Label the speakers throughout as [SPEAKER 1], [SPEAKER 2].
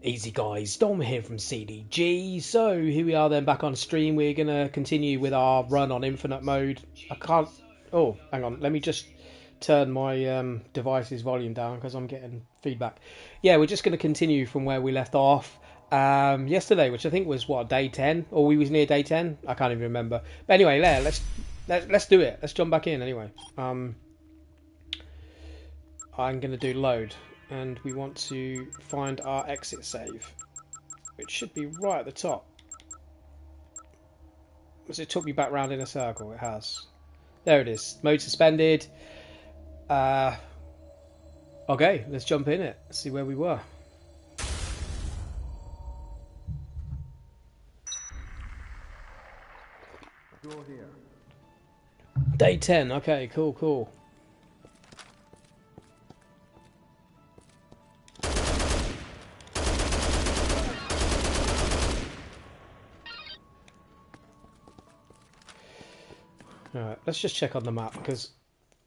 [SPEAKER 1] Easy guys, Dom here from CDG. So here we are then back on stream. We're going to continue with our run on infinite mode. I can't... Oh, hang on. Let me just turn my device's volume down because I'm getting feedback. Yeah, we're just going to continue from where we left off yesterday, which I think was, what, day 10? Or we was near day 10? I can't even remember. But anyway, let's do it. Let's jump back in anyway. I'm going to do load. And we want to find our exit save, which should be right at the top. Because it took me back round in a circle. It has. There it is. Mode suspended. Okay, let's jump in it. Let's see where we were.
[SPEAKER 2] Door here.
[SPEAKER 1] Day 10. Okay, cool. Alright, let's just check on the map, because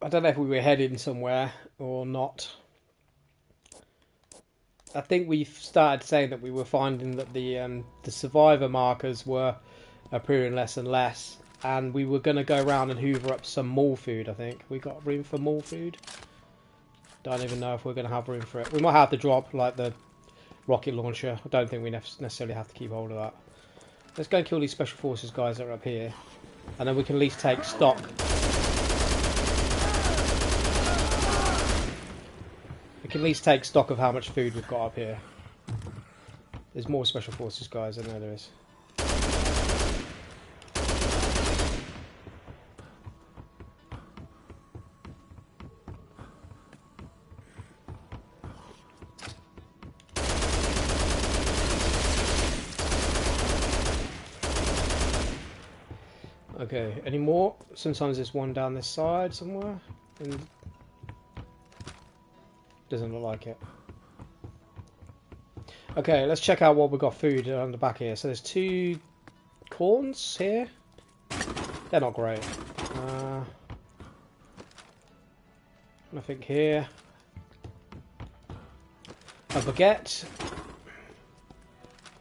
[SPEAKER 1] I don't know if we were heading somewhere or not. I think we started saying that we were finding that the survivor markers were appearing less and less, and we were going to go around and hoover up some more food, I think. We got room for more food? Don't even know if we're going to have room for it. We might have to drop, like, the rocket launcher. I don't think we necessarily have to keep hold of that. Let's go and kill these special forces guys that are up here. And then we can at least take stock. We can at least take stock of how much food we've got up here. There's more special forces guys, I know there is. Okay, any more? Sometimes there's one down this side somewhere. And doesn't look like it. Okay, let's check out what we've got food on the back here. So there's 2 corns here. They're not great. Nothing here. A baguette.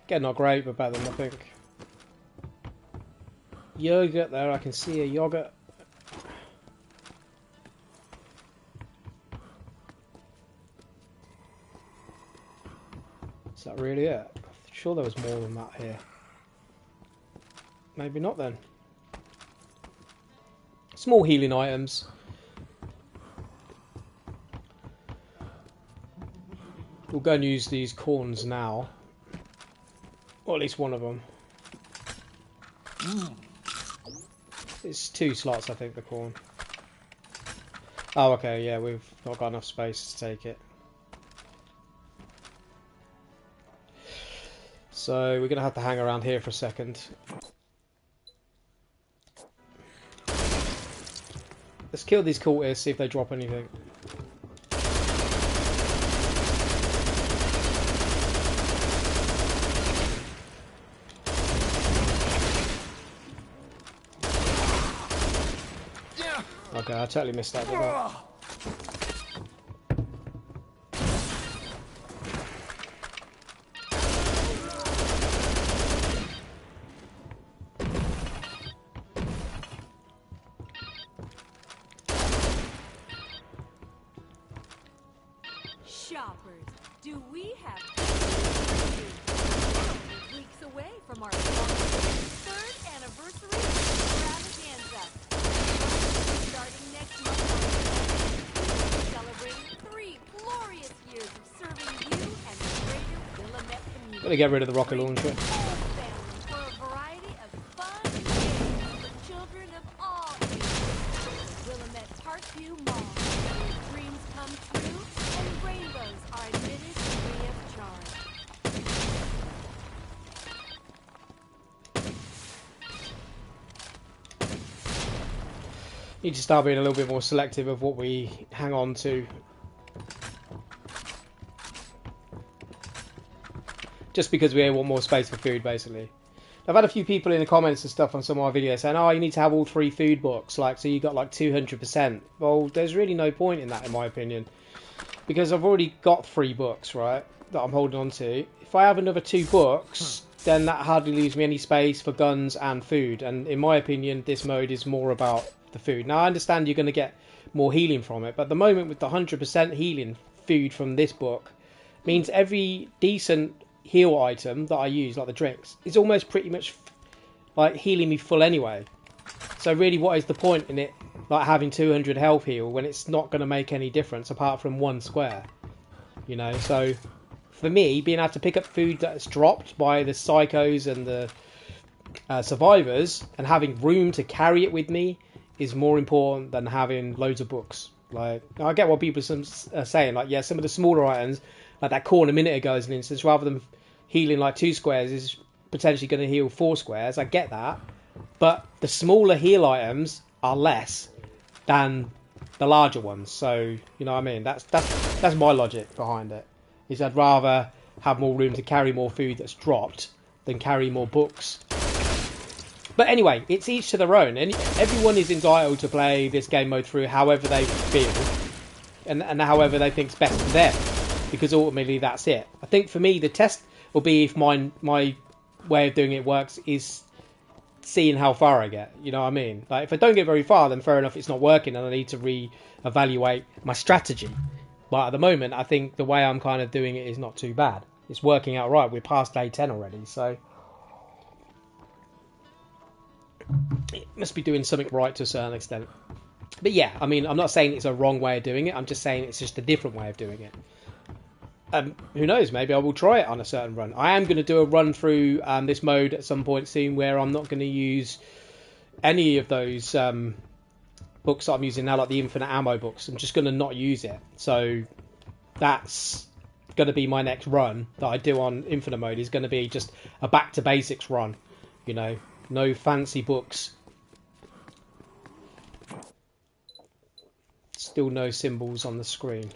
[SPEAKER 1] Again, not great, but better than nothing. Yogurt there, I can see a yogurt. Is that really it? I'm sure there was more than that here. Maybe not then. Small healing items. We'll go and use these corns now. Or at least one of them. It's 2 slots, I think, the corn. Oh, okay, yeah, we've not got enough space to take it. So we're going to have to hang around here for a second. Let's kill these cultists, see if they drop anything. Okay, I totally missed that, didn't I?
[SPEAKER 3] Shoppers, do we have weeks away from our 3rd anniversary extravaganza? Starting next month, we're celebrating 3 glorious years of serving you and the greater Willamette community.
[SPEAKER 1] Gotta get rid of the rocket launcher.
[SPEAKER 3] For a variety of fun games for children of all ages. Willamette Parkview Mall. Dreams come true and rainbows are admitted free of charge.
[SPEAKER 1] Need to start being a little bit more selective of what we hang on to. Just because we want more space for food, basically. I've had a few people in the comments and stuff on some of my videos saying, oh, you need to have all 3 food books, like, so you got like 200%. Well, there's really no point in that, in my opinion. because I've already got 3 books, right, that I'm holding on to. If I have another 2 books, then that hardly leaves me any space for guns and food. And in my opinion, this mode is more about the food. Now, I understand you're going to get more healing from it, but at the moment with the 100% healing food from this book means every decent heal item that I use, like the drinks, is almost pretty much like healing me full anyway. So really, what is the point in it, like having 200 health heal when it's not going to make any difference apart from 1 square, you know? So for me, being able to pick up food that's dropped by the psychos and the survivors and having room to carry it with me is more important than having loads of books. Like, I get what people are saying, like, yeah, some of the smaller items, like that corn a minute ago as an instance, rather than healing like 2 squares is potentially going to heal 4 squares. I get that, but the smaller heal items are less than the larger ones. So, you know what I mean? That's my logic behind it. Is I'd rather have more room to carry more food that's dropped than carry more books. But anyway, it's each to their own, and everyone is entitled to play this game mode through however they feel and however they think's best for them, because ultimately that's it. I think for me the test will be if my way of doing it works is seeing how far I get, you know what I mean? Like, if I don't get very far, then fair enough, it's not working and I need to re-evaluate my strategy. But at the moment, I think the way I'm kind of doing it is not too bad. It's working out right. We're past day 10 already, so it must be doing something right to a certain extent. But yeah, I mean, I'm not saying it's a wrong way of doing it. I'm just saying it's just a different way of doing it. Who knows? Maybe I will try it on a certain run. I am going to do a run through this mode at some point soon where I'm not going to use any of those books that I'm using now, like the infinite ammo books. I'm just going to not use it. So that's going to be my next run that I do on infinite mode. Is going to be just a back to basics run. You know, no fancy books. Still no symbols on the screen.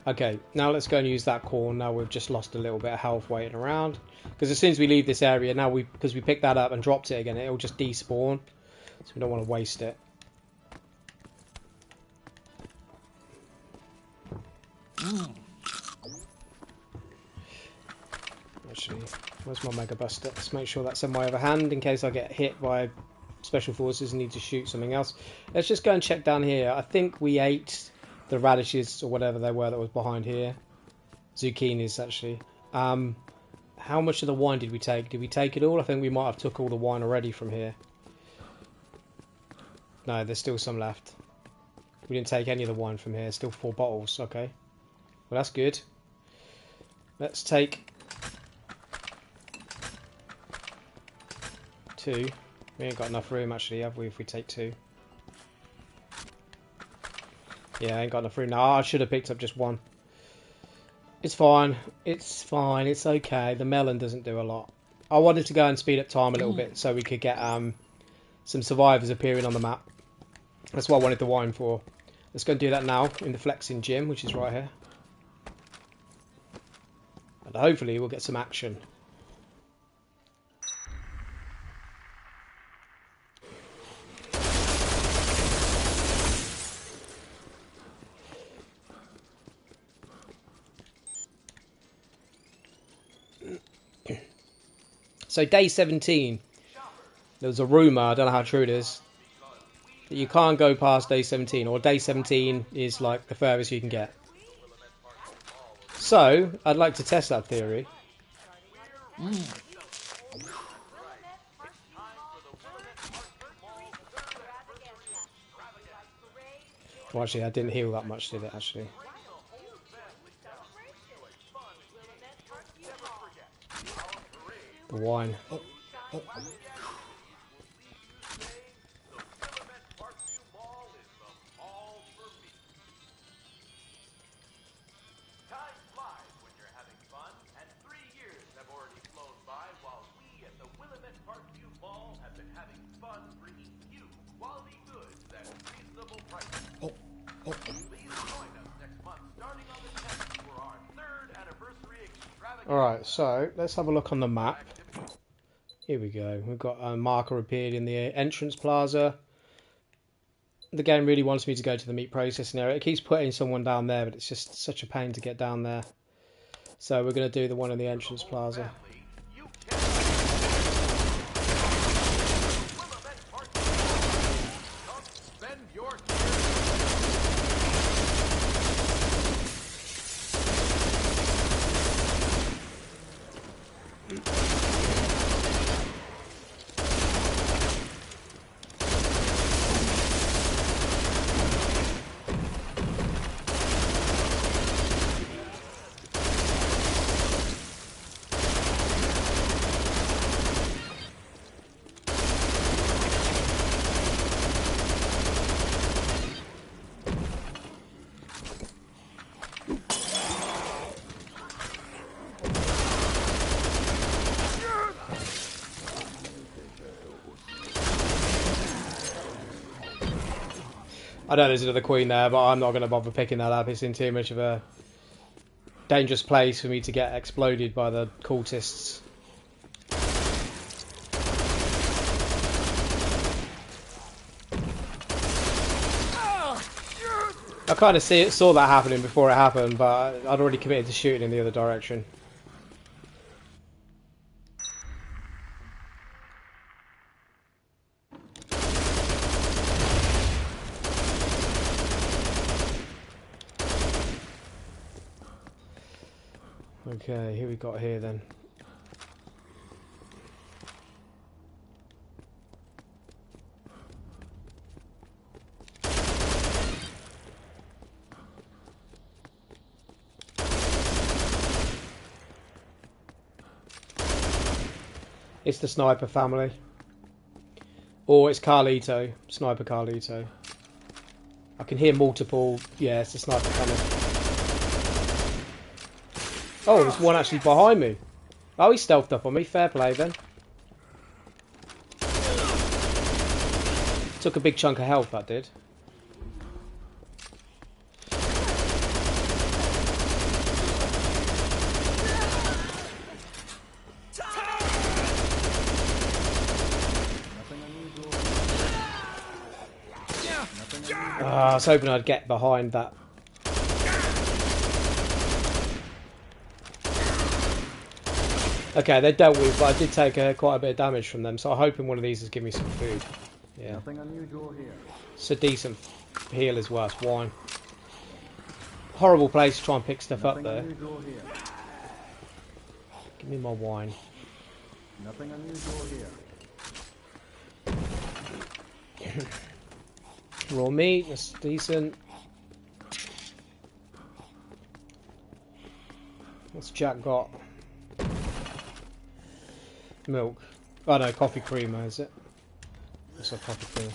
[SPEAKER 1] Okay, now let's go and use that corn. Now we've just lost a little bit of health waiting around. Because as soon as we leave this area, now because we picked that up and dropped it again, it'll just despawn. So we don't want to waste it. Actually, where's my Mega Buster? Let's make sure that's in my other hand in case I get hit by Special Forces and need to shoot something else. Let's just go and check down here. I think we ate the radishes or whatever they were that was behind here. Zucchinis, actually. How much of the wine did we take? Did we take it all? I think we might have took all the wine already from here. No, there's still some left. We didn't take any of the wine from here. Still 4 bottles. Okay. Well, that's good. Let's take 2. We ain't got enough room, actually, have we, if we take 2? Yeah, I ain't got enough room. No, I should have picked up just 1. It's fine. It's fine. It's okay. The melon doesn't do a lot. I wanted to go and speed up time a little bit so we could get some survivors appearing on the map. That's what I wanted the wine for. Let's go and do that now in the flexing gym, which is right here. And hopefully we'll get some action. So day 17, there was a rumour, I don't know how true it is, that you can't go past day 17, or day 17 is like the furthest you can get. So, I'd like to test that theory. Well, actually, I didn't heal that much, did it, actually? The wine.
[SPEAKER 2] quality goods at reasonable prices.
[SPEAKER 4] Oh, oh.
[SPEAKER 2] Please join us next month, starting on the 10th, for our 3rd anniversary extravaganza.
[SPEAKER 1] Alright, so let's have a look on the map. Here we go. We've got a marker appeared in the entrance plaza. The game really wants me to go to the meat processing area. It keeps putting someone down there, but it's just such a pain to get down there. So we're going to do the one in the entrance plaza.
[SPEAKER 2] You can spend your
[SPEAKER 1] I know there's another queen there, but I'm not going to bother picking that up. It's in too much of a dangerous place for me to get exploded by the cultists. I kind of saw that happening before it happened, but I'd already committed to shooting in the other direction. Okay, here we got here then. It's the sniper family. Or it's Carlito, sniper Carlito. I can hear multiple, yeah, it's the sniper coming. Oh, there's one actually behind me. Oh, he stealthed up on me. Fair play then. Took a big chunk of health, that did. I was hoping I'd get behind that. Okay, they're dealt with, but I did take quite a bit of damage from them, so I'm hoping one of these has given me some food. Yeah.
[SPEAKER 4] Nothing unusual here.
[SPEAKER 1] It's a decent heal as well, it's wine. Horrible place to try and pick stuff up there. Give me my wine.
[SPEAKER 4] Nothing unusual here.
[SPEAKER 1] Raw meat, that's decent. What's Jack got? Milk. Oh no, coffee creamer, is it? What's a coffee creamer?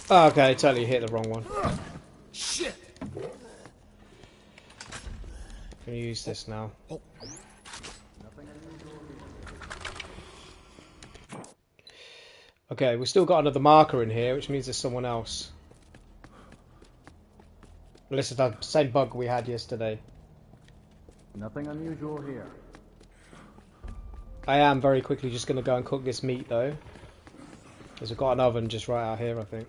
[SPEAKER 1] Oh, okay, totally hit the wrong one.
[SPEAKER 4] Shit.
[SPEAKER 1] Gonna use this now.
[SPEAKER 4] Oh.
[SPEAKER 1] Okay, we've still got another marker in here, which means there's someone else. Unless it's the same bug we had yesterday.
[SPEAKER 4] Nothing unusual here.
[SPEAKER 1] I am very quickly just going to go and cook this meat though. Because we've got an oven just right out here, I think.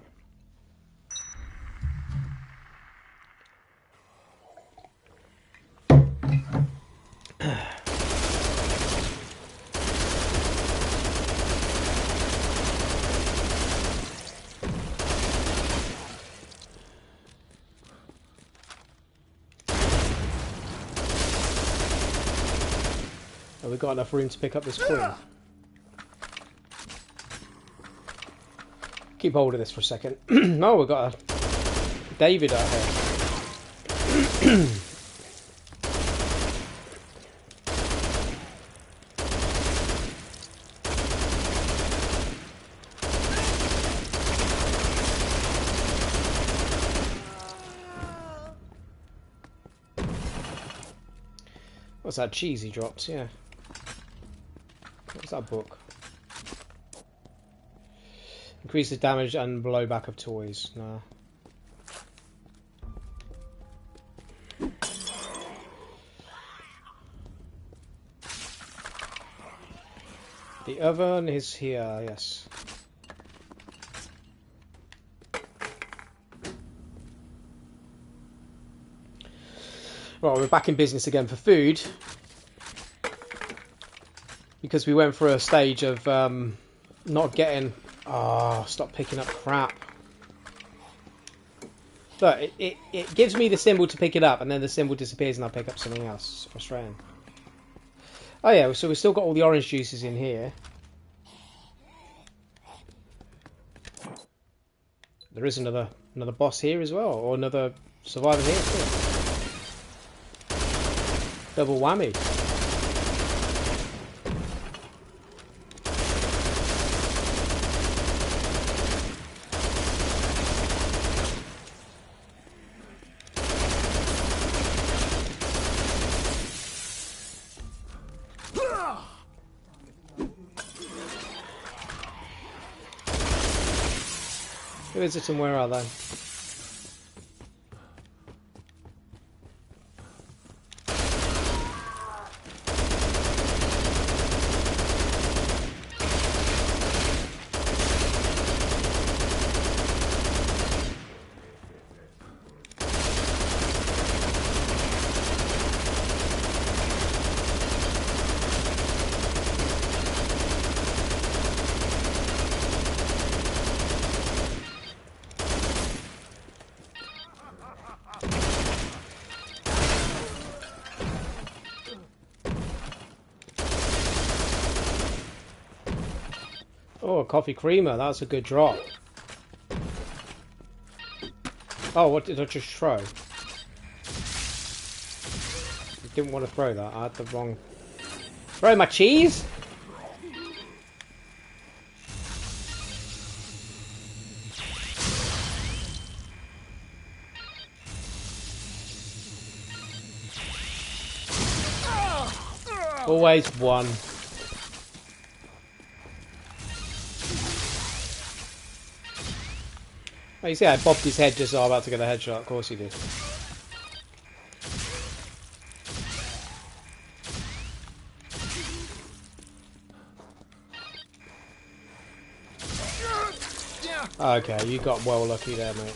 [SPEAKER 1] We've got enough room to pick up this queen. Keep hold of this for a second. Oh, we've got a David out here. What's that cheese he dropped? Yeah. What's that book? Increases damage and blowback of toys. Nah. The oven is here, yes. Right, we're back in business again for food. Because we went through a stage of not getting... Oh, stop picking up crap. Look, it gives me the symbol to pick it up, and then the symbol disappears and I pick up something else. It's frustrating. Oh yeah, so we've still got all the orange juices in here. There is another boss here as well, or another survivor here too. Double whammy. Who is it and where are they? Oh, a coffee creamer. That's a good drop. Oh, what did I just throw? I didn't want to throw that. I had the wrong... Throw my cheese? Always one. Oh, you see, I bobbed his head just as I was about to get a headshot. Of course he did. Okay, you got well lucky there, mate.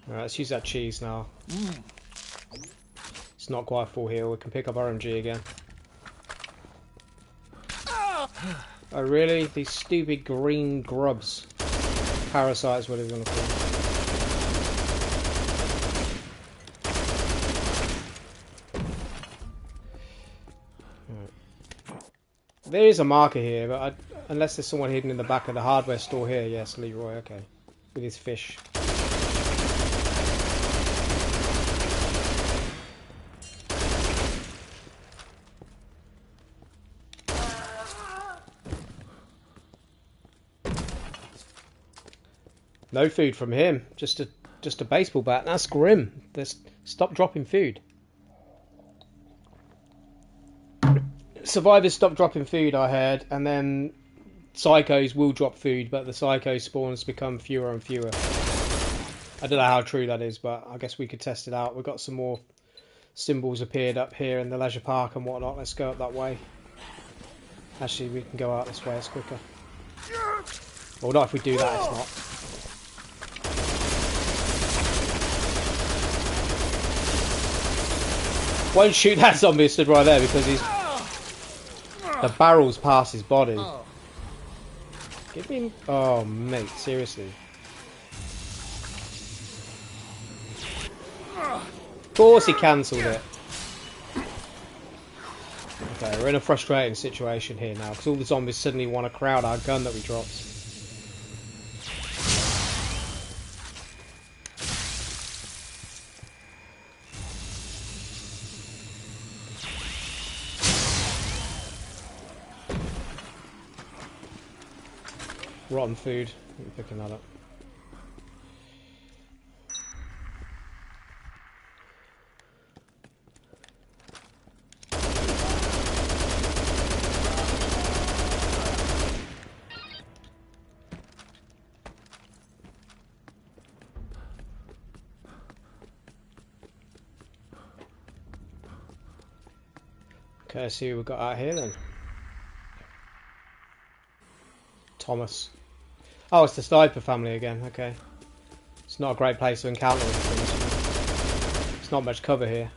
[SPEAKER 1] Alright, let's use that cheese now. It's not quite full here. We can pick up RMG again. Oh really? These stupid green grubs. Parasites, whatever you want to call them. There is a marker here, but unless there's someone hidden in the back of the hardware store here. Yes, Leroy, okay. With his fish. No food from him. Just a baseball bat. That's grim. Stop dropping food. Survivors stop dropping food, I heard, and then psychos will drop food, but the psycho spawns become fewer and fewer. I don't know how true that is, but I guess we could test it out. We've got some more symbols appeared up here in the leisure park and whatnot. Let's go up that way. Actually, we can go out this way. It's quicker. Well, not if we do that, it's not. Won't shoot that zombie stood right there because the barrel's past his body. Give me... Oh, mate, seriously. Of course he cancelled it. Okay, we're in a frustrating situation here now because all the zombies suddenly want to crowd our gun that we dropped. Rotten food. I'm picking that up. Okay, let's see who we've got out here then. Thomas. Oh, it's the sniper family again. Okay. It's not a great place to encounter these things. It's not much cover here.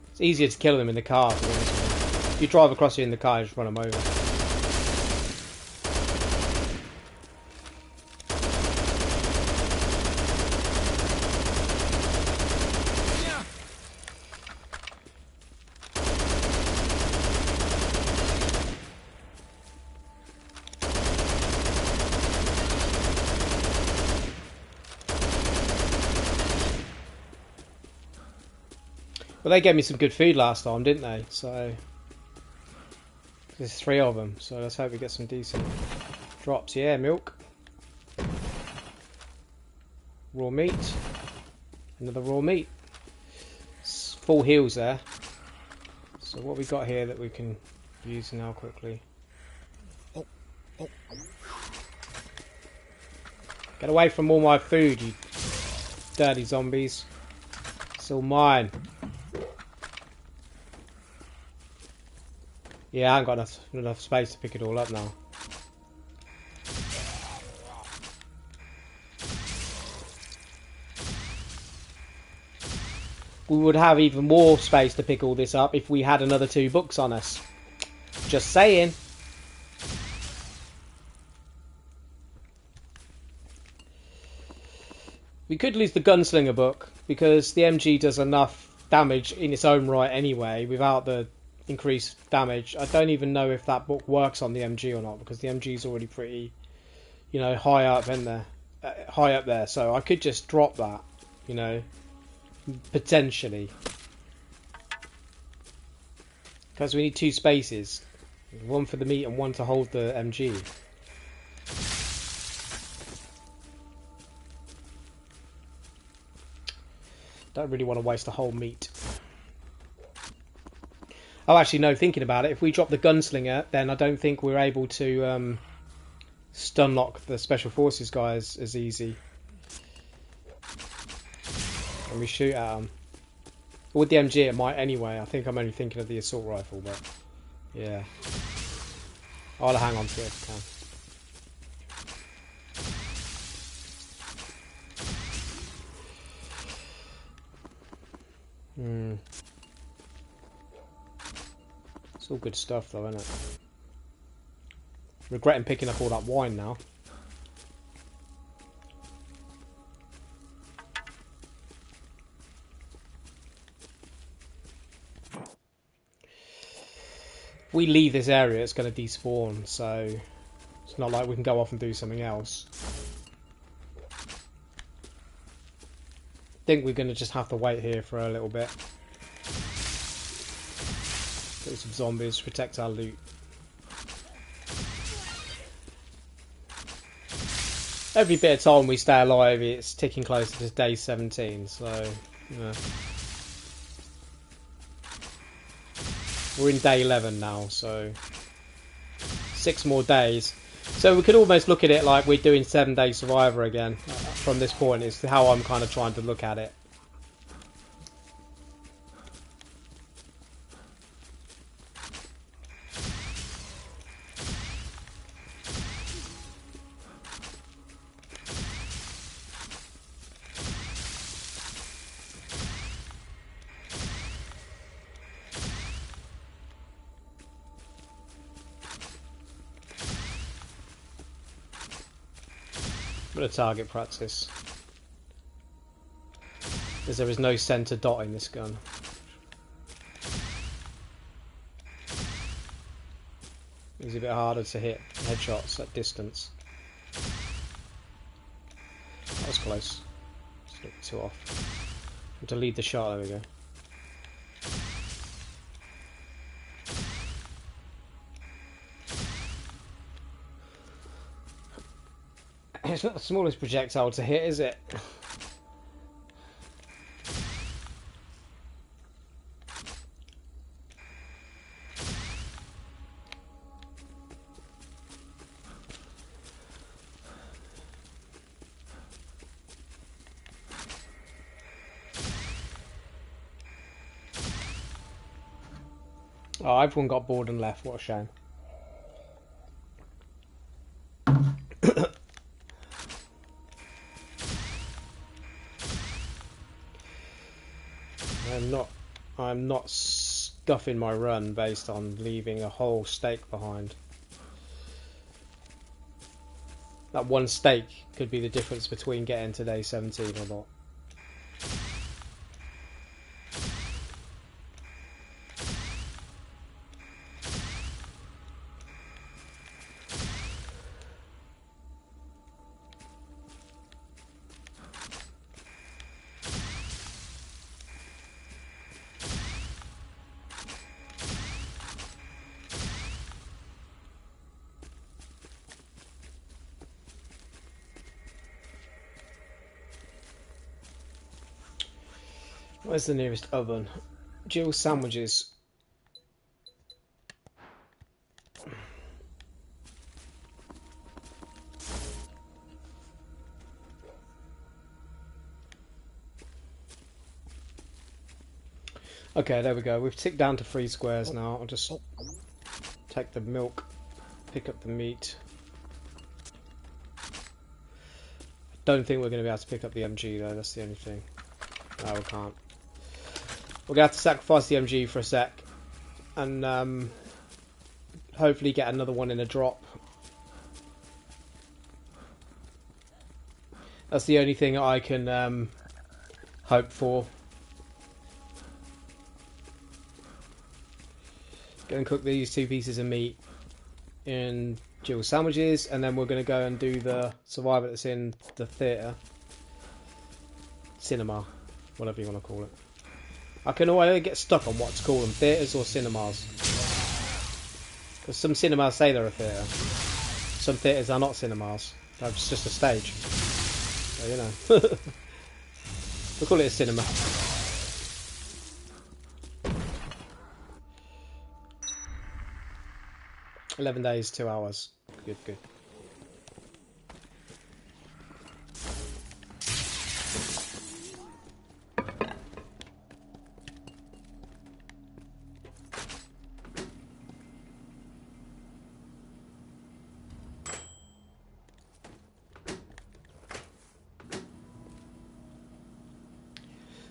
[SPEAKER 1] It's easier to kill them in the car, to be honest with you. If you drive across here in the car, just run them over. Well, they gave me some good food last time, didn't they? So there's 3 of them. So let's hope we get some decent drops. Yeah, milk, raw meat, another raw meat. It's full heals there. So what we got here that we can use now quickly? Get away from all my food, you dirty zombies! It's all mine. Yeah, I haven't got enough space to pick it all up now. We would have even more space to pick all this up if we had another 2 books on us. Just saying. We could lose the gunslinger book because the MG does enough damage in its own right anyway without the increased damage. I don't even know if that book works on the MG or not because the MG is already pretty, you know, high up in there, high up there. So I could just drop that, you know, potentially, because we need 2 spaces, 1 for the meat and 1 to hold the MG. Don't really want to waste the whole meat. Oh, actually, no, thinking about it, if we drop the gunslinger, then I don't think we're able to stun lock the special forces guys as easy. And we shoot at them. With the MG, it might anyway. I think I'm only thinking of the assault rifle, but yeah. I'll hang on to it if I can. It's all good stuff though, isn't it? Regretting picking up all that wine now. If we leave this area, it's going to despawn, so it's not like we can go off and do something else. I think we're going to just have to wait here for a little bit. Kill some zombies, protect our loot. Every bit of time we stay alive, it's ticking closer to day 17, so, yeah. We're in day 11 now, so 6 more days. So we could almost look at it like we're doing 7-day Survivor again from this point, is how I'm kind of trying to look at it. I'm going to target practice, as there is no centre dot in this gun. It's a bit harder to hit headshots at distance. That was close. Just a bit too off. To lead the shot, there we go. It's not the smallest projectile to hit, is it? Oh, everyone got bored and left. What a shame. I'm not scuffing my run based on leaving a whole stake behind. That one stake could be the difference between getting to day 17 or not. Where's the nearest oven? Jill's sandwiches. Okay, there we go. We've ticked down to 3 squares now. I'll just take the milk, pick up the meat. Don't think we're going to be able to pick up the MG though, that's the only thing. No, we can't. We're going to have to sacrifice the MG for a sec. And hopefully get another one in a drop. That's the only thing I can hope for. Going to cook these 2 pieces of meat in Jill's sandwiches, and then we're going to go and do the survivor that's in the theatre. Cinema, whatever you want to call it. I can always get stuck on what to call them, theatres or cinemas. Because some cinemas say they're a theatre. Some theatres are not cinemas. It's just a stage. So, you know. We'll call it a cinema. $11 days, 2 hours. Good, good.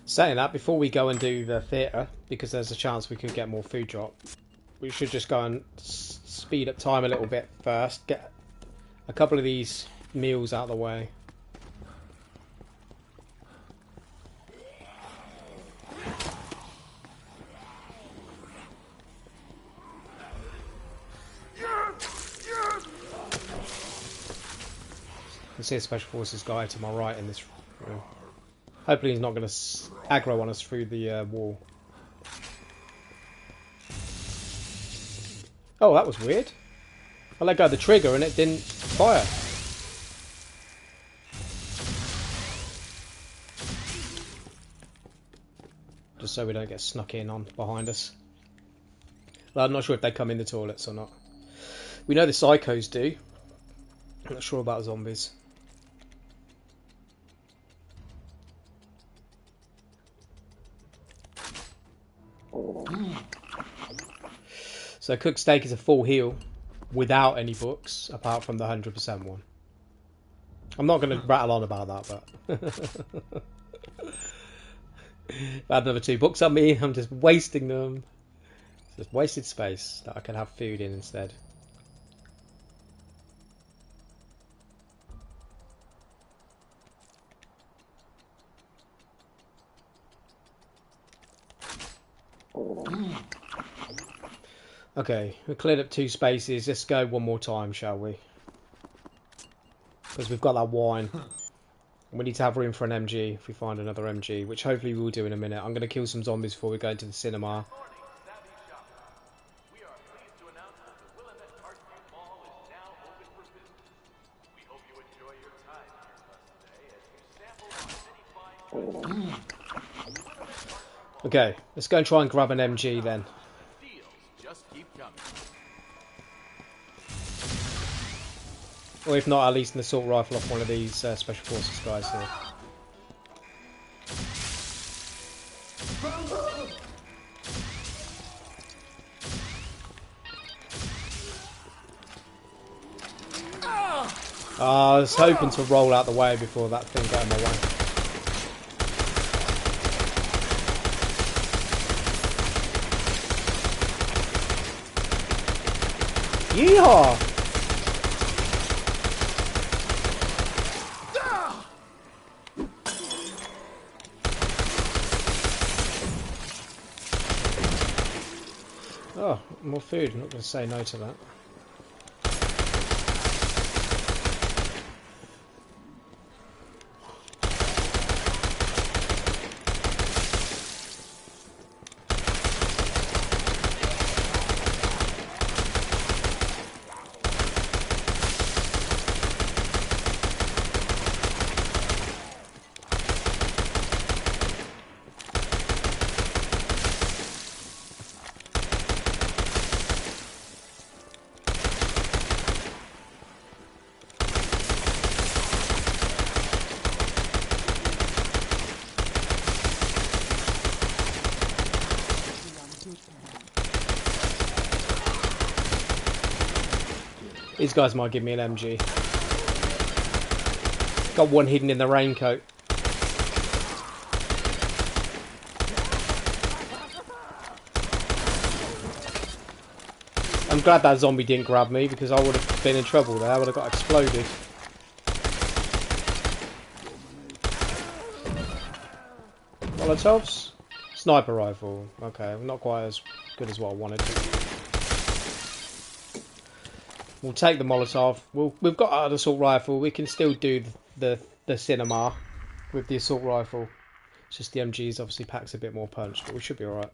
[SPEAKER 1] Saying that, before we go and do the theatre, because there's a chance we could get more food drop, we should just go and speed up time a little bit first, get a couple of these meals out of the way. You can see a Special Forces guy to my right in this room. Hopefully he's not going to aggro on us through the wall. Oh, that was weird. I let go of the trigger and it didn't fire. Just so we don't get snuck in on behind us. Well, I'm not sure if they come in the toilets or not. We know the psychos do. I'm not sure about zombies. So cooked steak is a full heal without any books, apart from the 100% one. I'm not going to rattle on about that, but if I had another 2 books on me, I'm just wasting them. It's just wasted space that I can have food in instead. Okay, we cleared up 2 spaces. Let's go one more time, shall we? Because we've got that wine. We need to have room for an MG if we find another MG, which hopefully we'll do in a minute. I'm going to kill some zombies before we go into the cinema.
[SPEAKER 2] We are pleased to announce that the Willamette Parkview Mall is now open for business. We hope you enjoy your time here with us today as you sample our many fine
[SPEAKER 1] Okay, let's go and try and grab an MG then.
[SPEAKER 2] deals. Just keep coming.
[SPEAKER 1] Or if not, at least an assault rifle off one of these Special Forces guys here. I was hoping to roll out the way before that thing got in my way. Yeehaw! Oh, more food. I'm not going to say no to that. These guys might give me an MG. Got one hidden in the raincoat. I'm glad that zombie didn't grab me because I would have been in trouble there. I would have got exploded. Molotovs? Sniper rifle. Okay, not quite as good as what I wanted. We'll take the Molotov. We've got an assault rifle. We can still do the cinema with the assault rifle. It's just the MGs obviously packs a bit more punch, but we should be alright.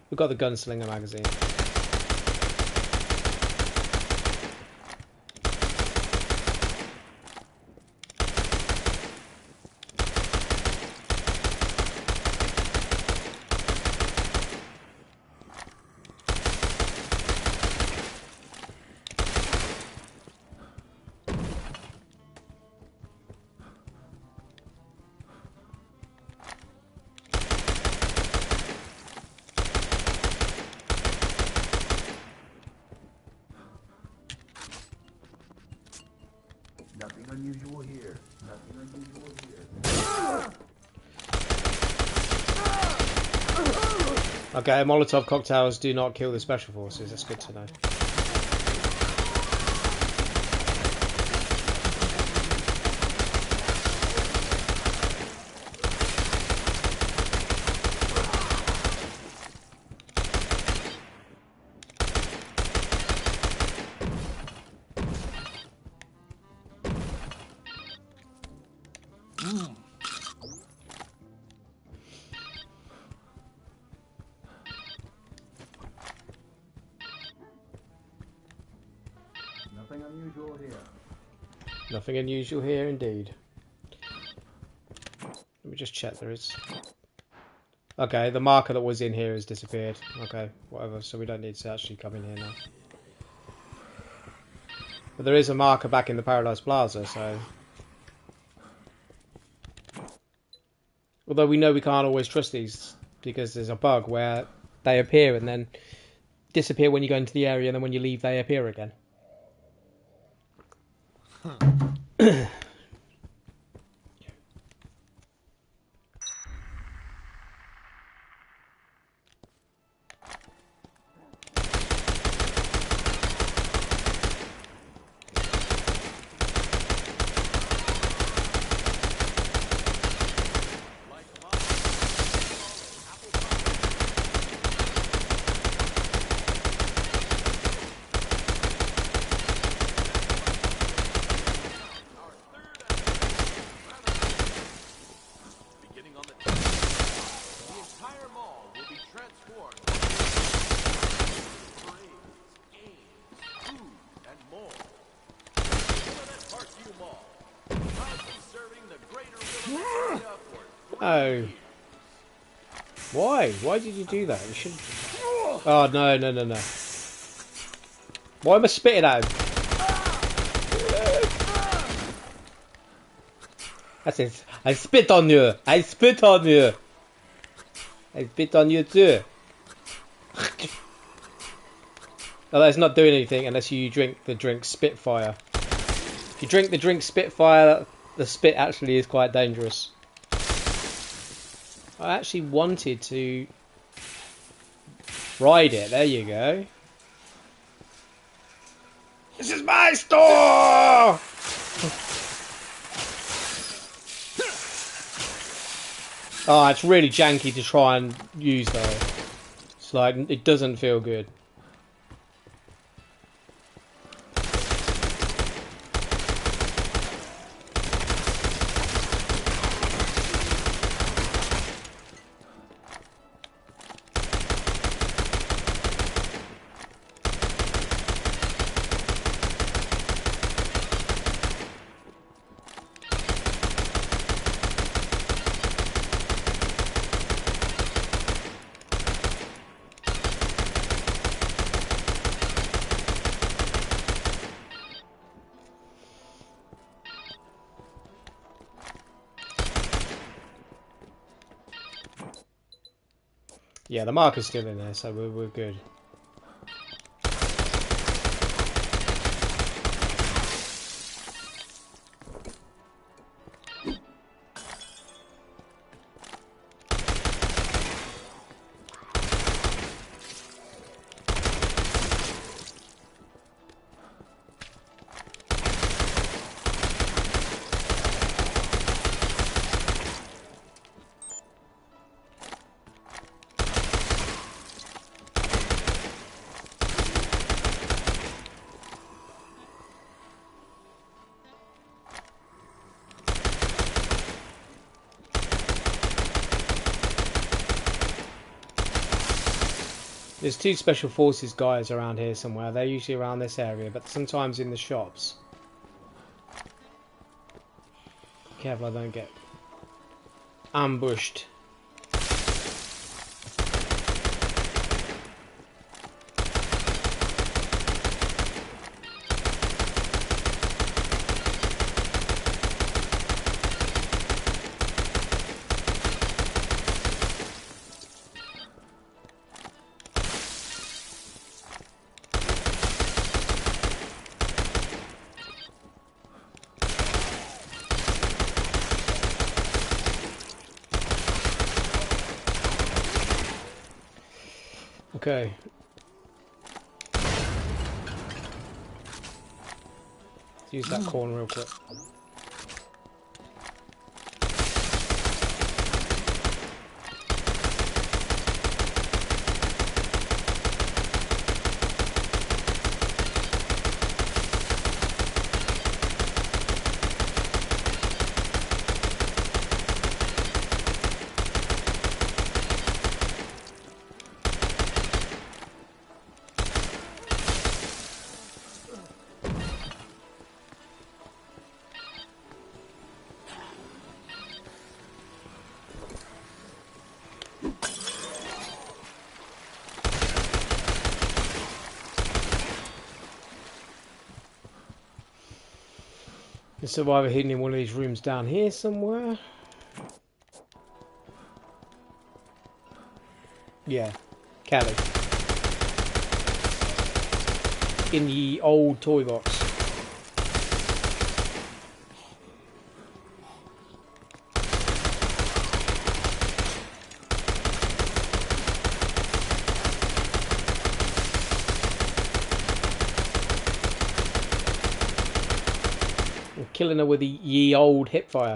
[SPEAKER 1] We've got the gunslinger magazine.
[SPEAKER 4] Nothing unusual here. Nothing unusual here.
[SPEAKER 1] Okay, Molotov cocktails do not kill the special forces. That's good to know.
[SPEAKER 4] Nothing unusual here.
[SPEAKER 1] Nothing unusual here indeed. Let me just check there is. Okay, the marker that was in here has disappeared. Okay, whatever, so we don't need to actually come in here now. But there is a marker back in the Paradise Plaza, so... Although we know we can't always trust these, because there's a bug where they appear and then disappear when you go into the area, and then when you leave they appear again.
[SPEAKER 2] Beginning on the 10th, the entire mall will be transformed. Parades, games, food, and more. Willamette Parkview Mall, proudly serving the greater Willamette area for 3
[SPEAKER 1] Oh.
[SPEAKER 2] years.
[SPEAKER 1] Why? Why did you do that? You should... Oh, no, no, no, no. Why am I spitting at him? That's it. I spit on you. I spit on you. I spit on you too. Although it's not doing anything unless you drink the drink Spitfire. If you drink the drink Spitfire, the spit actually is quite dangerous. I actually wanted to ride it. There you go. This is my store! Oh, it's really janky to try and use though. It's like, it doesn't feel good. Yeah, the marker's still in there, so we're good. There's two special forces guys around here somewhere. They're usually around this area, but sometimes in the shops. Careful I don't get ambushed. Okay. Let's use that corn real quick. The survivor hidden in one of these rooms down here somewhere. Yeah, Callie. In the old toy box. Killing her with the ye old hipfire.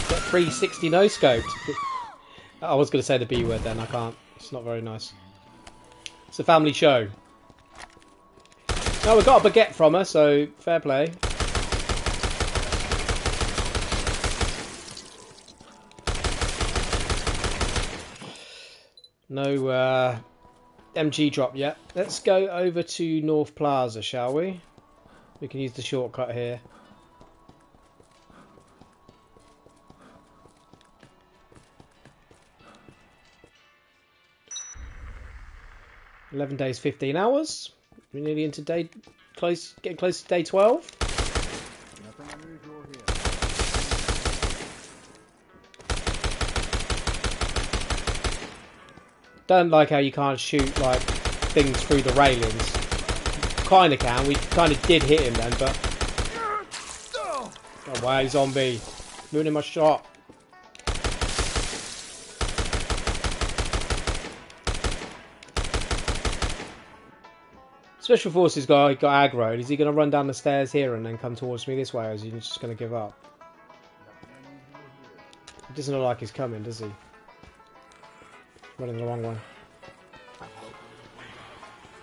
[SPEAKER 1] Got 360 no scoped. I was going to say the B word then, I can't. It's not very nice. It's a family show. No, we got a baguette from her, so fair play. No MG drop yet. Let's go over to North Plaza, shall we? We can use the shortcut here. $11 days, 15 hours. We're nearly into day close, getting close to day 12.
[SPEAKER 4] Nothing unusual here.
[SPEAKER 1] Don't like how you can't shoot like things through the railings. Kinda can. We kinda did hit him then, but go away, zombie. Ruining my shot. Special Forces guy got aggroed. Is he going to run down the stairs here and then come towards me this way, or is he just going to give up? It doesn't look like he's coming, does he? Running the wrong way.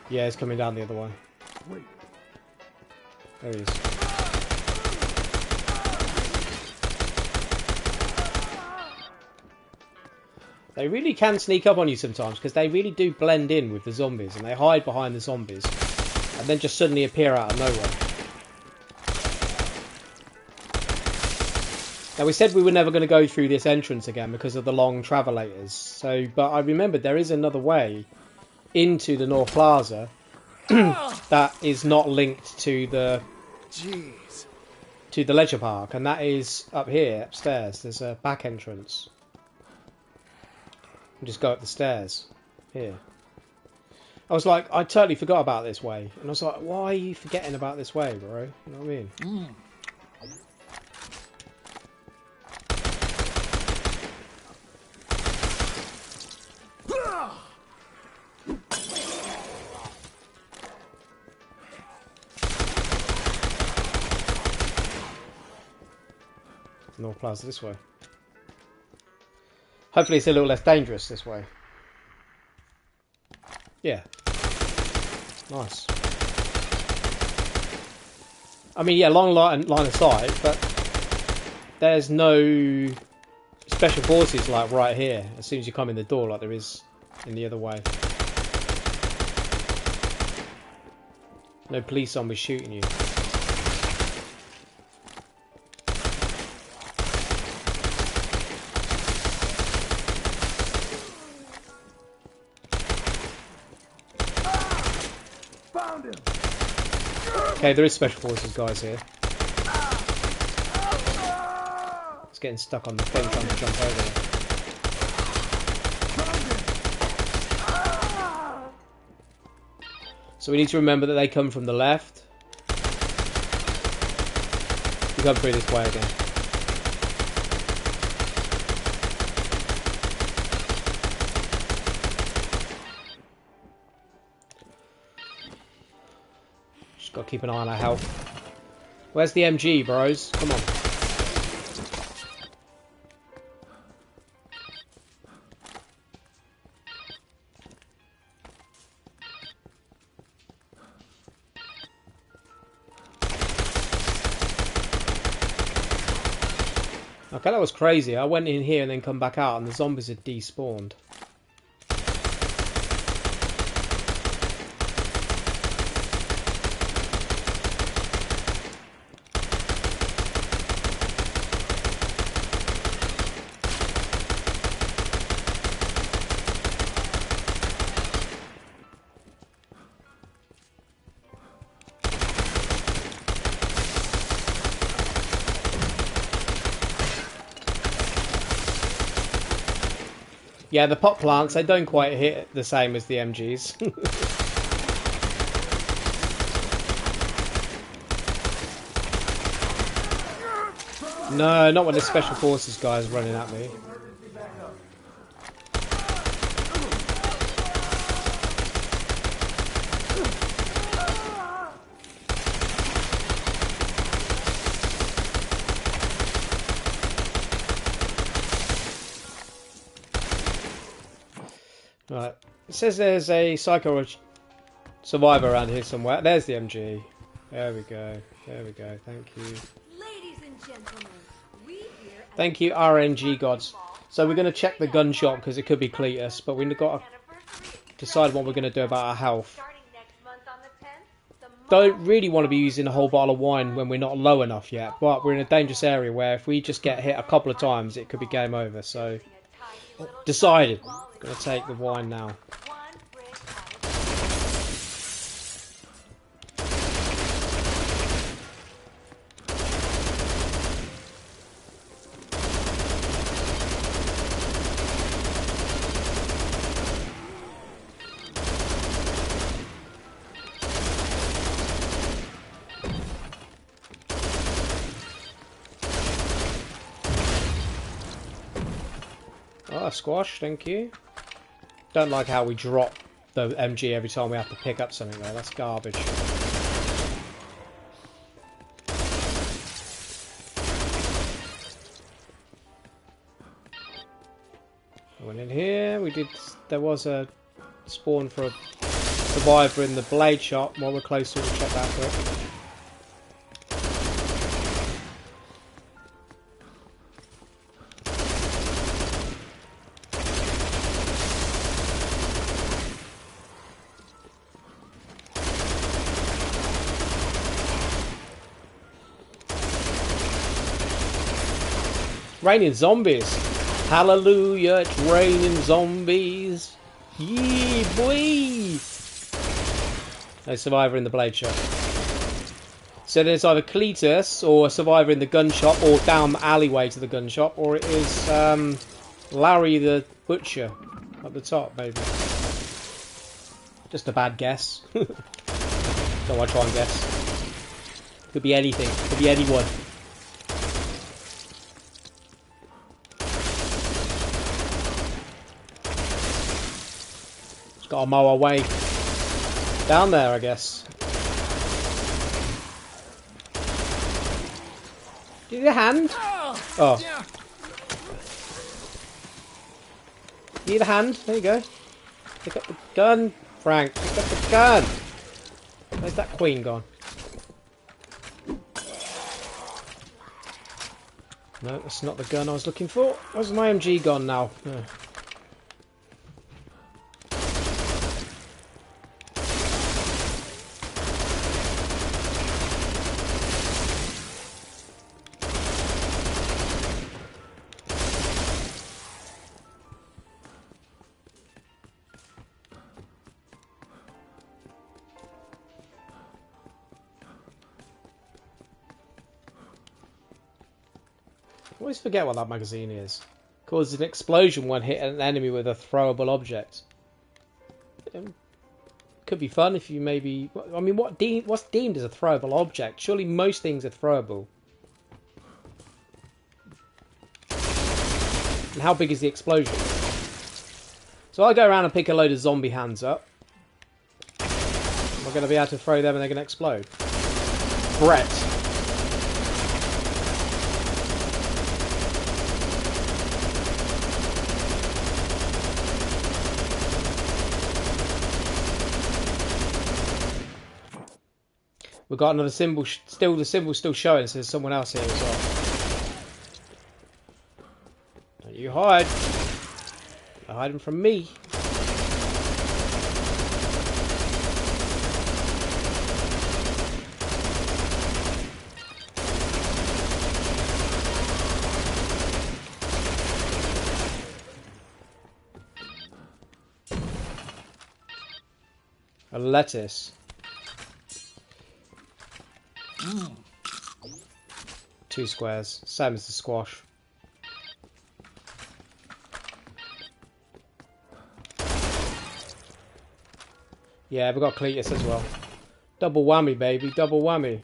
[SPEAKER 1] Yeah, he's coming down the other way. There he is. They really can sneak up on you sometimes, because they really do blend in with the zombies, and they hide behind the zombies, and then just suddenly appear out of nowhere. Now, we said we were never going to go through this entrance again because of the long travelators, so, but I remembered there is another way into the North Plaza that is not linked to the leisure park, and that is up here, upstairs. There's a back entrance. Just go up the stairs here. I was like, I totally forgot about this way, and I was like, why are you forgetting about this way, bro? You know what I mean? North Plaza this way. Hopefully it's a little less dangerous this way. Yeah. Nice. I mean, yeah, long line of sight, but there's no special forces like right here as soon as you come in the door like there is in the other way. No police zombies shooting you. Okay, there is special forces guys here. It's getting stuck on the thing trying to jump over there. So we need to remember that they come from the left. We come through this way again. Got to keep an eye on our health. Where's the MG, bros? Come on. Okay, that was crazy. I went in here and then come back out and the zombies had despawned. Yeah, the pot plants, they don't quite hit the same as the MGs. No, not when the Special Forces guy's running at me. Right, it says there's a psycho survivor around here somewhere. There's the MG. There we go. There we go. Thank you.
[SPEAKER 3] Ladies and gentlemen, we here at
[SPEAKER 1] Thank you, RNG gods. So we're going to check the gun shop because it could be Cletus, but we've got to decide what we're going to do about our health.
[SPEAKER 3] starting next month on the 10th, the
[SPEAKER 1] Don't really want to be using a whole bottle of wine when we're not low enough yet, but we're in a dangerous area where if we just get hit a couple of times, it could be game over. So decided. Going to take the wine now.
[SPEAKER 3] one brick at a
[SPEAKER 1] Oh, squash, thank you. Don't like how we drop the MG every time we have to pick up something though. That's garbage. Went in here. We did. There was a spawn for a survivor in the blade shop. While we're close to it, we'll check that quick. Raining zombies. Hallelujah, it's raining zombies. Yee, boy. No survivor in the blade shop. So there's either Cletus or a survivor in the gun shop or down the alleyway to the gun shop, or it is Larry the Butcher at the top, maybe. Just a bad guess. Don't want to try and guess. Could be anything. Could be anyone. Got to mow our way down there, I guess. Do you need a hand? Oh. You need a hand? There you go. Pick up the gun, Frank. Pick up the gun. Where's that queen gone? No, that's not the gun I was looking for. Where's my MG gone now? Oh. I always forget what that magazine is. Causes an explosion when hit an enemy with a throwable object. Could be fun if you maybe... I mean, what's deemed as a throwable object? Surely most things are throwable. And how big is the explosion? So I go around and pick a load of zombie hands up. Am I going to be able to throw them and they're going to explode? Brett. We've got another symbol, the symbol's still showing, so there's someone else here as well. Don't you hide. You're hiding from me. A lettuce. 2 squares, same as the squash. Yeah, we've got Cletus as well. Double whammy, baby, double whammy.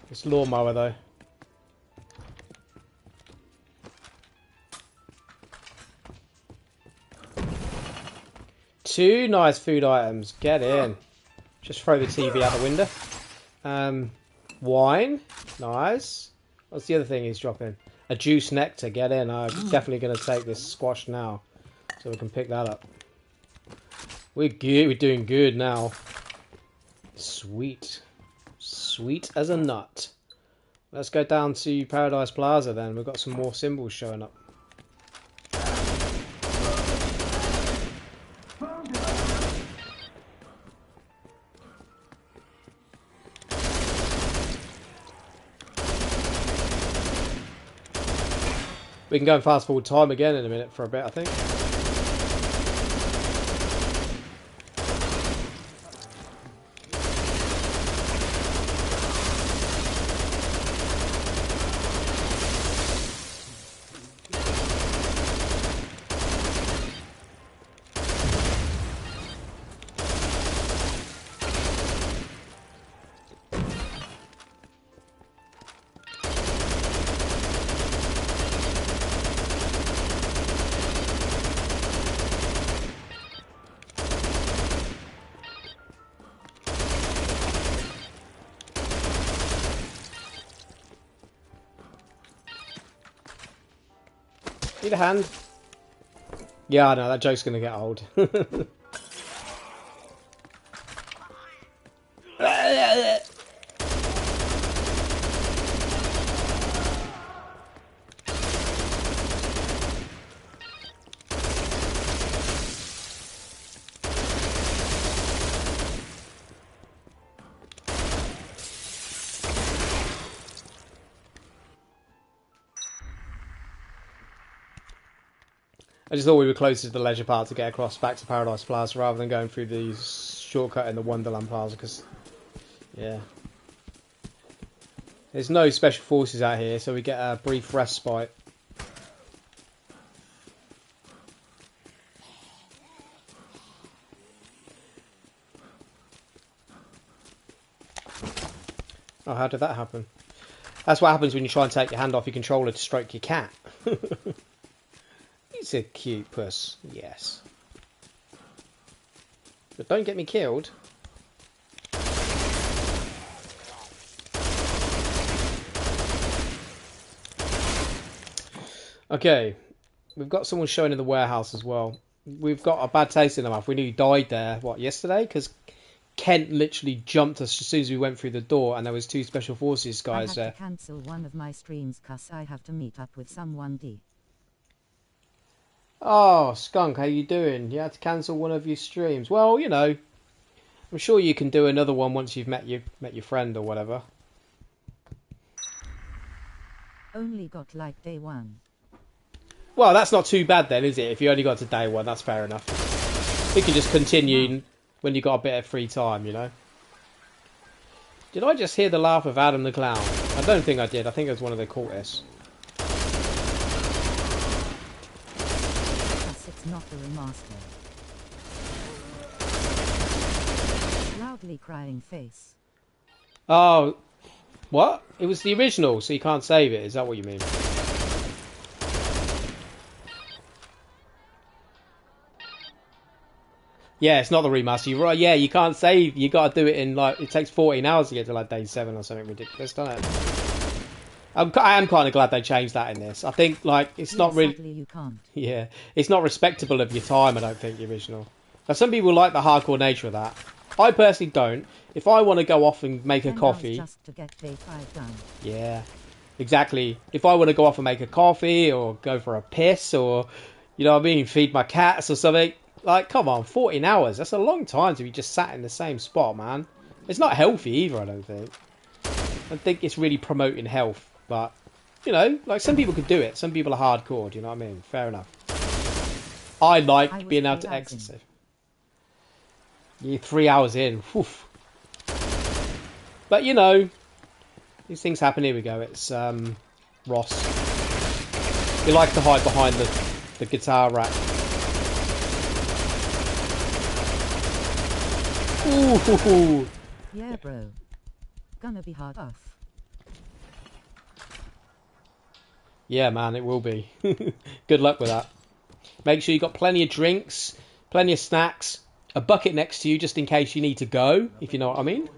[SPEAKER 1] It's lawnmower though. Two nice food items. Get in. Just throw the TV out the window. Wine. Nice. What's the other thing he's dropping? A juice nectar. Get in. I'm definitely going to take this squash now. So we can pick that up. We're good. We're doing good now. Sweet. Sweet as a nut. Let's go down to Paradise Plaza then. We've got some more symbols showing up. We can go and fast forward time again in a minute for a bit, I think. Need a hand. Yeah, I know, that joke's gonna get old. I just thought we were closer to the leisure part to get across back to Paradise Plaza rather than going through the shortcut in the Wonderland Plaza, because, yeah. There's no special forces out here, so we get a brief respite. Oh, how did that happen? That's what happens when you try and take your hand off your controller to stroke your cat. He's a cute puss, yes. But don't get me killed. Okay, we've got someone showing in the warehouse as well. We've got a bad taste in our mouth. We nearly died there, what, yesterday? Because Kent literally jumped us as soon as we went through the door, and there was two special forces guys there.
[SPEAKER 5] I had to cancel one of my streams cause I have to meet up with someone.
[SPEAKER 1] Oh, Skunk, how you doing? You had to cancel one of your streams. Well, you know, I'm sure you can do another one once you've met your friend or whatever.
[SPEAKER 5] Only got like day one.
[SPEAKER 1] Well, that's not too bad then, is it? If you only got to day one, that's fair enough. You can just continue when you got a bit of free time, you know. Did I just hear the laugh of Adam the Clown? I don't think I did. I think it was one of the cultists.
[SPEAKER 5] It's not the remaster. Loudly crying face.
[SPEAKER 1] Oh, what? It was the original, so you can't save it. Is that what you mean? Yeah, it's not the remaster. You're right. Yeah, you can't save. You got to do it in like it takes 14 hours to get to like day 7 or something ridiculous, doesn't it? I am kind of glad they changed that in this. I think like it's not really.
[SPEAKER 5] Sadly you can't.
[SPEAKER 1] Yeah, it's not respectable of your time. I don't think the original. Now some people like the hardcore nature of that. I personally don't. If I want to go off and make a coffee,
[SPEAKER 5] just to get day 5 done.
[SPEAKER 1] Yeah, exactly. If I want to go off and make a coffee or go for a piss or, you know what I mean, feed my cats or something. Like, come on, 14 hours. That's a long time to be just sat in the same spot, man. It's not healthy either, I don't think. I don't think it's really promoting health. But, you know, like some people could do it. Some people are hardcore, do you know what I mean? Fair enough. I like being able to exercise. You're 3 hours in. Oof. But, you know, these things happen. Here we go. It's Ross. He likes to hide behind the guitar rack. Ooh.
[SPEAKER 5] Yeah, bro. Gonna be hard off.
[SPEAKER 1] Yeah, man, it will be. Good luck with that. Make sure you got plenty of drinks, plenty of snacks, a bucket next to you just in case you need to go, if you know what I mean.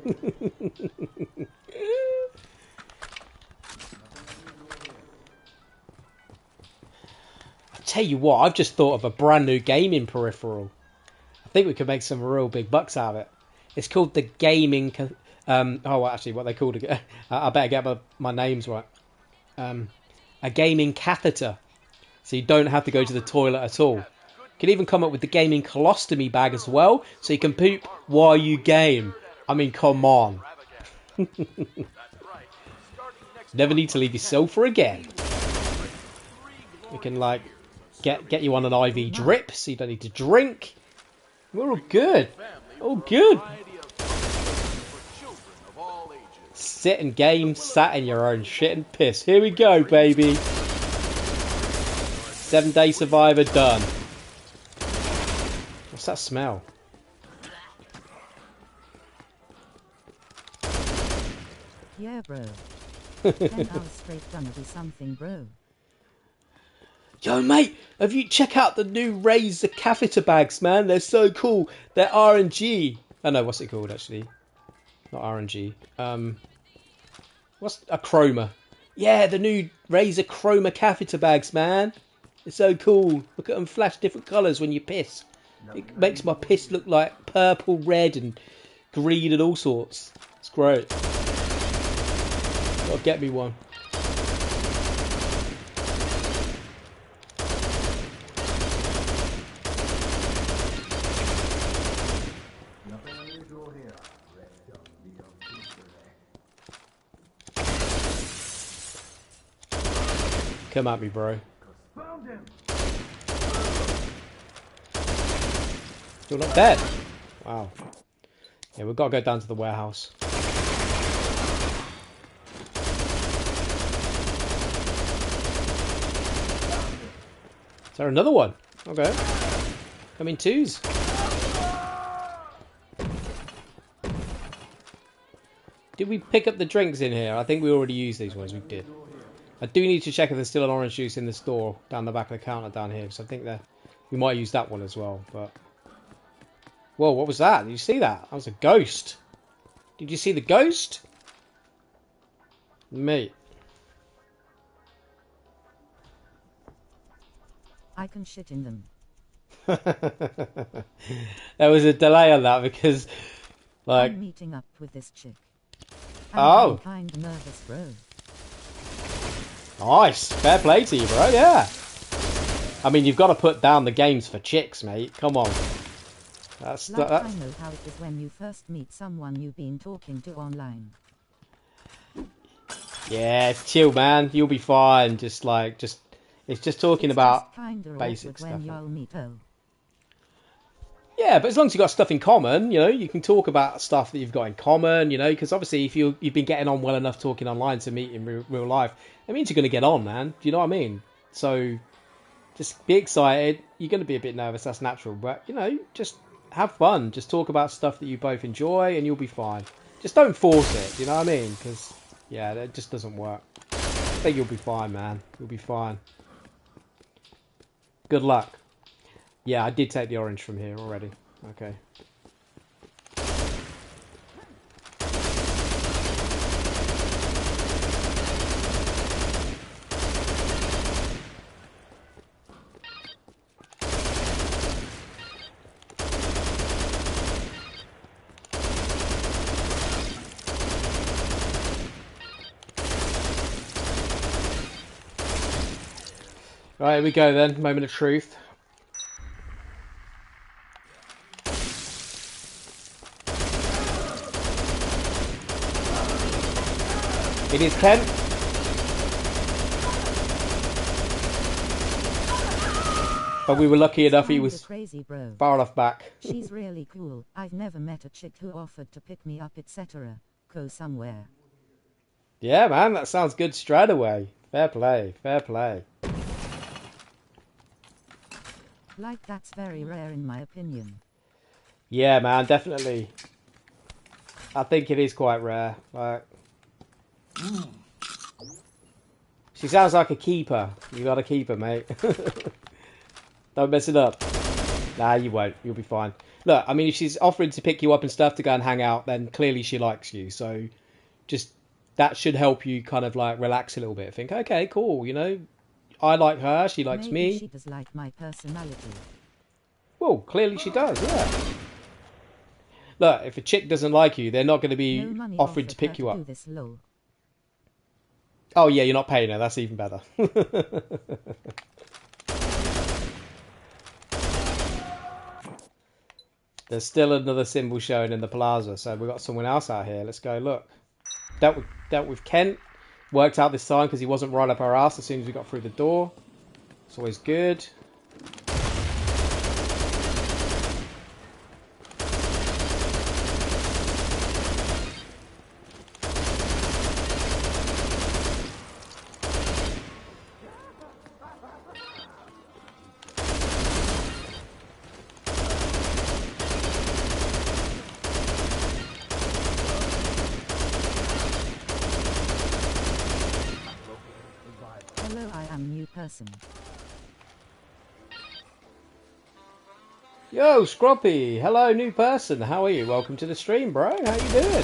[SPEAKER 1] I tell you what, I've just thought of a brand new gaming peripheral. I think we could make some real big bucks out of it. It's called the gaming... actually, what they called it... I better get my names right. A gaming catheter. So you don't have to go to the toilet at all. You can even come up with the gaming colostomy bag as well, so you can poop while you game. I mean, come on. Never need to leave your sofa again. We can, like, get you on an IV drip, so you don't need to drink. We're all good. All good. Sit and game, sat in your own shit and piss. Here we go, baby. 7-day survivor done. What's that smell?
[SPEAKER 5] Yeah, bro. 10 hours straight gonna be something, bro.
[SPEAKER 1] Yo, mate, have you check out the new Razor catheter bags, man? They're so cool. They're RNG. Oh no, what's it called actually? Not RNG. What's a chroma? Yeah, the new Razor chroma catheter bags, man. It's so cool. Look at them flash different colours when you piss. It makes my piss look like purple, red and green and all sorts. It's great. Gotta get me one.
[SPEAKER 4] Nothing unusual here. Rest on the peacefully.
[SPEAKER 1] Come at me, bro.
[SPEAKER 4] Found him.
[SPEAKER 1] You're not dead. Wow. Yeah, we've got to go down to the warehouse. Is there another one? Okay. Come in twos. Did we pick up the drinks in here? I think we already used these ones. We did. I do need to check if there's still an orange juice in the store down the back of the counter down here, because I think that we might use that one as well. But whoa, what was that? Did you see that? That was a ghost. Did you see the ghost? Mate.
[SPEAKER 5] I can shit in them.
[SPEAKER 1] There was a delay on that because, like,
[SPEAKER 5] I'm meeting up with this chick.
[SPEAKER 1] Oh.
[SPEAKER 5] I'm kind nervous, bro.
[SPEAKER 1] Nice. Fair play to you, bro. Yeah. I mean, you've got to put down the games for chicks, mate. Come on. That's
[SPEAKER 5] Like
[SPEAKER 1] that's
[SPEAKER 5] I know how it is when you first meet someone you've been talking to online.
[SPEAKER 1] yeah. Chill, man. You'll be fine. It's just talking about
[SPEAKER 5] Just kinda
[SPEAKER 1] basic
[SPEAKER 5] awkward when
[SPEAKER 1] stuff.
[SPEAKER 5] y'all meet. Oh,
[SPEAKER 1] Yeah, but as long as you've got stuff in common, you know, you can talk about stuff that you've got in common, you know, because obviously if you've been getting on well enough talking online to meet in real life, it means you're going to get on, man. Do you know what I mean? So just be excited. You're going to be a bit nervous. That's natural. But, you know, just have fun. Just talk about stuff that you both enjoy and you'll be fine. Just don't force it. You know what I mean? Because, yeah, that just doesn't work. I think you'll be fine, man. You'll be fine. Good luck. Yeah, I did take the orange from here already. Okay. Right, here we go then. Moment of truth. It is Kent. But we were lucky enough he
[SPEAKER 5] kinda
[SPEAKER 1] was
[SPEAKER 5] crazy, bro.
[SPEAKER 1] far enough back.
[SPEAKER 5] She's really cool. I've never met a chick who offered to pick me up, etc. Go somewhere.
[SPEAKER 1] Yeah, man, that sounds good straight away. Fair play, fair play.
[SPEAKER 5] Like, that's very rare in my opinion.
[SPEAKER 1] Yeah, man, definitely. I think it is quite rare. Like, she sounds like a keeper. You got to keep her, mate. Don't mess it up. Nah, you won't. You'll be fine. Look, I mean, if she's offering to pick you up and stuff to go and hang out, then clearly she likes you. So, just that should help you kind of like relax a little bit. Think, okay, cool. You know, I like her. She likes
[SPEAKER 5] Maybe
[SPEAKER 1] me.
[SPEAKER 5] she does like my personality.
[SPEAKER 1] Well, clearly she does. Yeah. Look, if a chick doesn't like you, they're not going to be
[SPEAKER 5] No money
[SPEAKER 1] offering
[SPEAKER 5] offered
[SPEAKER 1] to pick
[SPEAKER 5] her
[SPEAKER 1] you
[SPEAKER 5] do
[SPEAKER 1] up.
[SPEAKER 5] this, lol.
[SPEAKER 1] Oh yeah, you're not paying her. That's even better. There's still another symbol showing in the plaza, so we've got someone else out here. Let's go look. Dealt with Kent. Worked out this time because he wasn't right up our ass as soon as we got through the door. It's always good.
[SPEAKER 5] Hello, I am new person.
[SPEAKER 1] Yo, Scroppy. Hello, new person. How are you? Welcome to the stream, bro. How you doing?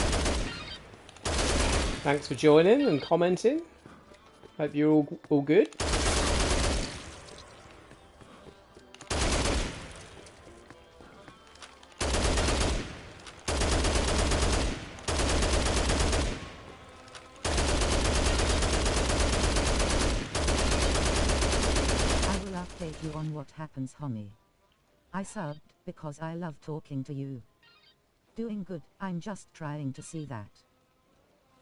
[SPEAKER 1] Thanks for joining and commenting. Hope you're all good.
[SPEAKER 5] you on what happens, homie. I subbed because I love talking to you. Doing good, I'm just trying to see that.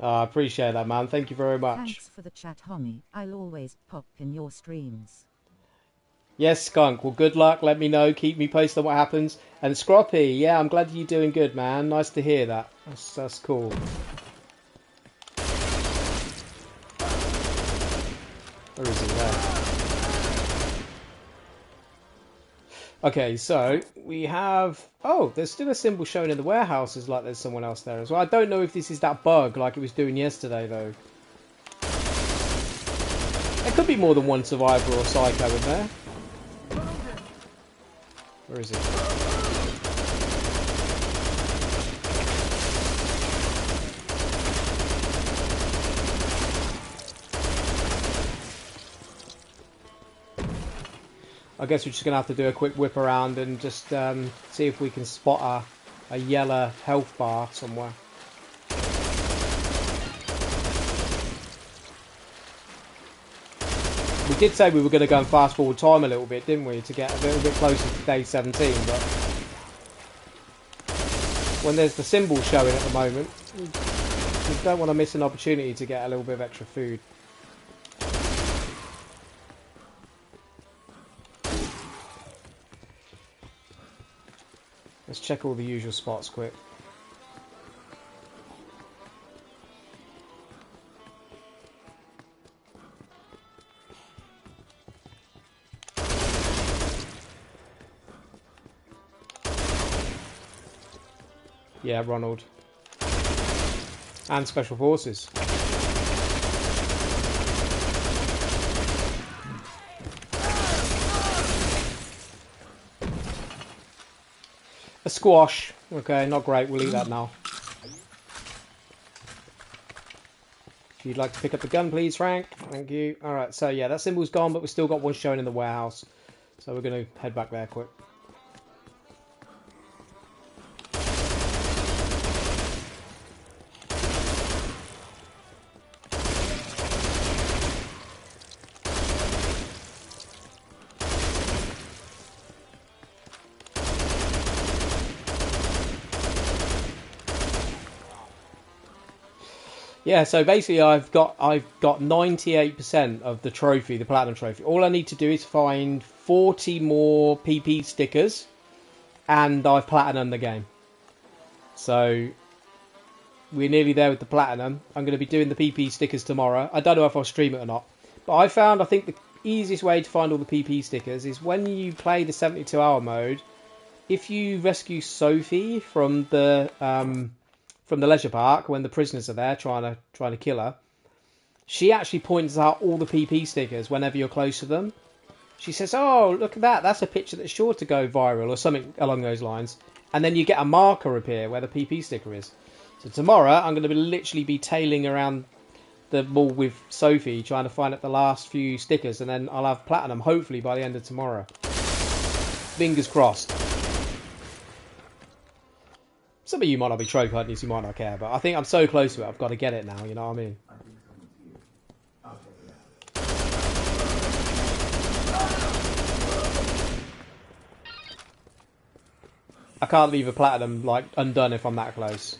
[SPEAKER 1] I appreciate that, man. Thank you very much.
[SPEAKER 5] Thanks for the chat, homie. I'll always pop in your streams.
[SPEAKER 1] Yes, Skunk. Well, good luck. Let me know. Keep me posted on what happens. And Scroppy, yeah, I'm glad you're doing good, man. Nice to hear that. That's cool. Where is he there? Okay, so we have... Oh, there's still a symbol showing in the warehouses like there's someone else there as well. I don't know if this is that bug like it was doing yesterday, though. There could be more than one survivor or psycho in there. Where is he? I guess we're just going to have to do a quick whip around and just see if we can spot a yellow health bar somewhere. We did say we were going to go and fast forward time a little bit, didn't we? To get a little bit closer to day 17, but when there's the symbol showing at the moment, we don't want to miss an opportunity to get a little bit of extra food. Let's check all the usual spots quick. Yeah, Ronald. And Special Forces. A squash. Okay, not great. We'll eat that now. If you'd like to pick up the gun, please, Frank. Thank you. Alright, so yeah, that symbol's gone, but we've still got one showing in the warehouse. So we're going to head back there quick. Yeah, so basically I've got 98% of the trophy, the platinum trophy. All I need to do is find 40 more PP stickers and I've platinumed the game. So we're nearly there with the platinum. I'm going to be doing the PP stickers tomorrow. I don't know if I'll stream it or not. But I think the easiest way to find all the PP stickers is when you play the 72-hour mode, if you rescue Sophie from the leisure park when the prisoners are there trying to kill her, she actually points out all the PP stickers whenever you're close to them. She says, "Oh, look at that! That's a picture that's sure to go viral," or something along those lines. And then you get a marker appear where the PP sticker is. So tomorrow I'm going to literally be tailing around the mall with Sophie trying to find out the last few stickers, and then I'll have platinum hopefully by the end of tomorrow. Fingers crossed. Some of you might not be trophy hunting, so you might not care, but I think I'm so close to it, I've got to get it now, you know what I mean? I can't leave a platinum, like, undone if I'm that close.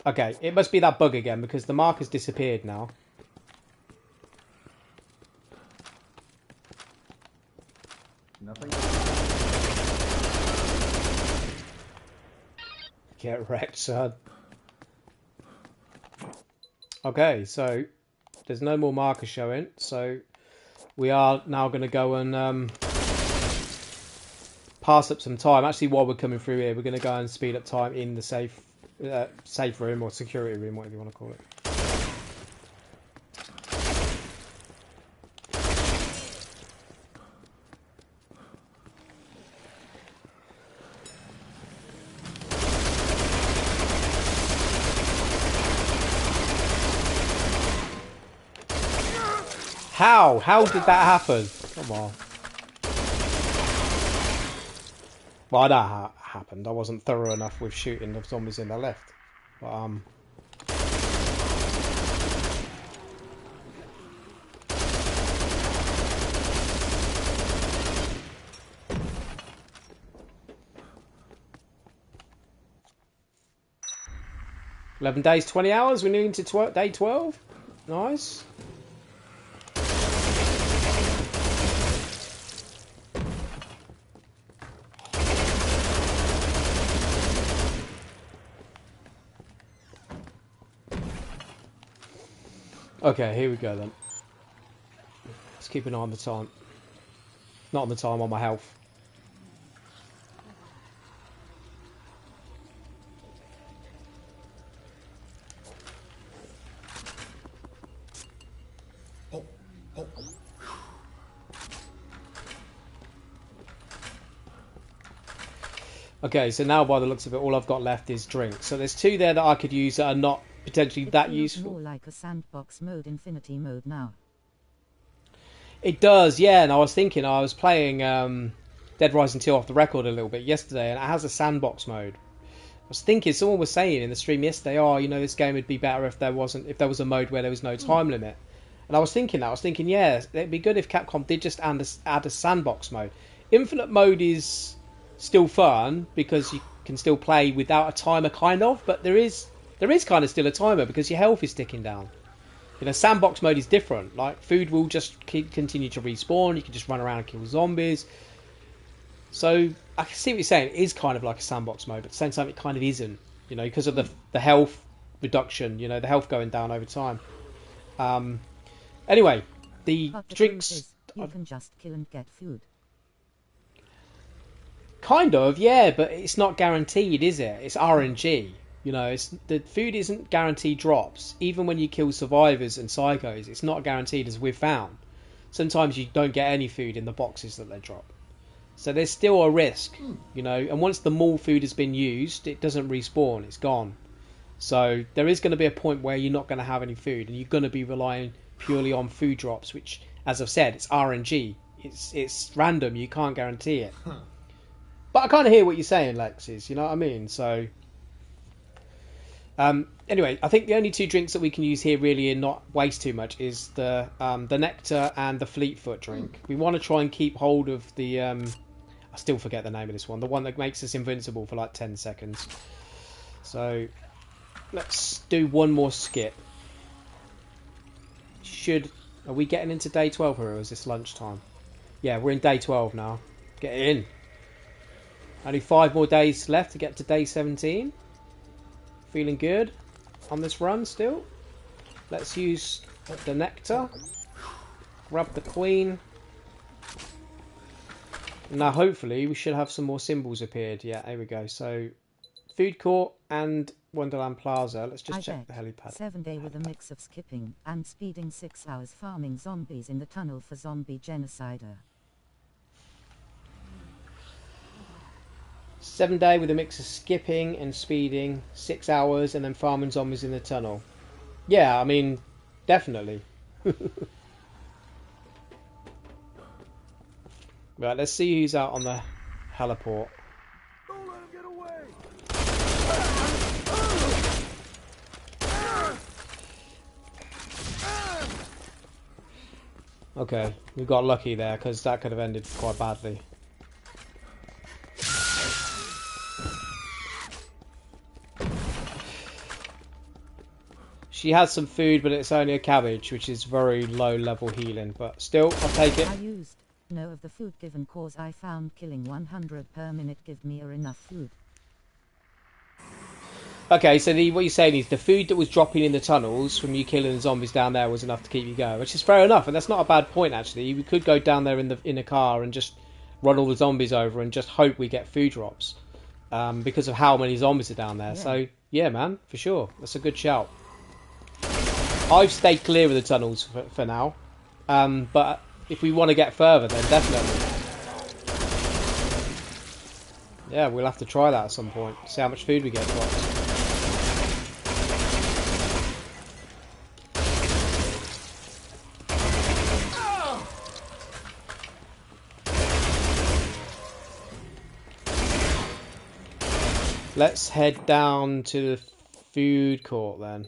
[SPEAKER 1] Okay, it must be that bug again, because the marker's disappeared now.
[SPEAKER 4] Nothing.
[SPEAKER 1] Get wrecked, son. Okay, so there's no more markers showing, so we are now going to go and pass up some time. Actually, while we're coming through here, we're going to go and speed up time in the safe room or security room, whatever you want to call it. How? How did that happen? Come on. Well, I know happened. I wasn't thorough enough with shooting the zombies in the left. But, 11 days, 20 hours. We're nearly into day 12. Nice. Okay, here we go then. Let's keep an eye on the time. Not on the time, on my health. Okay, so now by the looks of it, all I've got left is drinks. So there's 2 there that I could use that are not potentially
[SPEAKER 5] It
[SPEAKER 1] that
[SPEAKER 5] feels
[SPEAKER 1] useful.
[SPEAKER 5] more like a sandbox mode, infinity mode now.
[SPEAKER 1] It does, yeah. And I was thinking, I was playing Dead Rising 2 off the record a little bit yesterday, and it has a sandbox mode. I was thinking, someone was saying in the stream yesterday, oh, you know, this game would be better if there was a mode where there was no time limit. And I was thinking, yeah, it'd be good if Capcom did just add a sandbox mode. Infinite mode is still fun because you can still play without a timer, kind of, but there is kind of still a timer because your health is ticking down. You know, sandbox mode is different. Like, food will just continue to respawn. You can just run around and kill zombies. So I can see what you're saying. It is kind of like a sandbox mode, but at the same time, it kind of isn't. You know, because of the health reduction. You know, the health going down over time. Anyway, the
[SPEAKER 5] But the
[SPEAKER 1] drinks.
[SPEAKER 5] truth is, you can just kill and get food.
[SPEAKER 1] Kind of, yeah, but it's not guaranteed, is it? It's RNG. You know, the food isn't guaranteed drops. Even when you kill survivors and psychos, it's not guaranteed, as we've found. Sometimes you don't get any food in the boxes that they drop. So there's still a risk, you know. And once the mall food has been used, it doesn't respawn. It's gone. So there is going to be a point where you're not going to have any food, and you're going to be relying purely on food drops, which, as I've said, it's RNG. It's random. You can't guarantee it. But I kind of hear what you're saying, Lexis. You know what I mean? So, anyway, I think the only 2 drinks that we can use here really and not waste too much is the nectar and the Fleetfoot drink. We want to try and keep hold of the I still forget the name of this one. The one that makes us invincible for like 10 seconds. So let's do one more skip. Are we getting into day 12 or is this lunchtime? Yeah, we're in day 12 now. Get in. Only 5 more days left to get to day 17. Feeling good on this run still. Let's use the nectar. Grab the queen. Now hopefully we should have some more symbols appeared. Yeah, there we go. So food court and Wonderland Plaza. Let's just check the helipad.
[SPEAKER 5] 7 day with a mix of skipping and speeding, 6 hours farming zombies in the tunnel for zombie genocider.
[SPEAKER 1] 7 day with a mix of skipping and speeding, 6 hours, and then farming zombies in the tunnel. Yeah, I mean, definitely. Right, let's see who's out on the heliport.
[SPEAKER 2] Don't let him get away!
[SPEAKER 1] Okay, we got lucky there because that could have ended quite badly. She has some food, but it's only a cabbage, which is very low level healing. But still, I'll take it.
[SPEAKER 5] I used no of the food given cause I found killing 100 per minute give me enough food.
[SPEAKER 1] Okay, so what you're saying is the food that was dropping in the tunnels from you killing the zombies down there was enough to keep you going, which is fair enough, and that's not a bad point actually. We could go down there in a car and just run all the zombies over and just hope we get food drops because of how many zombies are down there. Yeah. So yeah, man, for sure, that's a good shout. I've stayed clear of the tunnels for now, but if we want to get further, then definitely. Yeah, we'll have to try that at some point. See how much food we get dropped. Let's head down to the food court then.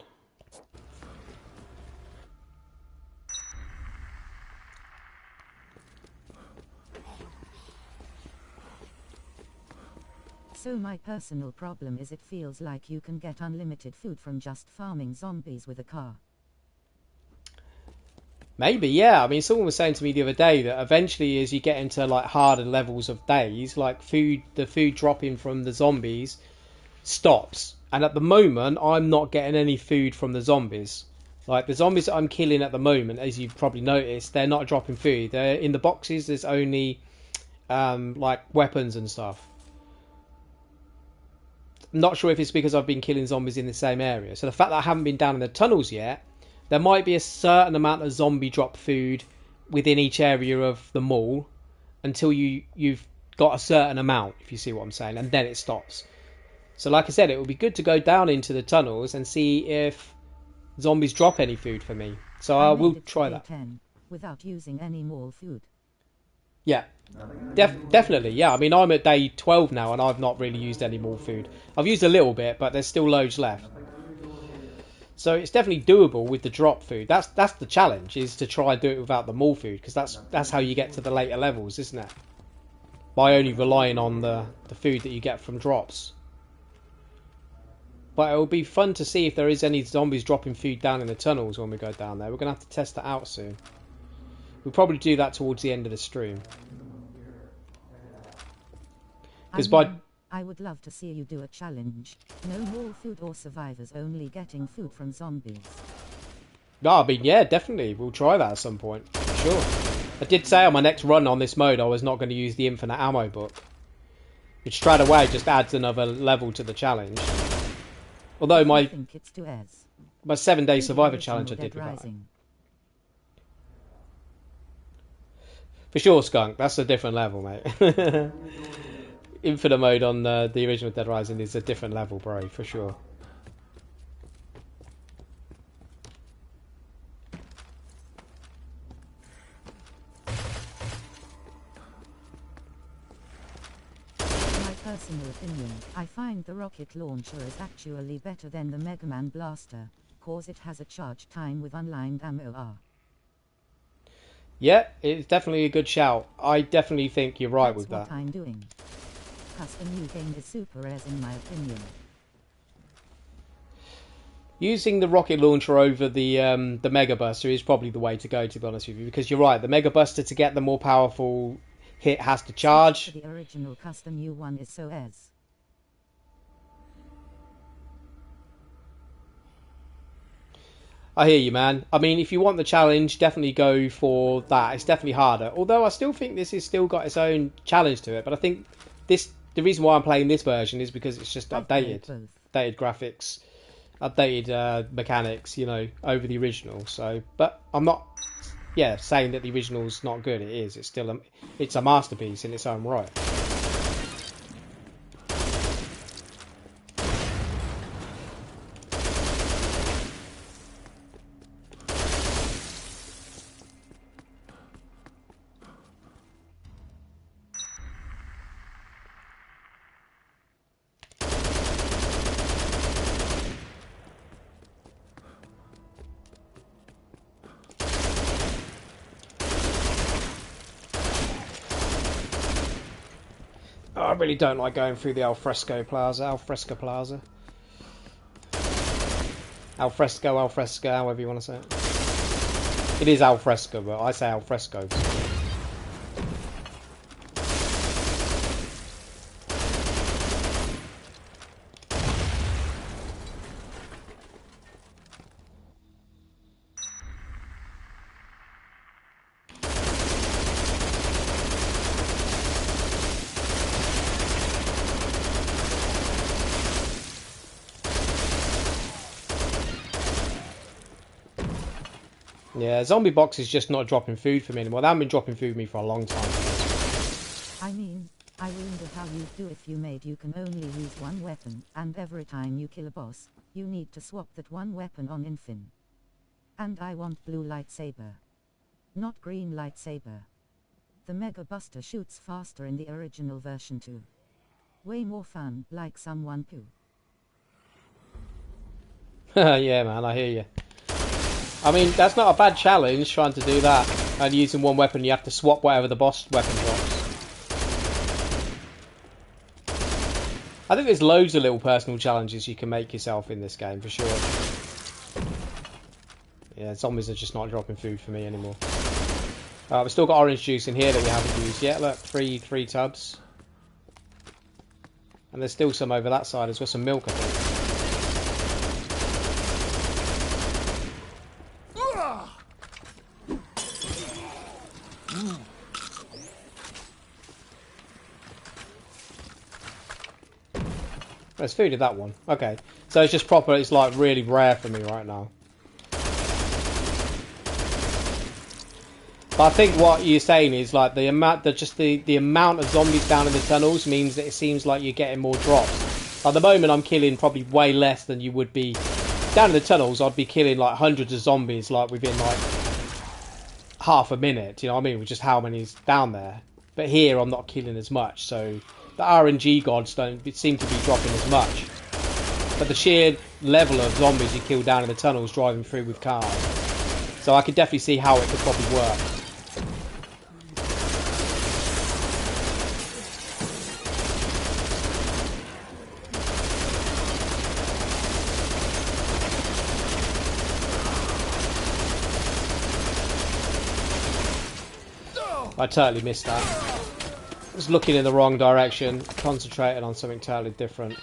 [SPEAKER 5] So my personal problem is it feels like you can get unlimited food from just farming zombies with a car.
[SPEAKER 1] Maybe, yeah. I mean, someone was saying to me the other day that eventually, as you get into like harder levels of days, like the food dropping from the zombies stops. And at the moment, I'm not getting any food from the zombies. Like the zombies that I'm killing at the moment, as you've probably noticed, they're not dropping food. They're in the boxes. There's only like weapons and stuff. I'm not sure if it's because I've been killing zombies in the same area. So the fact that I haven't been down in the tunnels yet, there might be a certain amount of zombie drop food within each area of the mall until you've got a certain amount, if you see what I'm saying, and then it stops. So like I said, it would be good to go down into the tunnels and see if zombies drop any food for me. So I will try that.
[SPEAKER 5] 10 without using any more food.
[SPEAKER 1] Yeah, definitely. Yeah, I mean, I'm at day 12 now and I've not really used any more food. I've used a little bit, but there's still loads left. So it's definitely doable with the drop food. That's the challenge, is to try and do it without the more food, because that's how you get to the later levels, isn't it? By only relying on the food that you get from drops. But it will be fun to see if there is any zombies dropping food down in the tunnels when we go down there. We're going to have to test that out soon. We'll probably do that towards the end of the stream. Because
[SPEAKER 5] I would love to see you do a challenge. No more food or survivors only getting food from zombies.
[SPEAKER 1] I mean, yeah, definitely. We'll try that at some point. Sure. I did say on my next run on this mode I was not going to use the infinite ammo book, which straight away just adds another level to the challenge. Although my 7-day survivor challenge I did with that. For sure, Skunk. That's a different level, mate. Infinite mode on the original Dead Rising is a different level, bro, for sure.
[SPEAKER 5] My personal opinion, I find the rocket launcher is actually better than the Mega Man Blaster, cause it has a charge time with unlined ammo.
[SPEAKER 1] Yeah, it's definitely a good shout. I definitely think you're right with that.
[SPEAKER 5] That's what I'm doing. Custom new game is super res in my opinion.
[SPEAKER 1] Using the rocket launcher over the Mega Buster is probably the way to go, to be honest with you, because you're right. The Mega Buster, to get the more powerful hit, has to charge.
[SPEAKER 5] The original custom U1 is so as.
[SPEAKER 1] I hear you, man. I mean, if you want the challenge, definitely go for that. It's definitely harder. Although I still think this has still got its own challenge to it. But I think the reason why I'm playing this version is because it's just updated. Updated graphics, updated mechanics, you know, over the original. So, but I'm not, saying that the original's not good. It is. It's still it's a masterpiece in its own right. I really don't like going through the Alfresco Plaza. Alfresco, however you want to say it. It is Alfresco, but I say Alfresco. Yeah, zombie box is just not dropping food for me anymore. They haven't been dropping food for me for a long time.
[SPEAKER 5] I mean, I wonder how you'd do if you can only use one weapon, and every time you kill a boss, you need to swap that one weapon on Infin. And I want blue lightsaber. Not green lightsaber. The Mega Buster shoots faster in the original version too. Way more fun, like someone poo.
[SPEAKER 1] Yeah, man, I hear you. I mean, that's not a bad challenge, trying to do that. And using one weapon, you have to swap whatever the boss weapon drops. I think there's loads of little personal challenges you can make yourself in this game, for sure. Yeah, zombies are just not dropping food for me anymore. We've still got orange juice in here that we haven't used yet. Look, three tubs. And there's still some over that side as well, some milk, I think. There's food in that one. Okay. So it's just proper, it's like really rare for me right now. But I think what you're saying is like the amount, the amount of zombies down in the tunnels means that it seems like you're getting more drops. At the moment I'm killing probably way less than you would be. Down in the tunnels I'd be killing like hundreds of zombies like within like half a minute, you know what I mean, with just how many's down there. But here I'm not killing as much, so the RNG gods don't seem to be dropping as much. But the sheer level of zombies you kill down in the tunnels driving through with cars. So I could definitely see how it could probably work. I totally missed that. I was looking in the wrong direction, concentrating on something totally different.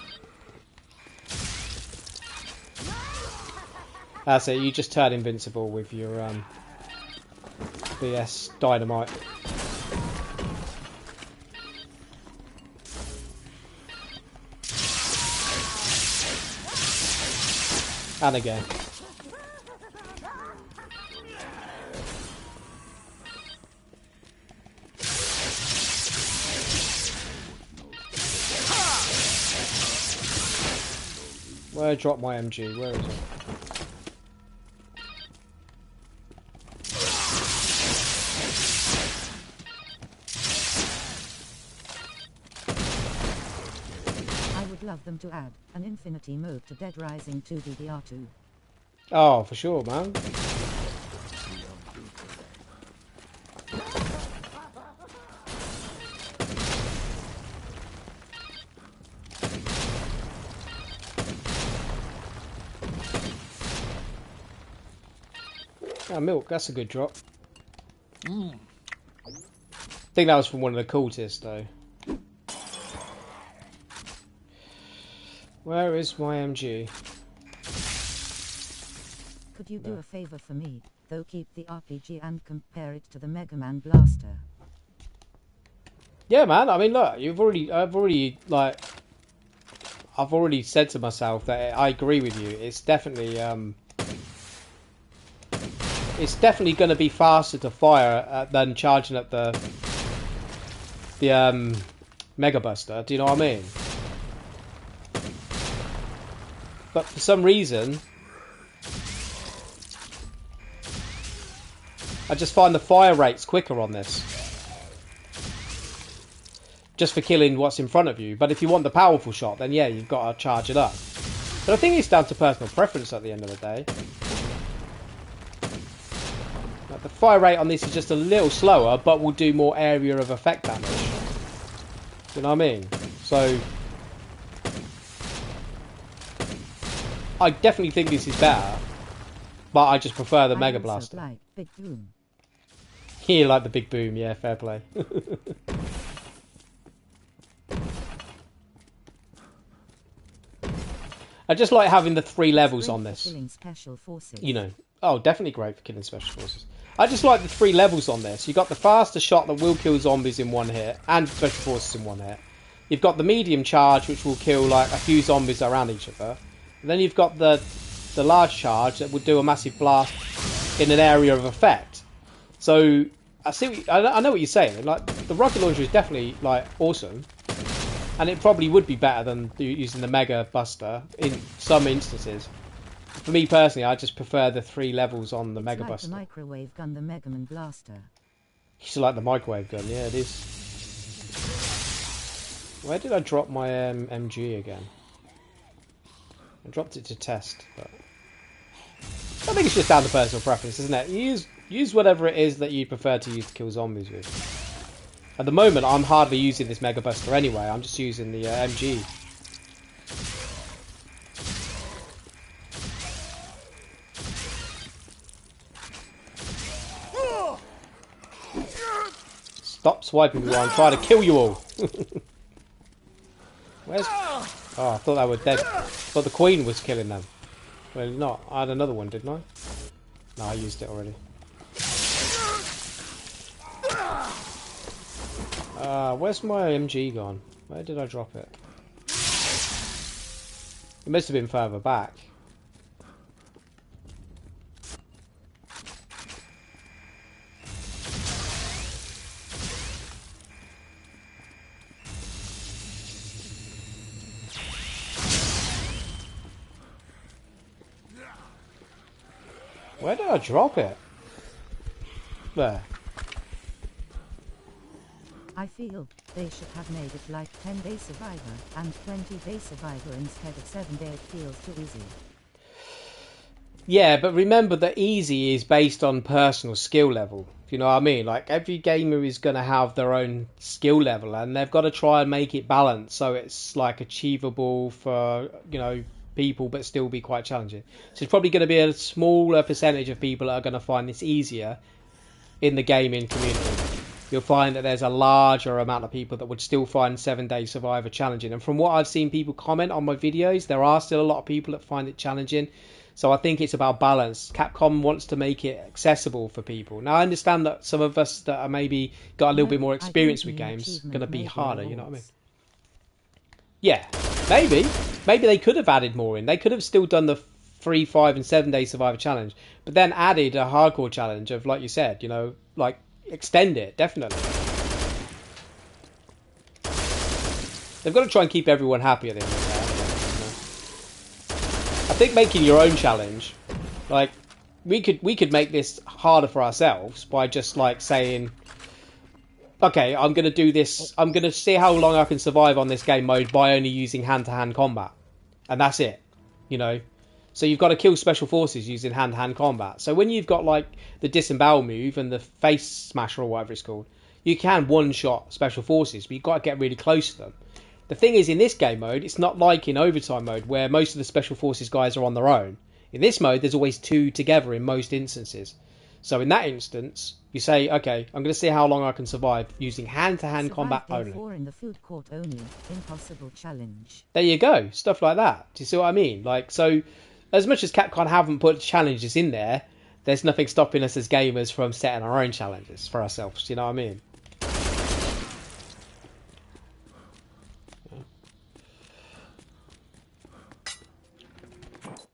[SPEAKER 1] That's it, you just turn invincible with your BS dynamite. And again. Where dropped my MG? Where is it?
[SPEAKER 5] I would love them to add an infinity mode to Dead Rising 2 DDR2.
[SPEAKER 1] Oh, for sure, man. Oh, milk, that's a good drop. I think that was from one of the cultists, though. Where is my MG?
[SPEAKER 5] Could you do a favor for me, though keep the RPG and compare it to the Mega Man Blaster?
[SPEAKER 1] Yeah, man. I mean, look, I've already said to myself that I agree with you. It's definitely going to be faster to fire than charging up the Mega Buster. Do you know what I mean? But for some reason, I just find the fire rates quicker on this. Just for killing what's in front of you. But if you want the powerful shot, then yeah, you've got to charge it up. But I think it's down to personal preference at the end of the day. Like the fire rate on this is just a little slower, but will do more area of effect damage. You know what I mean? So I definitely think this is better, but I just prefer the Mega Blaster.
[SPEAKER 5] Like Big Boom.
[SPEAKER 1] You like the big boom, yeah, fair play. I just like having the 3 levels on this.
[SPEAKER 5] Special forces.
[SPEAKER 1] You know, oh, definitely great for killing special forces. I just like the 3 levels on this. You've got the faster shot that will kill zombies in one hit, and special forces in one hit. You've got the medium charge, which will kill like a few zombies around each other. And then you've got the large charge that would do a massive blast in an area of effect. So I know what you're saying. Like the rocket launcher is definitely like awesome, and it probably would be better than using the Mega Buster in some instances. For me personally, I just prefer the 3 levels on the Mega Buster.
[SPEAKER 5] The microwave gun, the Mega Man Blaster.
[SPEAKER 1] You still like the microwave gun? Yeah, it is. Where did I drop my MG again? I dropped it to test, but I think it's just down to personal preference, isn't it? Use whatever it is that you prefer to use to kill zombies with. At the moment, I'm hardly using this Mega Buster anyway. I'm just using the MG. Stop swiping me while I'm trying to kill you all. Where's... Oh, I thought they were dead. I thought the Queen was killing them. Well, not. I had another one, didn't I? No, I used it already. Where's my MG gone? Where did I drop it? It must have been further back. Where did I drop it? There.
[SPEAKER 5] I feel they should have made it like 10-day survivor and 20-day survivor instead of 7-day. It feels too easy.
[SPEAKER 1] Yeah, but remember that easy is based on personal skill level. You know what I mean? Like, every gamer is going to have their own skill level, and they've got to try and make it balanced so it's like achievable for, you know, people, but still be quite challenging. So it's probably going to be a smaller percentage of people that are going to find this easier in the gaming community. You'll find that there's a larger amount of people that would still find 7-day survivor challenging. And from what I've seen people comment on my videos, there are still a lot of people that find it challenging. So I think it's about balance. Capcom wants to make it accessible for people. Now I understand that some of us that are maybe got a little bit more experience with games going to be harder, you know what I mean? Yeah, maybe. Maybe they could have added more in. They could have still done the 3, 5 and 7-day survivor challenge, but then added a hardcore challenge of, like you said, you know, like, extend it, definitely. They've got to try and keep everyone happy at the end of the day, you know? I think making your own challenge, like, we could make this harder for ourselves by just, like, saying, okay, I'm going to do this, I'm going to see how long I can survive on this game mode by only using hand-to-hand combat. And that's it, you know? So you've got to kill special forces using hand-to-hand combat. So when you've got, like, the disembowel move and the face smasher or whatever it's called, you can one-shot special forces, but you've got to get really close to them. The thing is, in this game mode, it's not like in overtime mode where most of the special forces guys are on their own. In this mode, there's always 2 together in most instances. So in that instance, you say, okay, I'm going to see how long I can survive using hand-to-hand combat only.
[SPEAKER 5] 4 in the food court only. Impossible challenge.
[SPEAKER 1] There you go. Stuff like that. Do you see what I mean? Like, so... As much as Capcom haven't put challenges in there, there's nothing stopping us as gamers from setting our own challenges for ourselves. Do you know what I mean?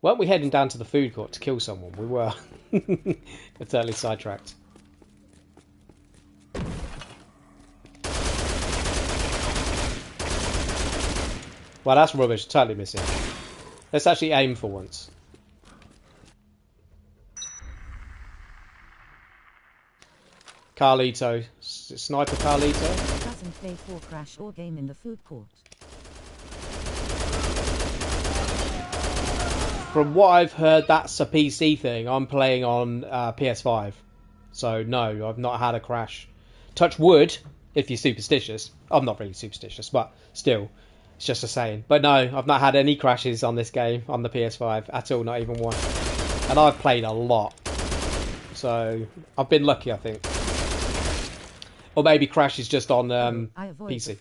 [SPEAKER 1] Weren't we heading down to the food court to kill someone? We were. We're totally sidetracked. Well, that's rubbish. Totally missing. Let's actually aim for once. Carlito. Sniper Carlito.
[SPEAKER 5] Doesn't play for Crash or game in the food court.
[SPEAKER 1] From what I've heard, that's a PC thing. I'm playing on PS5. So, no, I've not had a crash. Touch wood, if you're superstitious. I'm not really superstitious, but still. It's just a saying. But no, I've not had any crashes on this game, on the PS5, at all, not even one. And I've played a lot. So, I've been lucky, I think. Or maybe crash is just on PC.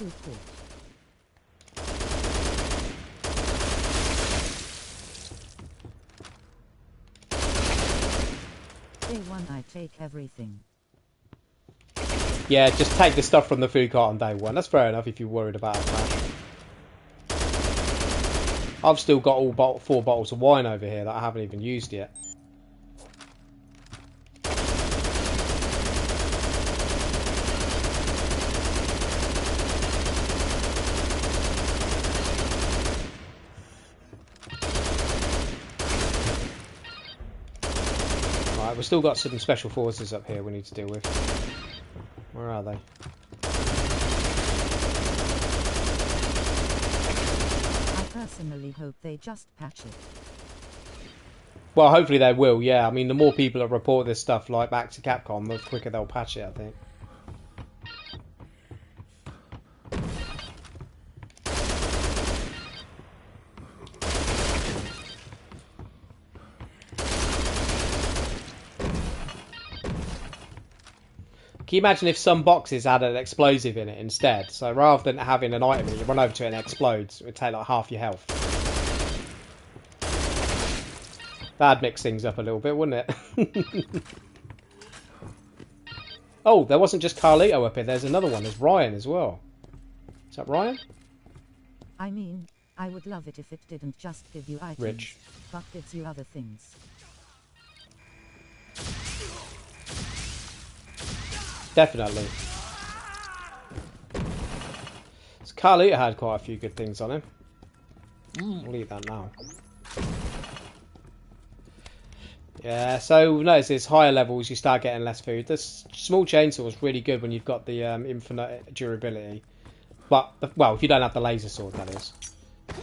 [SPEAKER 5] Day 1 I take everything.
[SPEAKER 1] Yeah, just take the stuff from the food cart on day 1. That's fair enough if you're worried about a crash. I've still got all 4 bottles of wine over here that I haven't even used yet. Right, we've still got some special forces up here we need to deal with. Where are they?
[SPEAKER 5] personally hope they just patch it.
[SPEAKER 1] Well, hopefully they will, yeah. I mean, the more people that report this stuff like back to Capcom, the quicker they'll patch it, I think. Can you imagine if some boxes had an explosive in it instead? So rather than having an item, you run over to it and it explodes. It would take like half your health. That'd mix things up a little bit, wouldn't it? Oh, there wasn't just Carlito up here. There's another one. There's Ryan as well. Is that Ryan?
[SPEAKER 5] I mean, I would love it if it didn't just give you items,
[SPEAKER 1] Rich.
[SPEAKER 5] but gives you other things.
[SPEAKER 1] Definitely. So Carlito had quite a few good things on him. I'll leave that now. Yeah, so notice this higher levels you start getting less food. This small chainsaw is really good when you've got the infinite durability. But, well, if you don't have the laser sword, that is.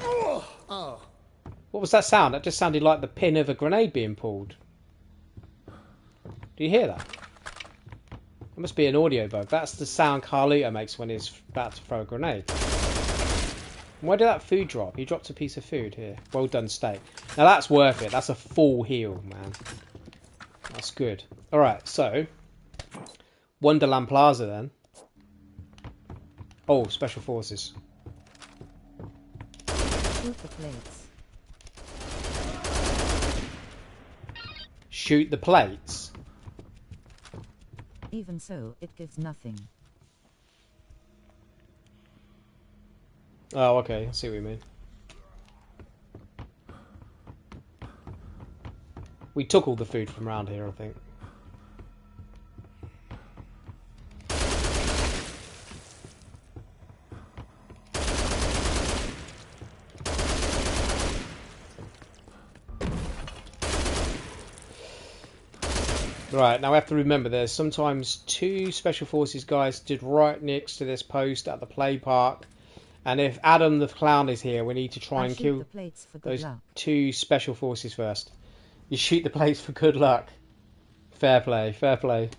[SPEAKER 2] Oh.
[SPEAKER 1] What was that sound? That just sounded like the pin of a grenade being pulled. Do you hear that? It must be an audio bug. That's the sound Carlito makes when he's about to throw a grenade. Where did that food drop? He dropped a piece of food here. Well done, steak. Now that's worth it. That's a full heal, man. That's good. Alright, so. Wonderland Plaza then. Oh, Special Forces.
[SPEAKER 5] Shoot the plates.
[SPEAKER 1] Shoot the plates.
[SPEAKER 5] Even so, it gives nothing.
[SPEAKER 1] Oh, okay. I see what you mean. We took all the food from around here, I think. Right, now we have to remember there's sometimes two Special Forces guys stood right next to this post at the play park. And if Adam the Clown is here, we need to try and
[SPEAKER 5] shoot
[SPEAKER 1] kill
[SPEAKER 5] the plates for good
[SPEAKER 1] those
[SPEAKER 5] luck.
[SPEAKER 1] two Special Forces first. You shoot the plates for good luck. Fair play, fair play.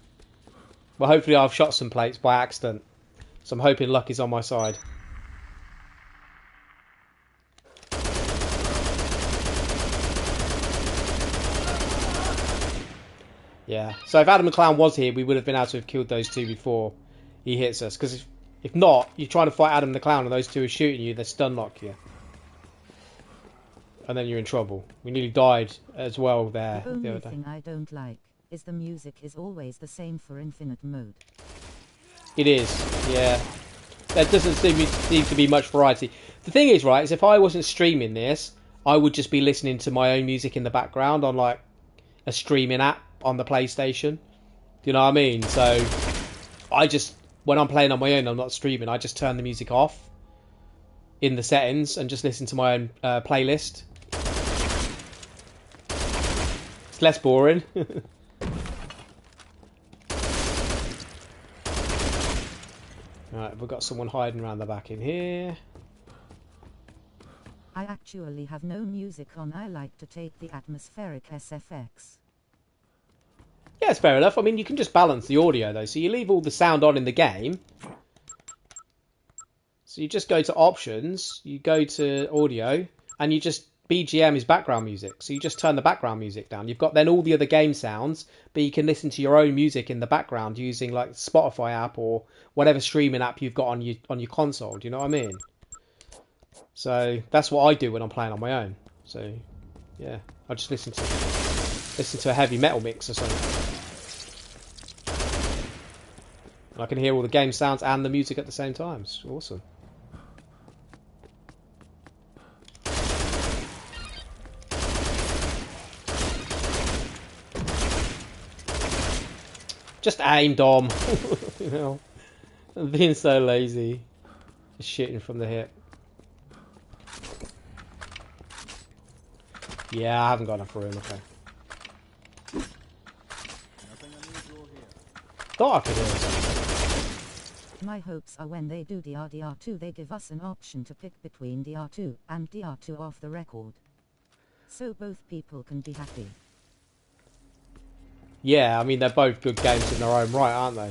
[SPEAKER 1] Well, hopefully I've shot some plates by accident. So I'm hoping luck is on my side. Yeah, so if Adam the Clown was here, we would have been able to have killed those two before he hits us. Because if not, you're trying to fight Adam the Clown and those two are shooting you, they stun lock you. And then you're in trouble. We nearly died as well there
[SPEAKER 5] The
[SPEAKER 1] the
[SPEAKER 5] only
[SPEAKER 1] other day.
[SPEAKER 5] thing I don't like is the music is always the same for infinite mode.
[SPEAKER 1] It is, yeah. There doesn't seem to be much variety. The thing is, right, is if I wasn't streaming this, I would just be listening to my own music in the background on like a streaming app on the PlayStation. You know what I mean? So I just, when I'm playing on my own, I'm not streaming, I just turn the music off in the settings and just listen to my own playlist. It's less boring. Right, we've got someone hiding around the back in here.
[SPEAKER 5] I actually have no music on. I like to take the atmospheric SFX.
[SPEAKER 1] Yeah, it's fair enough. I mean, you can just balance the audio, though. So you leave all the sound on in the game. So you just go to options, you go to audio, and you just... BGM is background music. So you just turn the background music down. You've got then all the other game sounds, but you can listen to your own music in the background using like Spotify app or whatever streaming app you've got on your console. Do you know what I mean? So that's what I do when I'm playing on my own. So yeah, I just listen to a heavy metal mix or something. And I can hear all the game sounds and the music at the same time. It's awesome. Just aim, Dom. You know, I'm being so lazy. Just shooting from the hip. Yeah, I haven't got enough room. Okay. Thought I could hear something.
[SPEAKER 5] My hopes are when they do DR2 they give us an option to pick between DR2 and DR2 off the record. So both people can be happy.
[SPEAKER 1] Yeah, I mean, they're both good games in their own right, aren't they?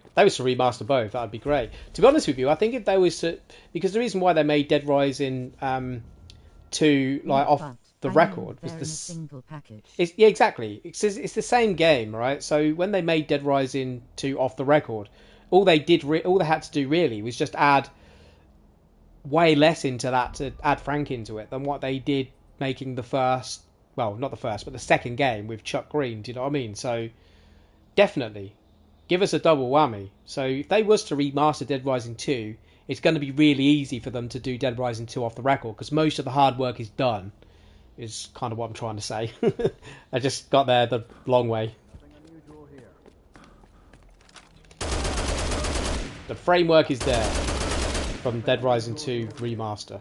[SPEAKER 1] If they was to remaster both, that would be great. To be honest with you, I think if they was to... Because the reason why they made Dead Rising 2 like off the record was
[SPEAKER 5] in a single package.
[SPEAKER 1] Yeah, exactly. It's the same game, right? So when they made Dead Rising 2 off the record, all they had to do really was just add way less into that to add Frank into it than what they did making the first, well, not the first, but the second game with Chuck Green. Do you know what I mean? So definitely give us a double whammy. So if they was to remaster Dead Rising 2, it's going to be really easy for them to do Dead Rising 2 off the record because most of the hard work is done, is kind of what I'm trying to say. I just got there the long way. The framework is there from Dead Rising 2 remaster.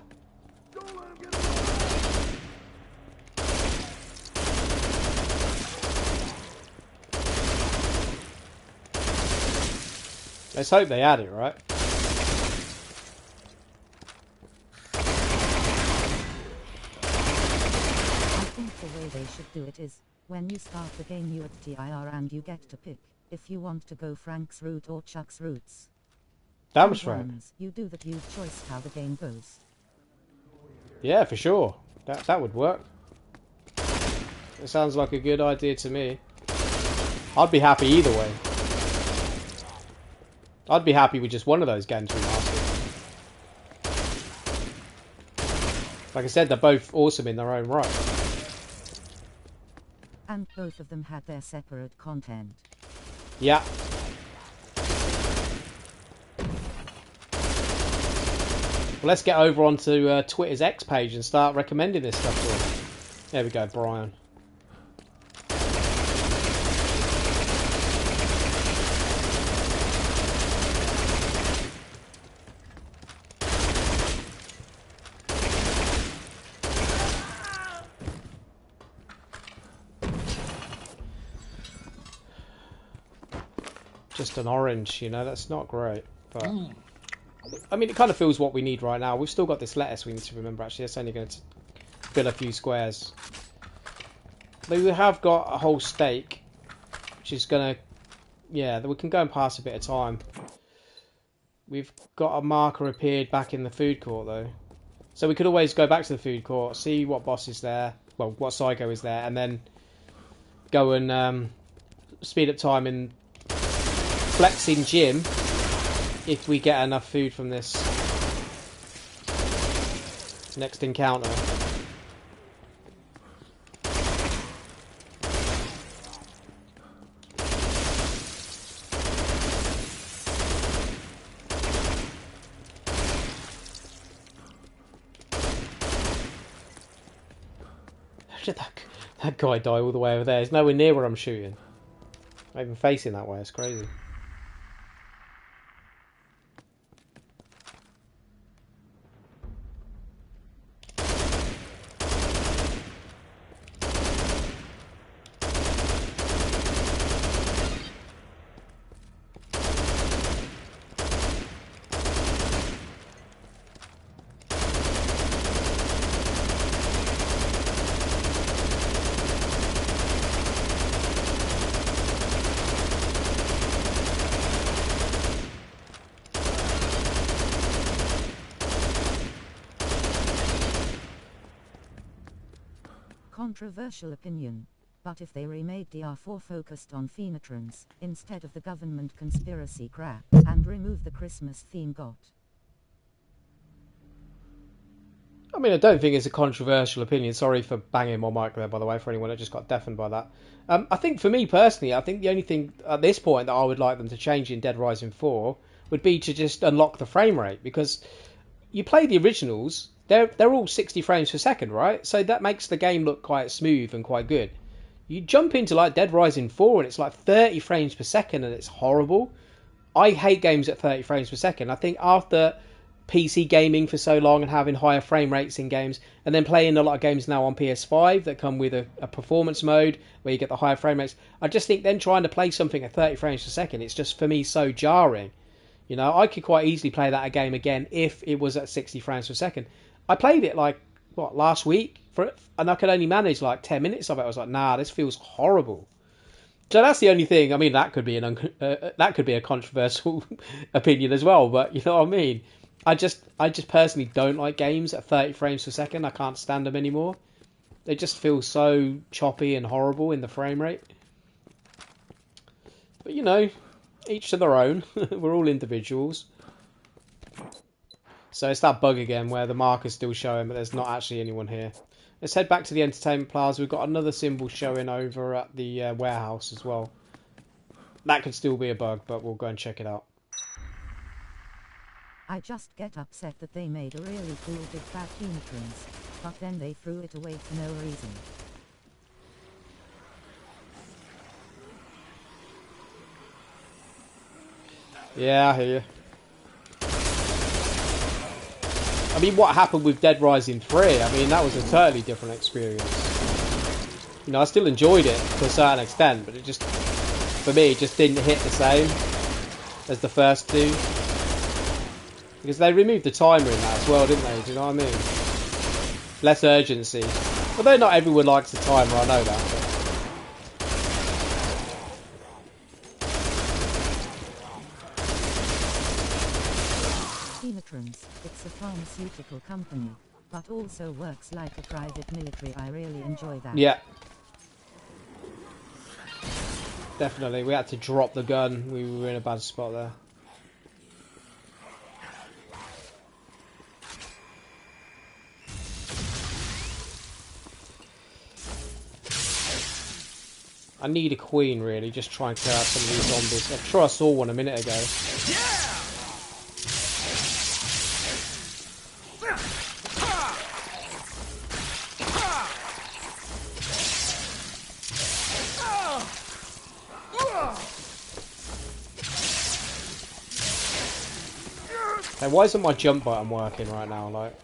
[SPEAKER 1] Let's hope they add it, right?
[SPEAKER 5] I think the way they should do it is, when you start the game you at TIR and you get to pick, if you want to go Frank's route or Chuck's routes.
[SPEAKER 1] That was right.
[SPEAKER 5] You do that, you choice how the game goes.
[SPEAKER 1] Yeah, for sure. That would work. It sounds like a good idea to me. I'd be happy either way. I'd be happy with just one of those games remastered. Like I said, they're both awesome in their own right.
[SPEAKER 5] And both of them had their separate content.
[SPEAKER 1] Yeah. Well, let's get over onto Twitter's X page and start recommending this stuff to them. There we go, Brian. Just an orange, you know, that's not great, but I mean, it kind of feels what we need right now. We've still got this lettuce we need to remember, actually. It's only going to fill a few squares. But we have got a whole steak, which is going to... Yeah, we can go and pass a bit of time. We've got a marker appeared back in the food court, though. So we could always go back to the food court, see what boss is there, well, what psycho is there, and then go and speed up time in flexing gym if we get enough food from this next encounter. How did that guy die all the way over there? He's nowhere near where I'm shooting. Not even facing that way, it's crazy.
[SPEAKER 5] Controversial opinion, but if they remade DR4 focused on Phoenatrons, instead of the government conspiracy crap, and remove the Christmas theme got.
[SPEAKER 1] I mean, I don't think it's a controversial opinion. Sorry for banging my mic there, by the way, for anyone that just got deafened by that. I think for me personally, I think the only thing at this point that I would like them to change in Dead Rising 4 would be to just unlock the frame rate, because you play the originals, they're all 60 frames per second, right? So that makes the game look quite smooth and quite good. You jump into like Dead Rising 4 and it's like 30 frames per second and it's horrible. I hate games at 30 frames per second. I think after PC gaming for so long and having higher frame rates in games, and then playing a lot of games now on PS5 that come with a performance mode where you get the higher frame rates. I just think then trying to play something at 30 frames per second, it's just for me so jarring. You know, I could quite easily play that game again if it was at 60 frames per second. I played it like last week and I could only manage like 10 minutes of it. I was like, nah, this feels horrible. So that's the only thing. I mean, that could be that could be a controversial opinion as well. But you know what I mean. I just personally don't like games at 30 frames per second. I can't stand them anymore. They just feel so choppy and horrible in the frame rate. But you know, each to their own. We're all individuals. So it's that bug again where the marker's still showing, but there's not actually anyone here. Let's head back to the entertainment plaza. We've got another symbol showing over at the warehouse as well. That could still be a bug, but we'll go and check it out.
[SPEAKER 5] I just get upset that they made a really cool big fat entrance, but then they threw it away for no reason.
[SPEAKER 1] Yeah, I hear you. I mean, what happened with Dead Rising 3? I mean, that was a totally different experience. You know, I still enjoyed it to a certain extent, but it just, for me, it just didn't hit the same as the first two. Because they removed the timer in that as well, didn't they? Do you know what I mean? Less urgency. Although not everyone likes the timer, I know that.
[SPEAKER 5] It's a pharmaceutical company, but also works like a private military. I really enjoy that.
[SPEAKER 1] Yeah. Definitely. We had to drop the gun. We were in a bad spot there. I need a queen, really. Just try and clear out some of these zombies. I'm sure I saw one a minute ago. Hey, why isn't my jump button working right now? Like,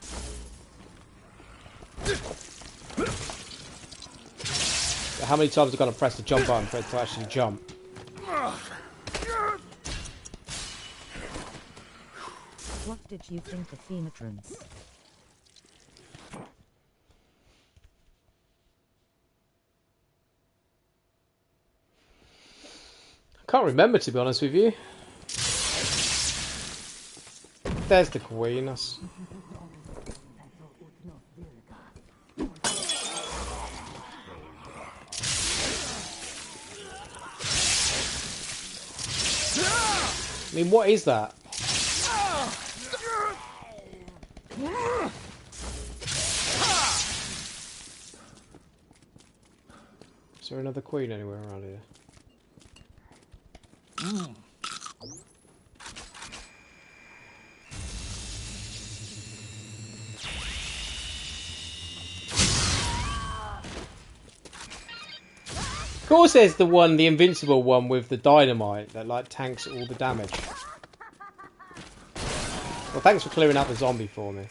[SPEAKER 1] how many times have I got to press the jump button for it to actually jump?
[SPEAKER 5] What did you think of Phoenix?
[SPEAKER 1] I can't remember, to be honest with you. There's the queen. That's... I mean, what is that? Is there another queen anywhere around here? Of course there's the one, the invincible one with the dynamite that like tanks all the damage. Well, thanks for clearing out the zombie for me.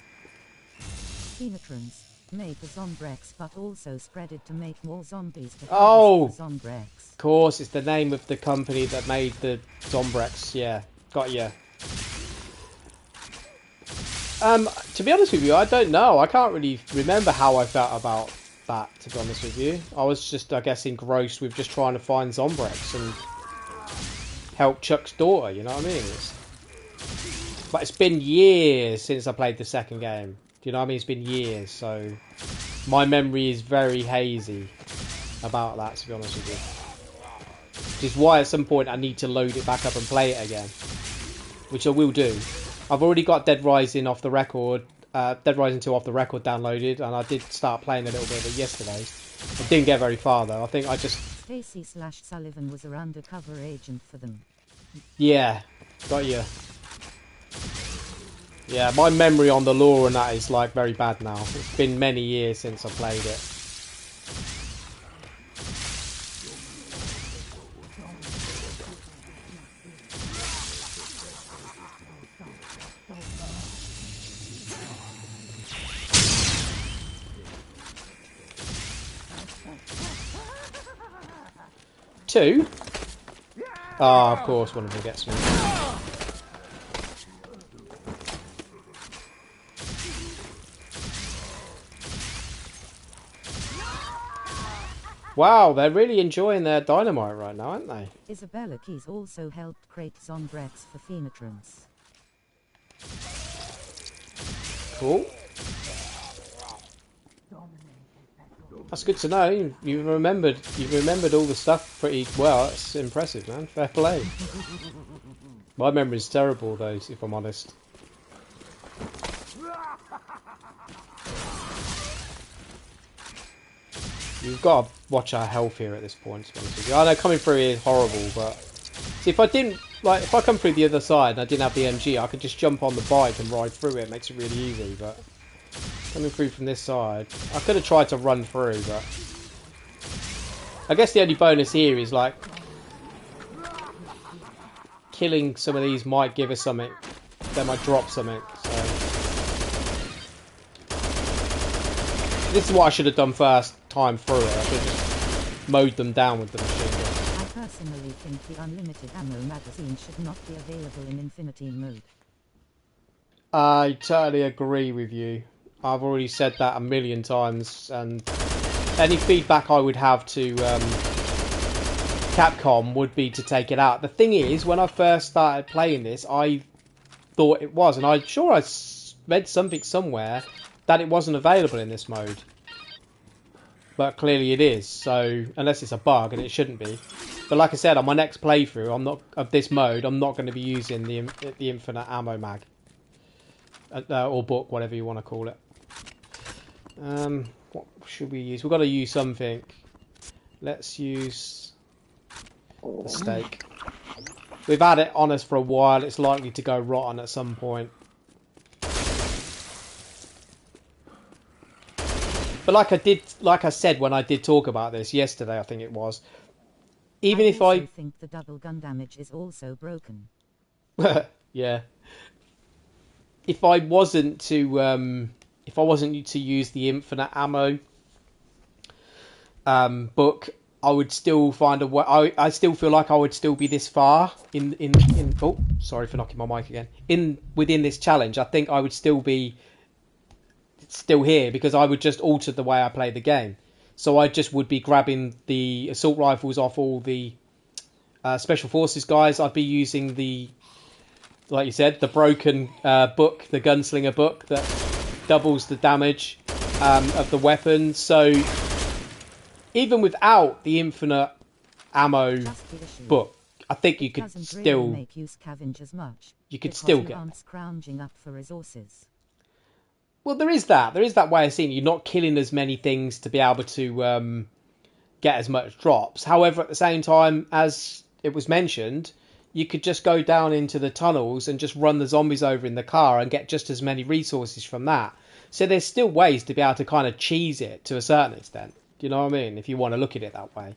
[SPEAKER 5] Phoenix made the Zombrex, but also spread it to make more zombies.
[SPEAKER 1] Oh!
[SPEAKER 5] Zombrex.
[SPEAKER 1] Of course, it's the name of the company that made the Zombrex. Yeah, got ya. To be honest with you, I don't know. I can't really remember how I felt about that, to be honest with you. I was just, I guess, engrossed with just trying to find Zombrex and help Chuck's daughter, you know what I mean? But it's been years since I played the second game. Do you know what I mean? It's been years, so my memory is very hazy about that, to be honest with you. Which is why at some point I need to load it back up and play it again. Which I will do. I've already got Dead Rising off the record, Dead Rising 2 off the record downloaded, and I did start playing a little bit of it yesterday. I didn't get very far though. I think I just...
[SPEAKER 5] Stacy/Sullivan was her undercover agent for them.
[SPEAKER 1] Yeah, got you. Yeah, my memory on the lore and that is like very bad now. It's been many years since I played it. two? Ah, of course, one of them gets me. Wow, they're really enjoying their dynamite right now, aren't they?
[SPEAKER 5] Isabella Keys also helped create Zombrex for Phoenitrons.
[SPEAKER 1] Cool. That's good to know. You remembered all the stuff pretty well. That's impressive, man. Fair play. My memory's terrible, though, if I'm honest. You've got to watch our health here at this point. To be honest with you. I know coming through here is horrible, but see, if I come through the other side and I didn't have the MG, I could just jump on the bike and ride through it. It makes it really easy, but coming through from this side, I could have tried to run through, but I guess the only bonus here is like killing some of these might give us something. They might drop something. So this is what I should have done first time through it. I should have just mowed them down with the machine gun.
[SPEAKER 5] I personally think the unlimited ammo magazine should not be available in Infinity mode.
[SPEAKER 1] I totally agree with you. I've already said that a million times, and any feedback I would have to Capcom would be to take it out. The thing is, when I first started playing this, I thought it was, and I'm sure I read something somewhere that it wasn't available in this mode. But clearly it is, so unless it's a bug, and it shouldn't be. But like I said, on my next playthrough, of this mode, I'm not going to be using the infinite ammo mag. Or book, whatever you want to call it. What should we use? We've got to use something. Let's use the steak. We've had it on us for a while. It's likely to go rotten at some point. But like I said when I did talk about this yesterday, I think it was. Even if I
[SPEAKER 5] think the double gun damage is also broken.
[SPEAKER 1] Yeah. If I wasn't to use the infinite ammo book, I would still find a way. I still feel like I would still be this far in oh, sorry for knocking my mic again. Within this challenge, I think I would still be here because I would just alter the way I play the game. So I just would be grabbing the assault rifles off all the special forces guys. I'd be using the, like you said, the broken book, the gunslinger book that doubles the damage of the weapons. So even without the infinite ammo book, I think you could still
[SPEAKER 5] really make you scavenge as much.
[SPEAKER 1] You could still
[SPEAKER 5] you
[SPEAKER 1] get.
[SPEAKER 5] aren't scrounging up for resources.
[SPEAKER 1] Well, there is that. There is that way of seeing it. You're not killing as many things to be able to get as much drops. However, at the same time, as it was mentioned, you could just go down into the tunnels and just run the zombies over in the car and get just as many resources from that. So there's still ways to be able to kind of cheese it to a certain extent. Do you know what I mean? If you want to look at it that way.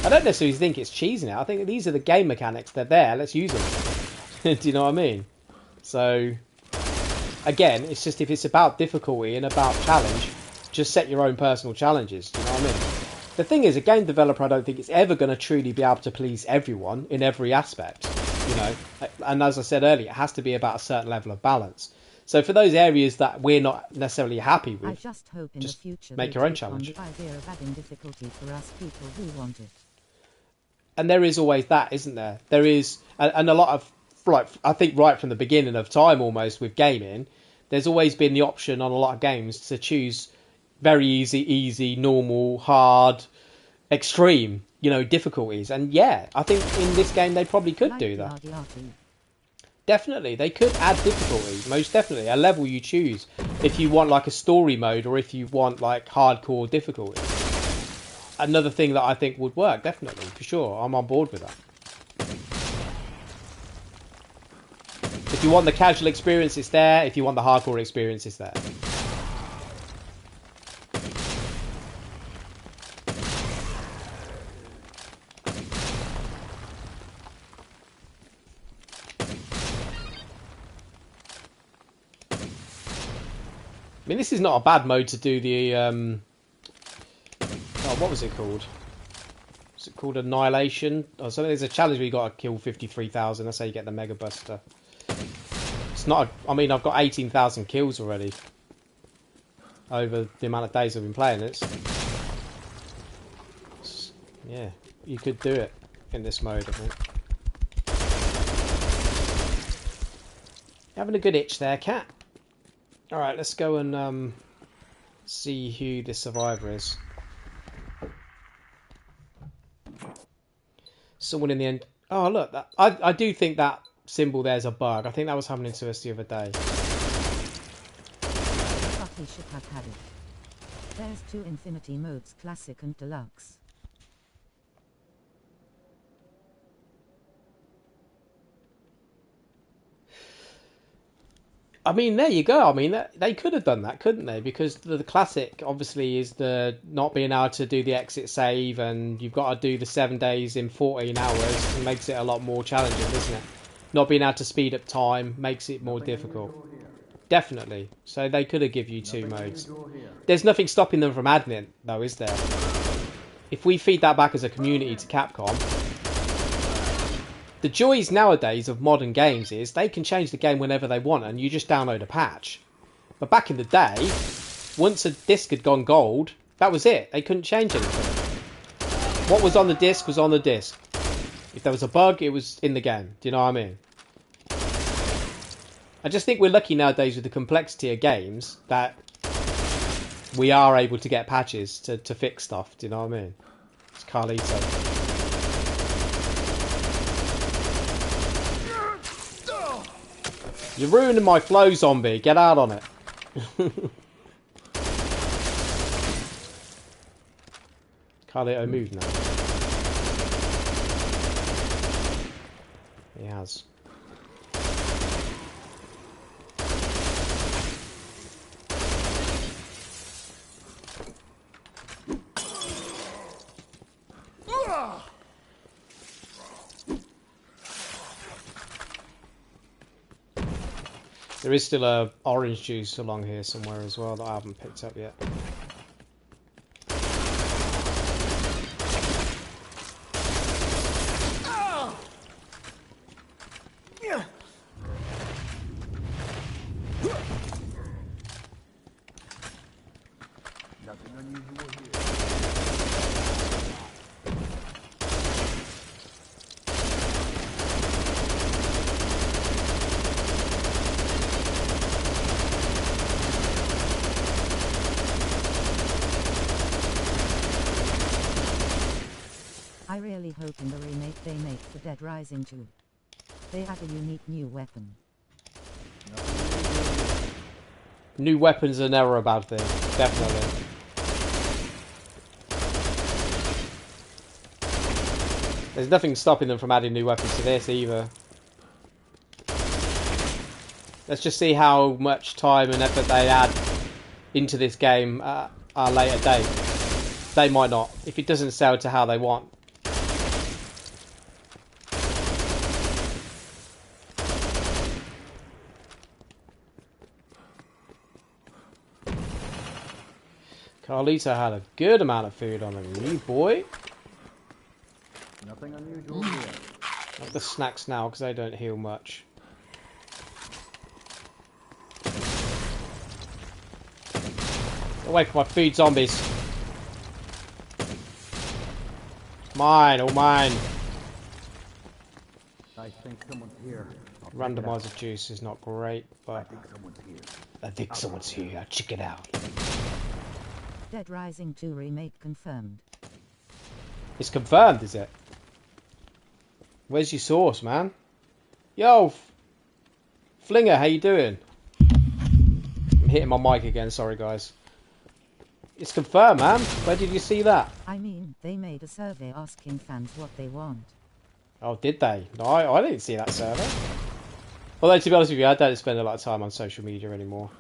[SPEAKER 1] I don't necessarily think it's cheesing it. I think these are the game mechanics. They're there. Let's use them. Do you know what I mean? So again, it's just if it's about difficulty and about challenge, just set your own personal challenges. Do you know what I mean? The thing is, a game developer, I don't think is ever going to truly be able to please everyone in every aspect. You know, and as I said earlier, it has to be about a certain level of balance. So for those areas that we're not necessarily happy with,
[SPEAKER 5] I just hope in
[SPEAKER 1] just
[SPEAKER 5] the future
[SPEAKER 1] make
[SPEAKER 5] they
[SPEAKER 1] your own
[SPEAKER 5] take on
[SPEAKER 1] challenge.
[SPEAKER 5] the idea of adding difficulty for us people who want it.
[SPEAKER 1] And there is always that, isn't there? There is, and a lot of, like, I think right from the beginning of time almost with gaming, there's always been the option on a lot of games to choose very easy, normal, hard, extreme, you know, difficulties. And yeah, I think in this game they probably could
[SPEAKER 5] Like
[SPEAKER 1] do
[SPEAKER 5] the
[SPEAKER 1] that.
[SPEAKER 5] RDR2.
[SPEAKER 1] Definitely, they could add difficulty, most definitely, a level you choose. If you want like a story mode or if you want like hardcore difficulty. Another thing that I think would work, definitely, for sure. I'm on board with that. If you want the casual experience, it's there. If you want the hardcore experience, it's there. I mean, this is not a bad mode to do the, oh, what was it called? it called Annihilation or something? There's a challenge where you got to kill 53,000. That's how you get the Mega Buster. It's not. I mean, I've got 18,000 kills already over the amount of days I've been playing it. Yeah, you could do it in this mode, I think. Having a good itch there, cat. All right, let's go and see who the survivor is. Someone in the end. Oh, look, that, I do think that symbol there's a bug. I think that was happening to us the other day.
[SPEAKER 5] Bucky should have had it. There's 2 infinity modes, classic and deluxe.
[SPEAKER 1] I mean, there you go. I mean, they could have done that, couldn't they? Because the classic, obviously, is the not being able to do the exit save, and you've got to do the 7 days in 14 hours. It makes it a lot more challenging, doesn't it? Not being able to speed up time makes it more difficult. Definitely. So they could have given you 2 modes. There's nothing stopping them from adding it, though, is there? If we feed that back as a community to Capcom... The joys nowadays of modern games is they can change the game whenever they want and you just download a patch. But back in the day, once a disc had gone gold, that was it. They couldn't change anything. What was on the disc was on the disc. If there was a bug, it was in the game. Do you know what I mean? I just think we're lucky nowadays with the complexity of games that we are able to get patches to fix stuff. Do you know what I mean? It's Carlito. You're ruining my flow, zombie. Get out on it. Carlito moved now. He has. There is still a orange juice along here somewhere as well that I haven't picked up yet.
[SPEAKER 4] Nothing unusual here.
[SPEAKER 5] I really hope in the remake they make for Dead Rising 2. They add a unique new weapon.
[SPEAKER 1] New weapons are never a bad thing. Definitely. There's nothing stopping them from adding new weapons to this either. Let's just see how much time and effort they add into this game at a later date. They might not, if it doesn't sell to how they want. Carlito had a good amount of food on him. You boy.
[SPEAKER 4] Nothing unusual here.
[SPEAKER 1] Not the snacks now because they don't heal much. Away from my food, zombies. Mine, all mine.
[SPEAKER 4] I think someone's here. I'll check it
[SPEAKER 1] Randomizer
[SPEAKER 4] out.
[SPEAKER 1] juice is not great,
[SPEAKER 4] I
[SPEAKER 1] but
[SPEAKER 4] think someone's here.
[SPEAKER 1] I think someone's here. Check it out.
[SPEAKER 5] Dead Rising 2 remake confirmed.
[SPEAKER 1] It's confirmed, is it? Where's your source, man? Yo, Flinger, how you doing? I'm hitting my mic again. Sorry, guys. It's confirmed, man. Where did you see that?
[SPEAKER 5] I mean, they made a survey asking fans what they want.
[SPEAKER 1] Oh, did they? No, I didn't see that survey. Although, to be honest with you, I don't spend a lot of time on social media anymore.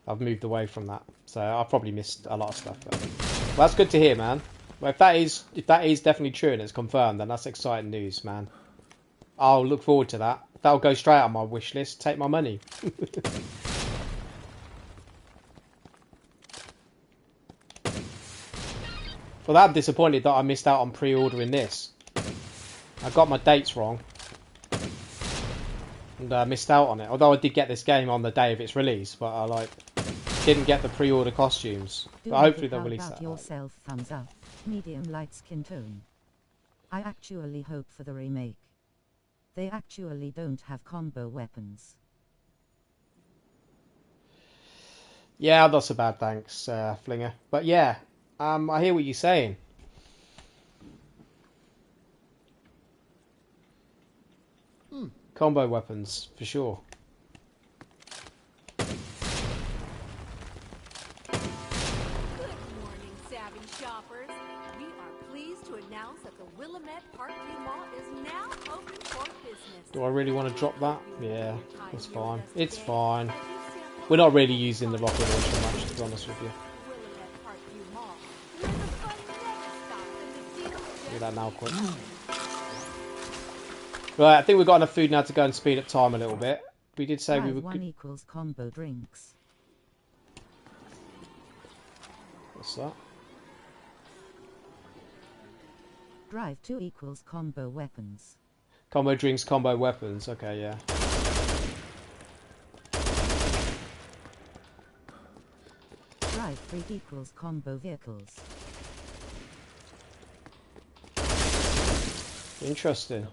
[SPEAKER 1] I've moved away from that, so I've probably missed a lot of stuff. But well, that's good to hear, man. Well, if that is definitely true and it's confirmed, then that's exciting news, man. I'll look forward to that. That'll go straight on my wish list. Take my money. Well, I'm disappointed that I missed out on pre-ordering this. I got my dates wrong. And I missed out on it. Although I did get this game on the day of its release, but I didn't get the pre-order costumes. But hopefully they'll release that.
[SPEAKER 5] Yourself, thumbs up. Medium light skin tone. I actually hope for the remake. They actually don't have combo weapons.
[SPEAKER 1] Yeah, not so bad, thanks, Flinger. But yeah, I hear what you're saying. Combo weapons, for sure.
[SPEAKER 3] Good morning, savvy shoppers. We are pleased to announce that the Willamette Parkview Mall is now open for business.
[SPEAKER 1] Do I really want to drop that? Yeah, it's fine. It's fine. We're not really using the rocket launcher much, to be honest with you.
[SPEAKER 3] Willamette Parkview Mall, where the fun never stops and the deals
[SPEAKER 1] Do that now, quick. Right, I think we've got enough food now to go and speed up time a little bit. We did say we
[SPEAKER 5] Drive
[SPEAKER 1] would.
[SPEAKER 5] 1 equals combo drinks.
[SPEAKER 1] What's that?
[SPEAKER 5] Drive 2 equals combo weapons.
[SPEAKER 1] Combo drinks, combo weapons. Okay, yeah.
[SPEAKER 5] Drive 3 equals combo vehicles.
[SPEAKER 1] Interesting.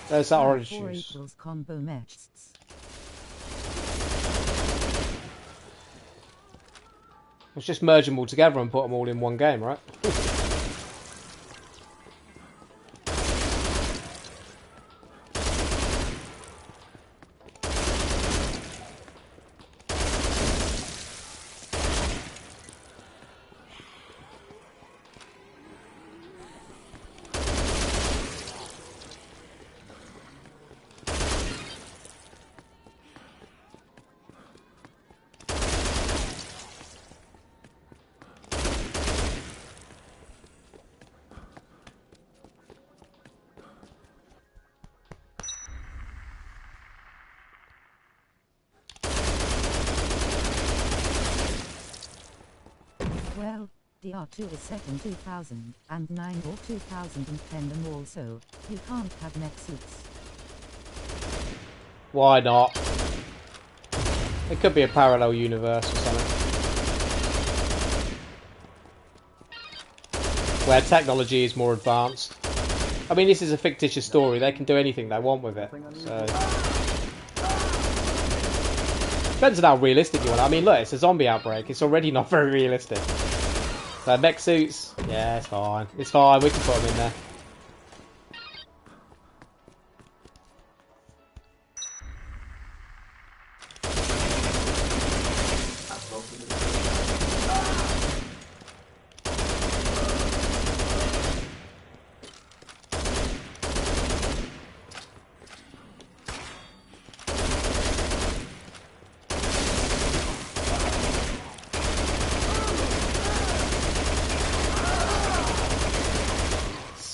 [SPEAKER 1] There's that
[SPEAKER 5] Drive
[SPEAKER 1] orange
[SPEAKER 5] 4
[SPEAKER 1] juice.
[SPEAKER 5] equals combo matches.
[SPEAKER 1] Let's just merge them all together and put them all in one game, right?
[SPEAKER 5] Well, DR2 is set in 2009 or 2010 and also, you can't have mech suits.
[SPEAKER 1] Why not? It could be a parallel universe or something. Where technology is more advanced. I mean, this is a fictitious story. They can do anything they want with it. So depends on how realistic you want it. I mean, look, it's a zombie outbreak. It's already not very realistic. So mech suits, yeah, it's fine. It's fine. We can put them in there.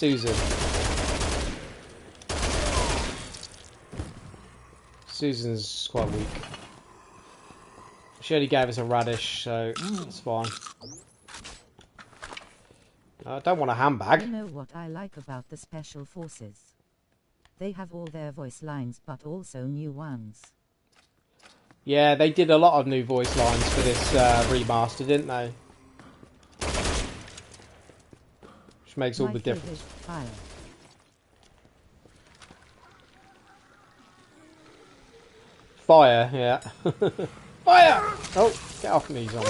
[SPEAKER 1] Susan. Susan's quite weak. She only gave us a radish, so it's fine. I don't want a handbag.
[SPEAKER 5] You know what I like about the Special Forces? They have all their voice lines but also new ones.
[SPEAKER 1] Yeah, they did a lot of new voice lines for this remaster, didn't they? Which makes all
[SPEAKER 5] My
[SPEAKER 1] the
[SPEAKER 5] favorite,
[SPEAKER 1] difference.
[SPEAKER 5] Fire.
[SPEAKER 1] Fire, yeah. Fire! Oh, get off me, zombie.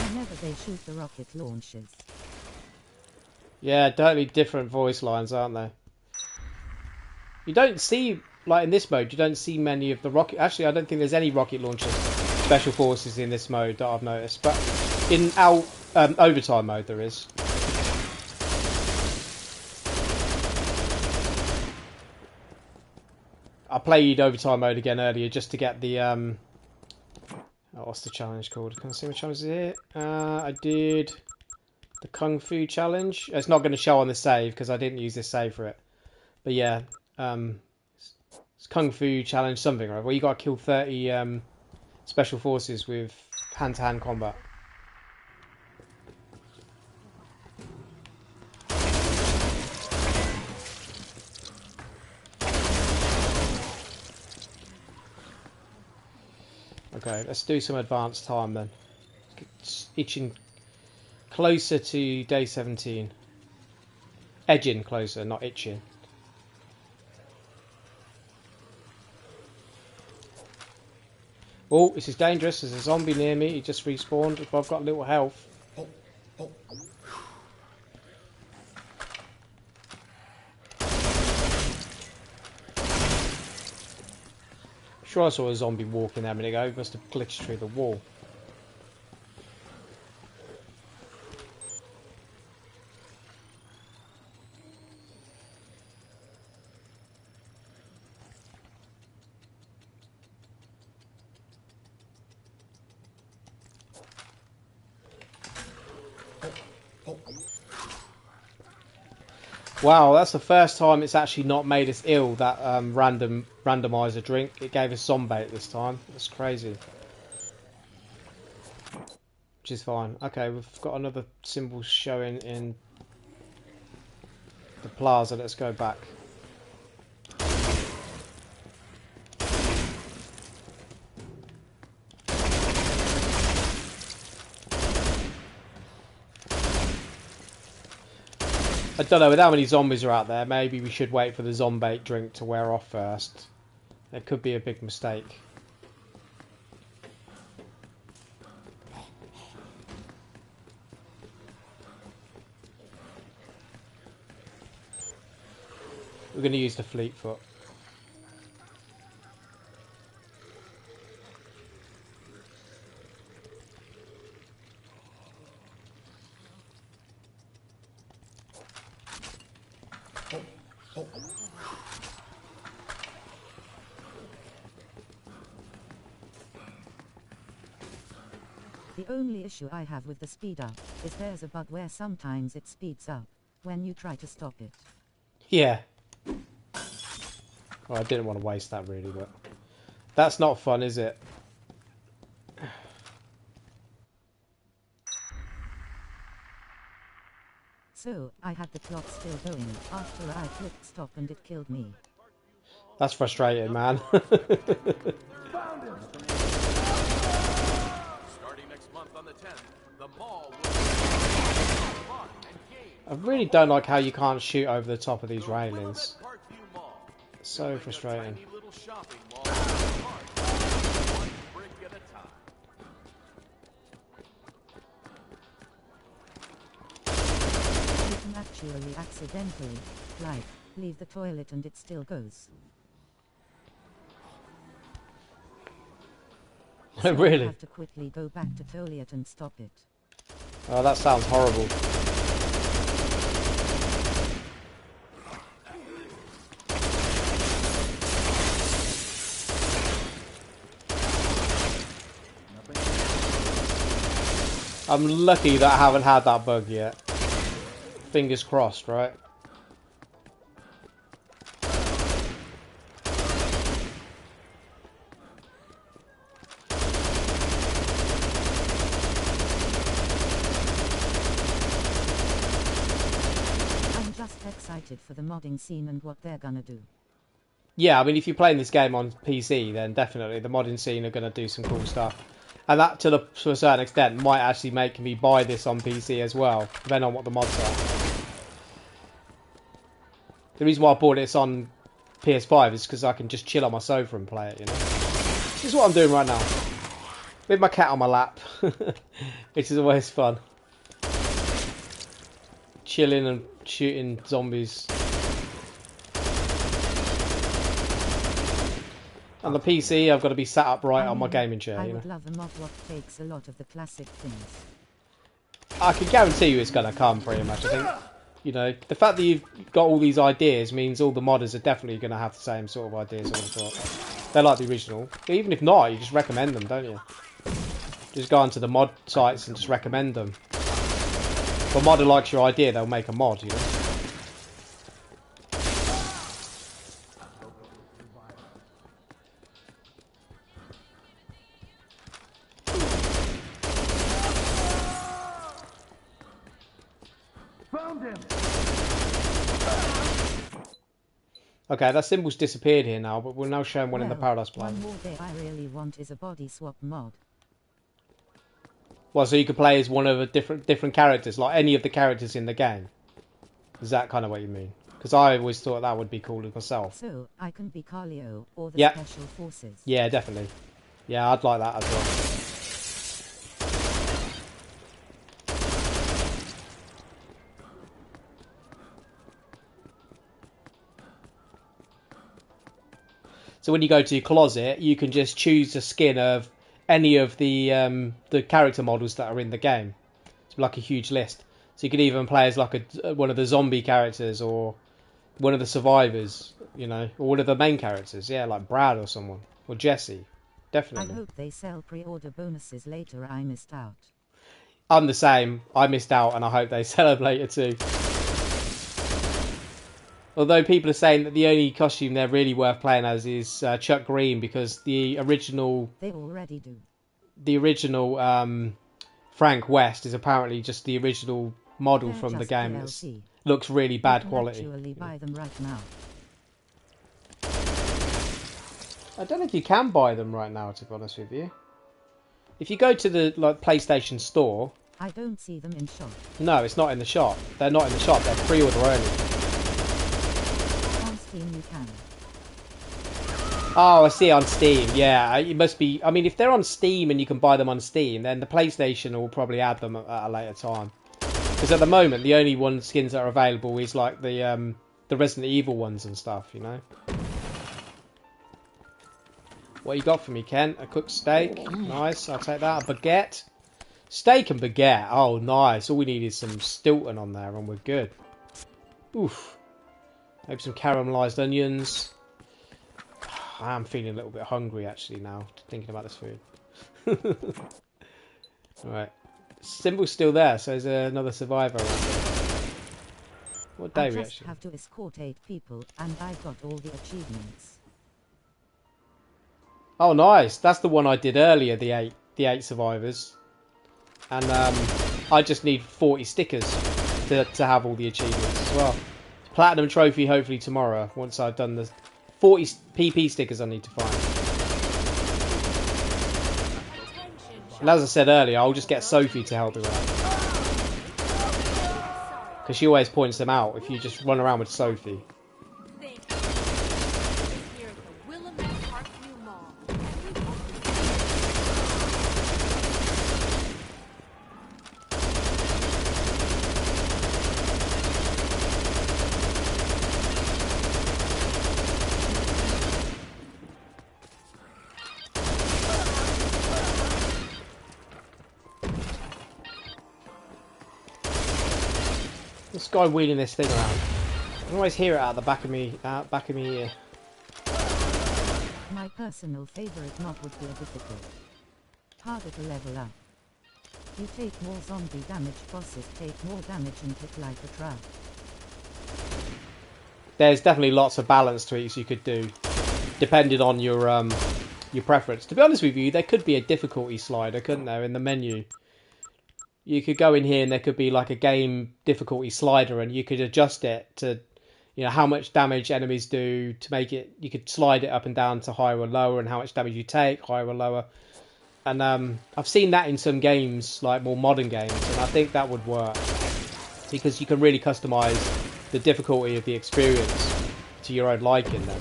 [SPEAKER 5] Whenever they shoot the rocket launches.
[SPEAKER 1] Yeah, totally different voice lines, aren't they? You don't see, like in this mode, you don't see many of the rocket... Actually, I don't think there's any rocket launchers, special forces in this mode that I've noticed. But in our overtime mode, there is. I played overtime mode again earlier just to get the... Oh, what's the challenge called? Can I see what challenge is here? I did the Kung Fu challenge. It's not going to show on the save because I didn't use this save for it. But yeah, it's Kung Fu Challenge something, right? Where you got to kill 30 special forces with hand-to-hand combat. Okay, let's do some advanced time then. It's itching closer to day 17. Edging closer, not itching. Oh, this is dangerous. There's a zombie near me. He just respawned. If I've got little health. Sure, I saw a zombie walking there a minute ago. He must have glitched through the wall. Wow, that's the first time it's actually not made us ill, that randomizer drink. It gave us zombie this time. That's crazy. Which is fine. Okay, we've got another symbol showing in the plaza. Let's go back. I don't know, with how many zombies are out there, maybe we should wait for the zombie drink to wear off first. It could be a big mistake. We're going to use the fleet foot.
[SPEAKER 5] The only issue I have with the speed up is there's a bug where sometimes it speeds up when you try to stop it.
[SPEAKER 1] Yeah. Well, I didn't want to waste that really, but that's not fun, is it?
[SPEAKER 5] So, I had the clock still going after I clicked stop and it killed me.
[SPEAKER 1] That's frustrating, man.
[SPEAKER 2] Starting next month on the 10th, the mall will be fun and games.
[SPEAKER 1] I really don't like how you can't shoot over the top of these railings.
[SPEAKER 2] Parkview Mall.
[SPEAKER 1] So
[SPEAKER 2] A
[SPEAKER 1] frustrating.
[SPEAKER 2] tiny little shopping mall in the park, one brick at a time.
[SPEAKER 5] You can actually accidentally, like, leave the toilet and it still goes. So
[SPEAKER 1] Really?
[SPEAKER 5] I have to quickly go back to toilet and stop it.
[SPEAKER 1] Oh, that sounds horrible. I'm lucky that I haven't had that bug yet. Fingers crossed, right?
[SPEAKER 5] I'm just excited for the modding scene and what they're gonna do.
[SPEAKER 1] Yeah, I mean, if you're playing this game on PC, then definitely the modding scene are going to do some cool stuff. And that, to a certain extent, might actually make me buy this on PC as well, depending on what the mods are. The reason why I bought this on PS5 is because I can just chill on my sofa and play it, you know? This is what I'm doing right now. With my cat on my lap. Which is always fun. Chilling and shooting zombies. On the PC, I've got to be sat upright on my gaming chair,
[SPEAKER 5] I
[SPEAKER 1] you know?
[SPEAKER 5] would love a mod what takes a lot of the classic things.
[SPEAKER 1] I can guarantee you it's going to come pretty much, I think. You know, the fact that you've got all these ideas means all the modders are definitely going to have the same sort of ideas, I would have thought. They're like the original. But even if not, you just recommend them, don't you? Just go onto the mod sites and just recommend them. If a modder likes your idea, they'll make a mod, you know?
[SPEAKER 4] Found him!
[SPEAKER 1] Okay, that symbol's disappeared here now, but we're now showing one in the
[SPEAKER 5] Well,
[SPEAKER 1] Paradise Plaza.
[SPEAKER 5] one more thing I really want is a body swap mod.
[SPEAKER 1] Well, so you could play as one of the different characters, like any of the characters in the game. Is that kind of what you mean? Because I always thought that would be cool myself.
[SPEAKER 5] So, I can be Carlio or the
[SPEAKER 1] Yep.
[SPEAKER 5] Special Forces.
[SPEAKER 1] Yeah, definitely. Yeah, I'd like that as well. So when you go to your closet, you can just choose the skin of any of the character models that are in the game. It's like a huge list. So you could even play as like one of the zombie characters or one of the survivors, you know, or one of the main characters. Yeah, like Brad or someone. Or Jesse.
[SPEAKER 5] I
[SPEAKER 1] Definitely.
[SPEAKER 5] hope they sell pre-order bonuses later. I missed out.
[SPEAKER 1] I'm the same. I missed out and I hope they sell them later too. Although people are saying that the only costume they're really worth playing as is Chuck Green, because the original
[SPEAKER 5] They already do.
[SPEAKER 1] Frank West is apparently just the original model
[SPEAKER 5] They're
[SPEAKER 1] from the
[SPEAKER 5] just
[SPEAKER 1] game.
[SPEAKER 5] DLC.
[SPEAKER 1] Looks really
[SPEAKER 5] You
[SPEAKER 1] bad
[SPEAKER 5] can
[SPEAKER 1] quality.
[SPEAKER 5] actually buy them right now.
[SPEAKER 1] I don't know if you can buy them right now, to be honest with you. If you go to the PlayStation Store,
[SPEAKER 5] I don't see them in shop.
[SPEAKER 1] no, it's not in the shop. They're not in the shop. They're pre-order only.
[SPEAKER 5] On Steam you can.
[SPEAKER 1] Oh, I see, on Steam. Yeah, it must be. I mean, if they're on Steam and you can buy them on Steam, then the PlayStation will probably add them at a later time. Because at the moment, the only one skins that are available is like the Resident Evil ones and stuff, you know. What you got for me, Ken? A cooked steak. Nice, I'll take that. A baguette. Steak and baguette. Oh, nice. All we need is some Stilton on there and we're good. Oof. Maybe some caramelised onions. I am feeling a little bit hungry actually now, thinking about this food. Alright. Symbol's still there, so there's another survivor around here. What day
[SPEAKER 5] I
[SPEAKER 1] are we
[SPEAKER 5] just
[SPEAKER 1] actually?
[SPEAKER 5] have to escort 8 people and I got all the achievements.
[SPEAKER 1] Oh, nice. That's the one I did earlier, the eight survivors. And I just need 40 stickers to have all the achievements as well. Platinum trophy hopefully tomorrow, once I've done the 40 PP stickers I need to find. And as I said earlier, I'll just get Sophie to help me with that. Because she always points them out if you just run around with Sophie.
[SPEAKER 3] Thank you. Here at the Willamette Parkview Mall. And we hope
[SPEAKER 1] This guy wheeling this thing around. I can always hear it out the back of me ear.
[SPEAKER 5] My personal favorite mod would be a difficult. Harder to level up. You take more zombie damage, bosses take more damage and hit like a trap.
[SPEAKER 1] There's definitely lots of balance tweaks you could do, depending on your preference. To be honest with you, there could be a difficulty slider, couldn't there, in the menu? You could go in here and there could be like a game difficulty slider, and you could adjust it to, you know, how much damage enemies do to make it. You could slide it up and down to higher or lower, and how much damage you take, higher or lower. And I've seen that in some games, like more modern games, and I think that would work because you can really customize the difficulty of the experience to your own liking then.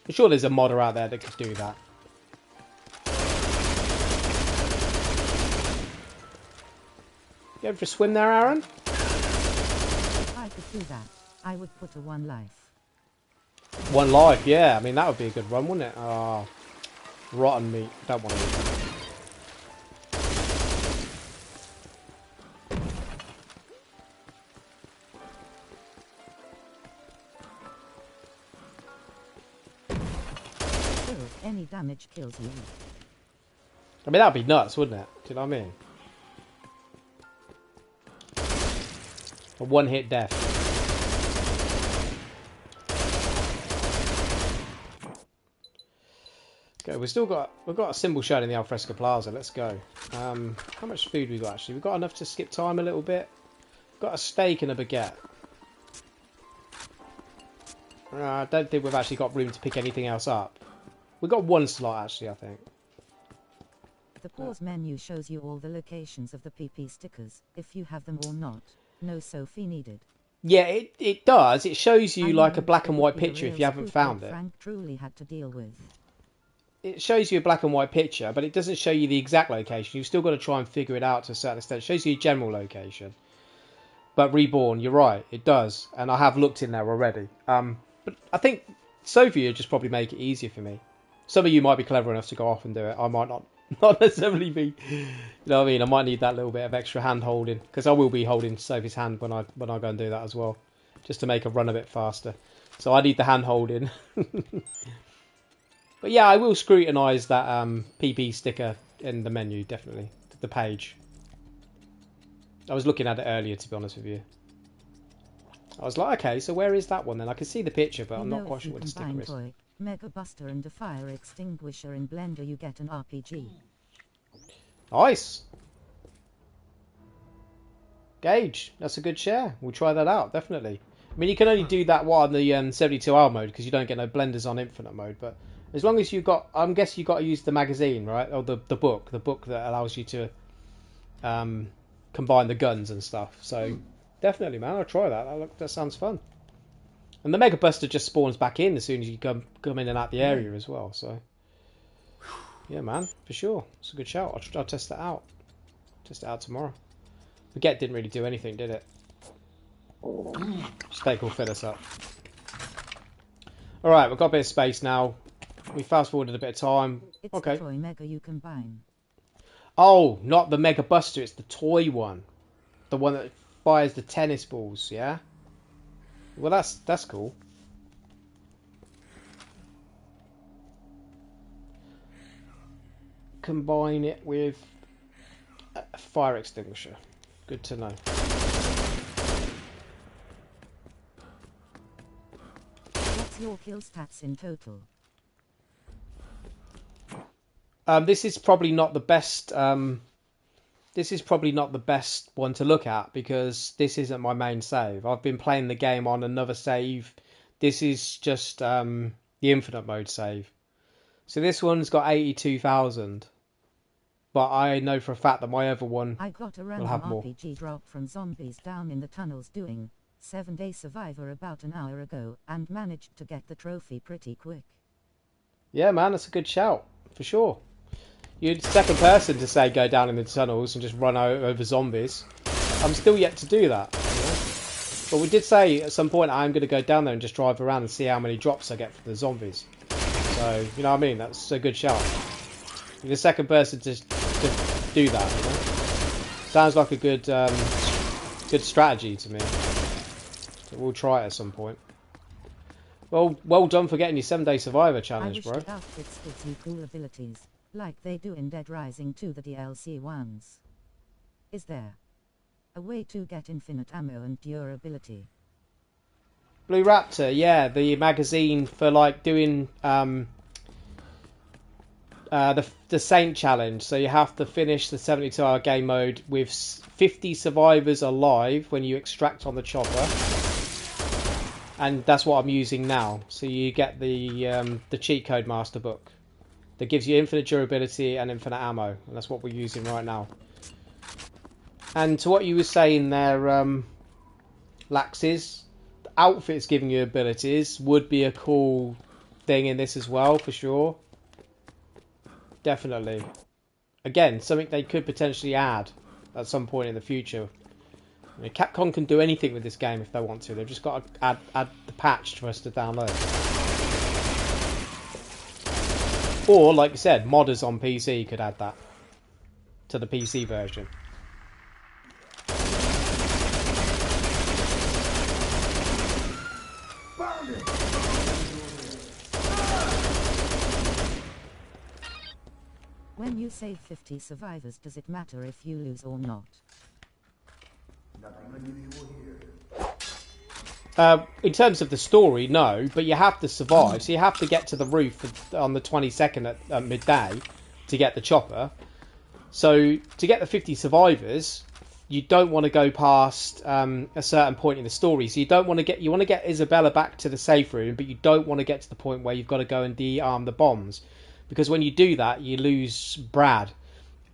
[SPEAKER 1] I'm sure there's a modder out there that could do that. You ever swim there, Aaron?
[SPEAKER 5] If I could do that, I would put a 1 life.
[SPEAKER 1] 1 life, yeah. I mean, that would be a good run, wouldn't it? Oh, rotten meat. Don't want to eat it.
[SPEAKER 5] Still, any damage kills you.
[SPEAKER 1] I mean, that'd be nuts, wouldn't it? Do you know what I mean? A one-hit death. Okay, we've got a symbol showing in the Alfresco Plaza. Let's go. How much food we got actually? We've got enough to skip time a little bit. Got a steak and a baguette. I don't think we've actually got room to pick anything else up. We've got one slot actually, I think.
[SPEAKER 5] The pause menu shows you all the locations of the PP stickers, if you have them or not. No Sophie needed.
[SPEAKER 1] Yeah, it does. It shows you
[SPEAKER 5] I
[SPEAKER 1] like a
[SPEAKER 5] mean,
[SPEAKER 1] black
[SPEAKER 5] it
[SPEAKER 1] and
[SPEAKER 5] would
[SPEAKER 1] white
[SPEAKER 5] be the
[SPEAKER 1] picture if
[SPEAKER 5] real
[SPEAKER 1] you haven't
[SPEAKER 5] scoop
[SPEAKER 1] found
[SPEAKER 5] that
[SPEAKER 1] it.
[SPEAKER 5] Frank truly had to deal with.
[SPEAKER 1] It shows you a black and white picture, but it doesn't show you the exact location. You've still got to try and figure it out to a certain extent. It shows you a general location. But Reborn, you're right, it does. And I have looked in there already. But I think Sophie would just probably make it easier for me. Some of you might be clever enough to go off and do it. I might not necessarily be. You know what I mean? I might need that little bit of extra hand holding. Because I will be holding Sophie's hand when I go and do that as well. Just to make her run a bit faster. So I need the hand holding. But yeah, I will scrutinise that PP sticker in the menu, definitely. The page. I was looking at it earlier, to be honest with you. I was like, okay, so where is that one then? I can see the picture, but I'm not quite sure what the sticker is.
[SPEAKER 5] Toy, Mega Buster and a fire extinguisher in Blender, you get an RPG.
[SPEAKER 1] Nice! Gauge, that's a good share. We'll try that out, definitely. I mean, you can only do that on the 72-hour mode, because you don't get no blenders on infinite mode, but as long as you've got, I'm guessing you've got to use the magazine, right? Or the book that allows you to combine the guns and stuff. So definitely, man, I'll try that. That sounds fun. And the Mega Buster just spawns back in as soon as you come in and out the area as well. So yeah, man, for sure, it's a good shout. I'll test that out. Test it out tomorrow. Baguette didn't really do anything, did it? Steak will fill us up. All right, we've got a bit of space now. We fast forwarded a bit of time.
[SPEAKER 5] It's
[SPEAKER 1] okay.
[SPEAKER 5] The toy Mega you combine.
[SPEAKER 1] Oh, not the Mega Buster. It's the toy one, the one that fires the tennis balls. Yeah. Well, that's cool. Combine it with a fire extinguisher. Good to know.
[SPEAKER 5] What's your kill stats in total?
[SPEAKER 1] This is probably not the best. This is probably not the best one to look at because this isn't my main save. I've been playing the game on another save. This is just the infinite mode save. So this one's got 82,000. But I know for a fact that my other one
[SPEAKER 5] I got a
[SPEAKER 1] will
[SPEAKER 5] random
[SPEAKER 1] have more.
[SPEAKER 5] RPG drop from zombies down in the tunnels doing 7-day survivor about an hour ago and managed to get the trophy pretty quick.
[SPEAKER 1] Yeah, man, that's a good shout for sure. You're the second person to say go down in the tunnels and just run over zombies. I'm still yet to do that. You know? But we did say at some point I'm going to go down there and just drive around and see how many drops I get for the zombies. So, you know what I mean? That's a good shout. You're the second person to do that. You know? Sounds like a good strategy to me. So we'll try it at some point. Well done for getting your 7-day survivor challenge, bro.
[SPEAKER 5] I wish the outfits gives you cool abilities, like they do in Dead Rising 2, the DLC ones. Is there a way to get infinite ammo and durability?
[SPEAKER 1] Blue Raptor, yeah, the magazine for like doing the Saint challenge. So you have to finish the 72-hour game mode with 50 survivors alive when you extract on the chopper. And that's what I'm using now. So you get the cheat code master book that gives you infinite durability and infinite ammo, and that's what we're using right now. And to what you were saying there, Laxis, the outfits giving you abilities would be a cool thing in this as well, for sure. Definitely. Again, something they could potentially add at some point in the future. I mean, Capcom can do anything with this game if they want to. They've just got to add the patch for us to download. Or, like you said, modders on PC could add that to the PC version.
[SPEAKER 5] When you save 50 survivors, does it matter if you lose or not?
[SPEAKER 4] Nothing unusual here.
[SPEAKER 1] In terms of the story, no, but you have to survive. So you have to get to the roof on the 22nd at midday to get the chopper. So to get the 50 survivors, you don't want to go past a certain point in the story. So you want to get Isabella back to the safe room, but you don't want to get to the point where you've got to go and de-arm the bombs, because when you do that, you lose Brad,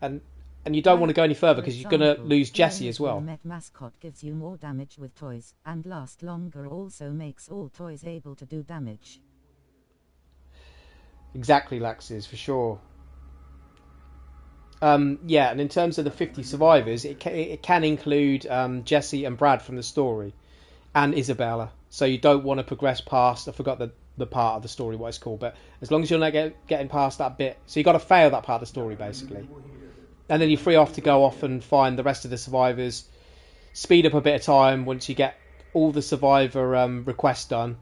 [SPEAKER 1] and you don't want to go any further because you're going to lose Jesse as well.
[SPEAKER 5] Met mascot gives you more damage with toys, and last longer, also makes all toys able to do damage.
[SPEAKER 1] Exactly, Laxes, for sure. Yeah, and in terms of the 50 survivors, it can include Jesse and Brad from the story, and Isabella. So you don't want to progress past, I forgot the part of the story what it's called, but as long as you're not getting past that bit, so you got to fail that part of the story basically, and then you're free off to go off and find the rest of the survivors, speed up a bit of time once you get all the survivor requests done.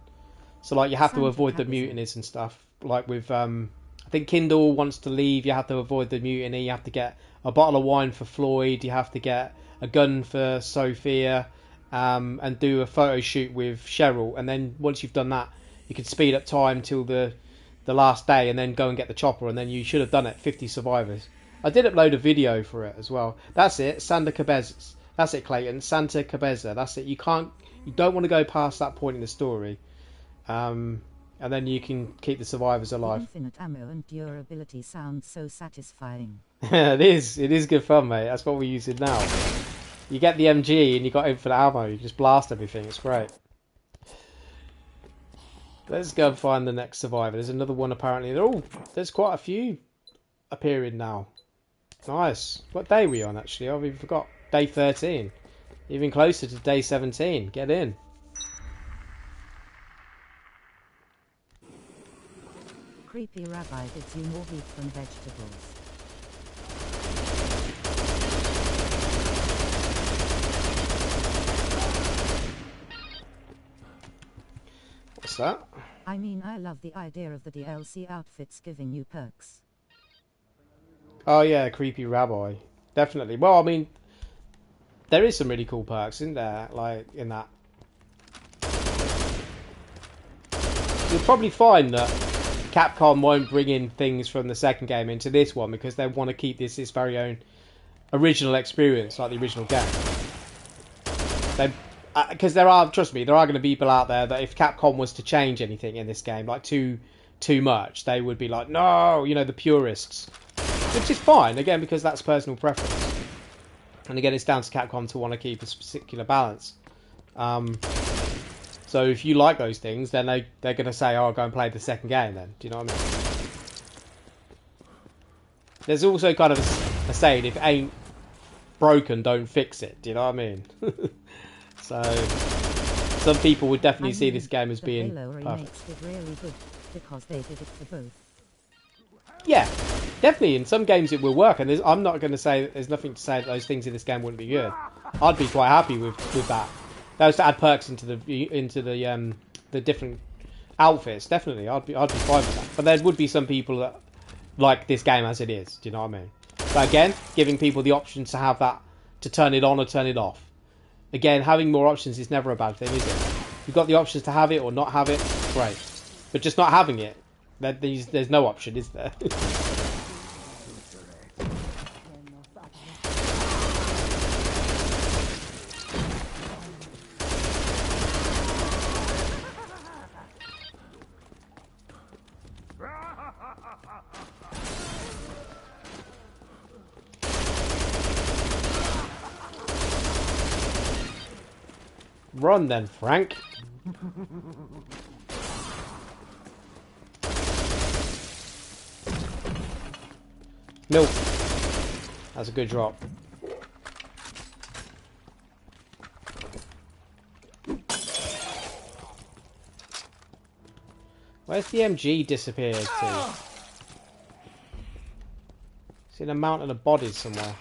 [SPEAKER 1] So like you have to avoid the mutinies and stuff, like with I think Kindle wants to leave, you have to avoid the mutiny, you have to get a bottle of wine for Floyd, you have to get a gun for Sophia, and do a photo shoot with Cheryl, and then once you've done that, you can speed up time till the last day, and then go and get the chopper, and then you should have done it, 50 survivors. I did upload a video for it as well. That's it, Santa Cabeza. That's it, Clayton, Santa Cabeza. That's it. You don't want to go past that point in the story. And then you can keep the survivors alive.
[SPEAKER 5] Infinite ammo and durability sounds so satisfying.
[SPEAKER 1] It is good fun, mate. That's what we're using now. You get the MG and you got infinite ammo. You just blast everything. It's great. Let's go and find the next survivor. There's another one apparently. There's quite a few appearing now. Nice. What day are we on actually? I've even forgot. Day 13. Even closer to day 17. Get in.
[SPEAKER 5] Creepy rabbi gives you more meat than vegetables.
[SPEAKER 1] What's that?
[SPEAKER 5] I mean, I love the idea of the DLC outfits giving you perks.
[SPEAKER 1] Oh yeah, creepy rabbi. Definitely. Well, I mean, there is some really cool perks in there, like in that. You'll probably find that Capcom won't bring in things from the second game into this one because they want to keep this its very own original experience, like the original game. Because trust me, there are going to be people out there that if Capcom was to change anything in this game, like too much, they would be like, no, the purists. Which is fine, again, because that's personal preference. And again, it's down to Capcom to want to keep a particular balance. So if you like those things, then they're going to say, oh, I'll go and play the second game then. Do you know what I mean? There's also kind of a saying, if it ain't broken, don't fix it. Do you know what I mean? So some people would definitely see this game as being
[SPEAKER 5] Halo
[SPEAKER 1] perfect.
[SPEAKER 5] remakes did really good because they did it for both.
[SPEAKER 1] Yeah, definitely. In some games it will work, and I'm not going to say there's nothing to say that those things in this game wouldn't be good. I'd be quite happy with that. Those to add perks into the different outfits, definitely, I'd be fine with that. But there would be some people that like this game as it is. Do you know what I mean? But again, giving people the option to have that, to turn it on or turn it off. Again, having more options is never a bad thing, is it? You've got the options to have it or not have it, great. But just not having it, there's no option, is there? Run then, Frank. Milk. That's a good drop. Where's the MG disappeared to? It's in a mountain of bodies somewhere.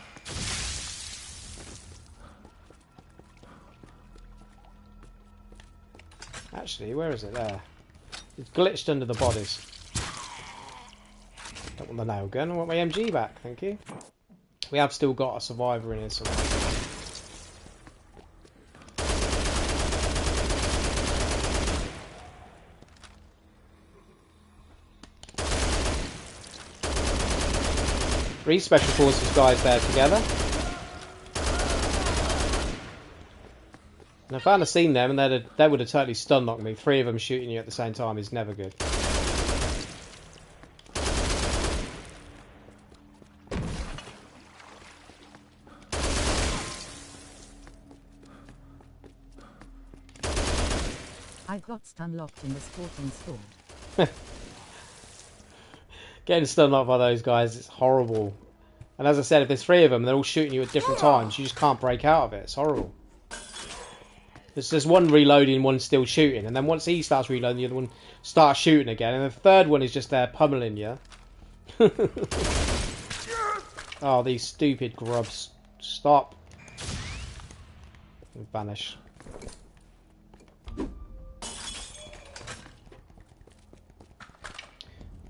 [SPEAKER 1] Actually, where is it? There. It's glitched under the bodies. Don't want the nail gun. I want my MG back, thank you. We have still got a survivor in here somewhere. Three special forces guys there together. And if I hadn't seen them, and they would have totally stun locked me. Three of them shooting you at the same time is never good.
[SPEAKER 5] I got stun locked in the sporting store.
[SPEAKER 1] Getting stun locked by those guys is horrible. And as I said, if there's three of them, they're all shooting you at different times. You just can't break out of it. It's horrible. There's one reloading, one still shooting, and then once he starts reloading, the other one starts shooting again, and the third one is just there pummeling you. Oh, these stupid grubs! Stop! Vanish.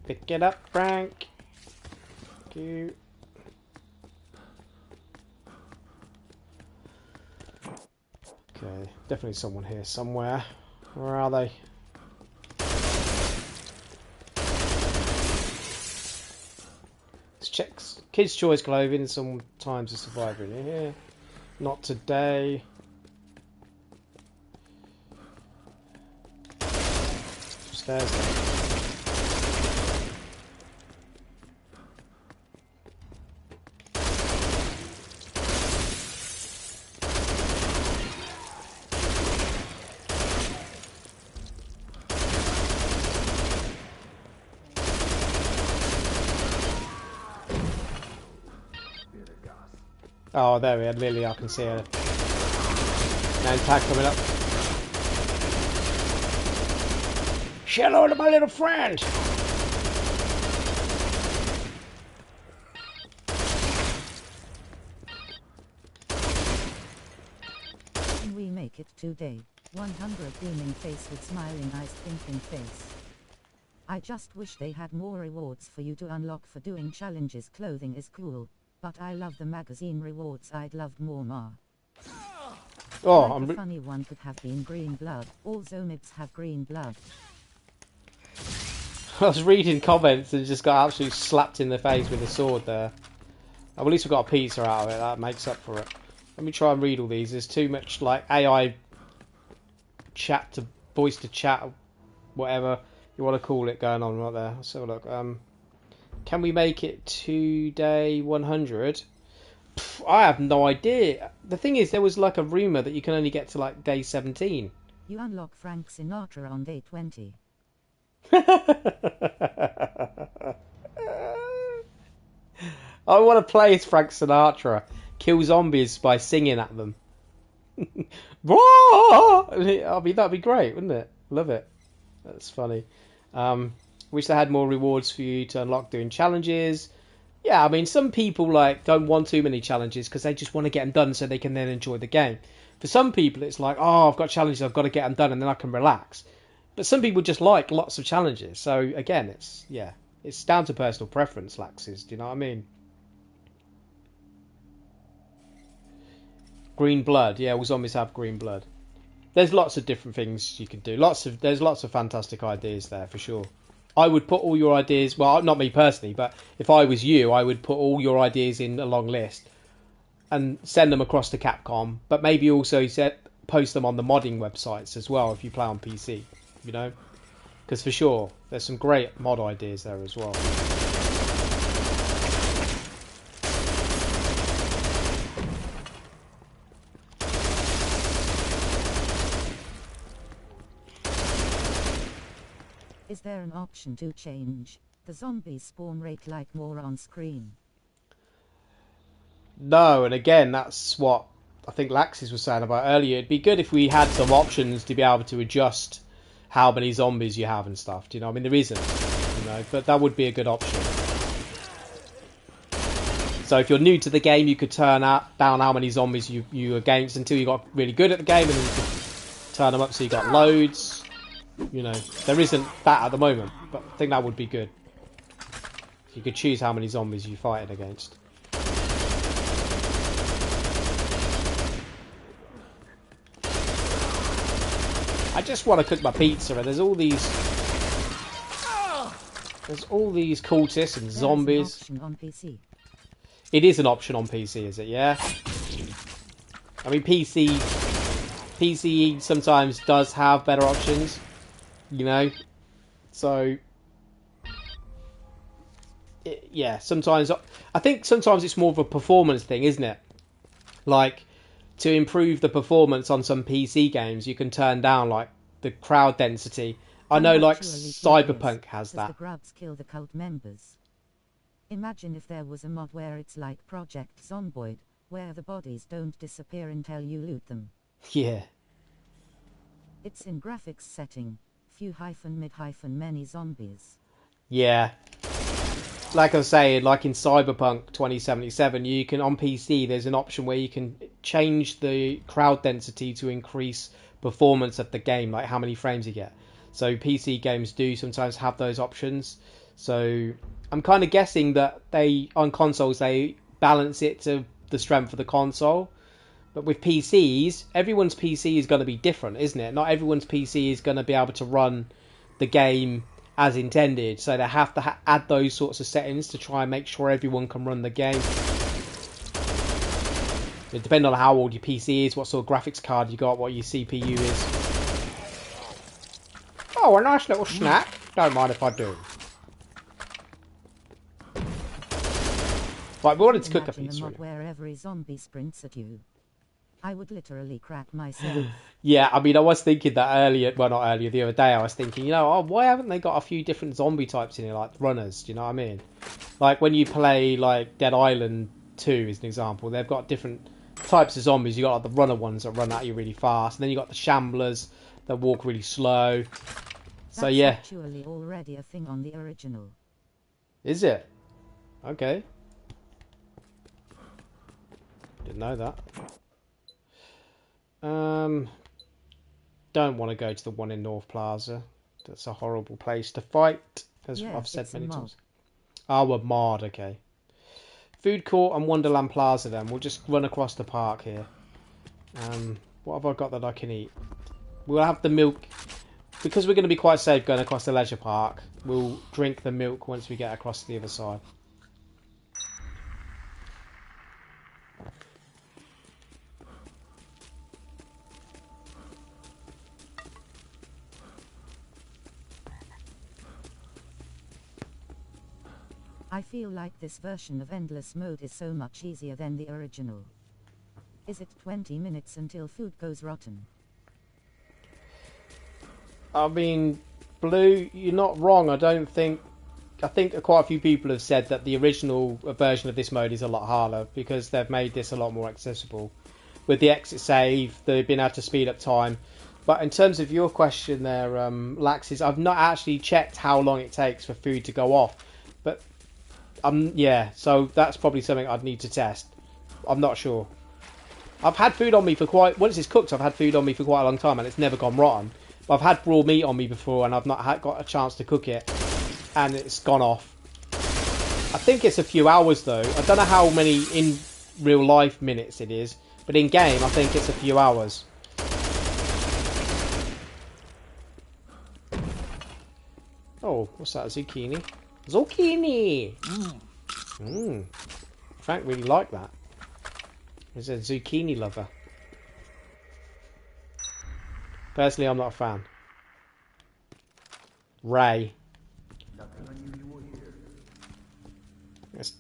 [SPEAKER 1] Pick it up, Frank. Thank you. Okay, definitely someone here somewhere. Where are they? Let's check kids' choice clothing. Sometimes a survivor in here. Not today. Stairs there. Oh, there we are. Lily, I can see her. Name tag coming up. Say hello to my little friend.
[SPEAKER 5] Can we make it today? 100 beaming face with smiling eyes thinking face. I just wish they had more rewards for you to unlock for doing challenges. Clothing is cool, but I love the magazine rewards. I'd loved more Ma.
[SPEAKER 1] Oh,
[SPEAKER 5] Like a funny one could have been green blood. All Zomibs have green blood.
[SPEAKER 1] I was reading comments and just got absolutely slapped in the face with a sword there. Oh, well, at least we got a pizza out of it. That makes up for it. Let me try and read all these. There's too much like AI chat to voice to chat, whatever you want to call it, going on right there. Let's have a look. Can we make it to day 100? I have no idea. The thing is, there was like a rumour that you can only get to like day 17.
[SPEAKER 5] You unlock Frank Sinatra on day 20.
[SPEAKER 1] I want to play as Frank Sinatra. Kill zombies by singing at them. I mean, that'd be great, wouldn't it? Love it. That's funny. Wish they had more rewards for you to unlock doing challenges. Yeah, I mean, some people like don't want too many challenges because they just want to get them done so they can then enjoy the game. For some people, it's like, oh, I've got challenges, I've got to get them done, and then I can relax. But some people just like lots of challenges. So again, it's down to personal preference, Laxes. Do you know what I mean? Green blood, yeah, all zombies have green blood. There's lots of different things you can do. There's lots of fantastic ideas there for sure. I would put all your ideas, well, not me personally, but if I was you, I would put all your ideas in a long list and send them across to Capcom. But maybe also post them on the modding websites as well if you play on PC, you know, because for sure there's some great mod ideas there as well.
[SPEAKER 5] Is there an option to change the zombie spawn rate like more on screen?
[SPEAKER 1] No, and again, that's what I think Laxis was saying about earlier. It'd be good if we had some options to be able to adjust how many zombies you have and stuff. Do you know? I mean, there isn't, you know, but that would be a good option. So if you're new to the game, you could turn down how many zombies you against until you got really good at the game, and then you could turn them up so you got loads. You know, there isn't that at the moment, but I think that would be good. You could choose how many zombies you fight against. I just want to cook my pizza, and there's all these cultists and zombies.
[SPEAKER 5] There's an option on PC.
[SPEAKER 1] It is an option on PC, is it? Yeah. I mean, PC sometimes does have better options, you know. So, yeah, sometimes I think sometimes it's more of a performance thing, isn't it? Like, to improve the performance on some PC games, you can turn down like the crowd density. I know, like Cyberpunk has that.
[SPEAKER 5] The grubs kill the cult members. Imagine if there was a mod where it's like Project Zomboid, where the bodies don't disappear until you loot them.
[SPEAKER 1] Yeah.
[SPEAKER 5] It's in graphics setting, few-mid-many zombies.
[SPEAKER 1] Yeah. Like I was saying, like in Cyberpunk 2077, you can, on PC, there's an option where you can change the crowd density to increase performance of the game, like how many frames you get. So PC games do sometimes have those options. So I'm kind of guessing that on consoles, they balance it to the strength of the console. But with PCs, everyone's PC is going to be different, isn't it? Not everyone's PC is going to be able to run the game as intended, so they have to add those sorts of settings to try and make sure everyone can run the game. It depends on how old your PC is, what sort of graphics card you got, what your CPU is. Oh, a nice little snack. Don't mind if I do. Right, we wanted to cook a pizza.
[SPEAKER 5] Where every zombie sprints at you. I would literally crap myself.
[SPEAKER 1] Yeah, I mean, I was thinking that earlier. Well, not earlier. The other day, I was thinking, why haven't they got a few different zombie types in here, like runners? Do you know what I mean? Like when you play like Dead Island 2, as an example, they've got different types of zombies. You got like the runner ones that run at you really fast, and then you got the shamblers that walk really slow. So yeah.
[SPEAKER 5] That's actually already a thing on the original.
[SPEAKER 1] Is it? Okay. Didn't know that. Don't want to go to the one in North Plaza. That's a horrible place to fight, as I've said many times. Oh, a mod, okay. Food Court and Wonderland Plaza then. We'll just run across the park here. What have I got that I can eat? We'll have the milk. Because we're going to be quite safe going across the leisure park, we'll drink the milk once we get across to the other side.
[SPEAKER 5] I feel like this version of Endless Mode is so much easier than the original. Is it 20 minutes until food goes rotten?
[SPEAKER 1] I mean, Blue, you're not wrong. I think quite a few people have said that the original version of this mode is a lot harder because they've made this a lot more accessible. With the exit save, they've been able to speed up time. But in terms of your question there, Laxis, I've not actually checked how long it takes for food to go off. But yeah, so that's probably something I'd need to test. I'm not sure. I've had food on me for once it's cooked, I've had food on me for quite a long time and it's never gone rotten. But I've had raw meat on me before and I've not got a chance to cook it and it's gone off. I think it's a few hours though. I don't know how many in real life minutes it is, but in game I think it's a few hours. Oh, what's that? A zucchini? Zucchini! Frank really liked that. He's a zucchini lover. Personally, I'm not a fan. Ray. Yes.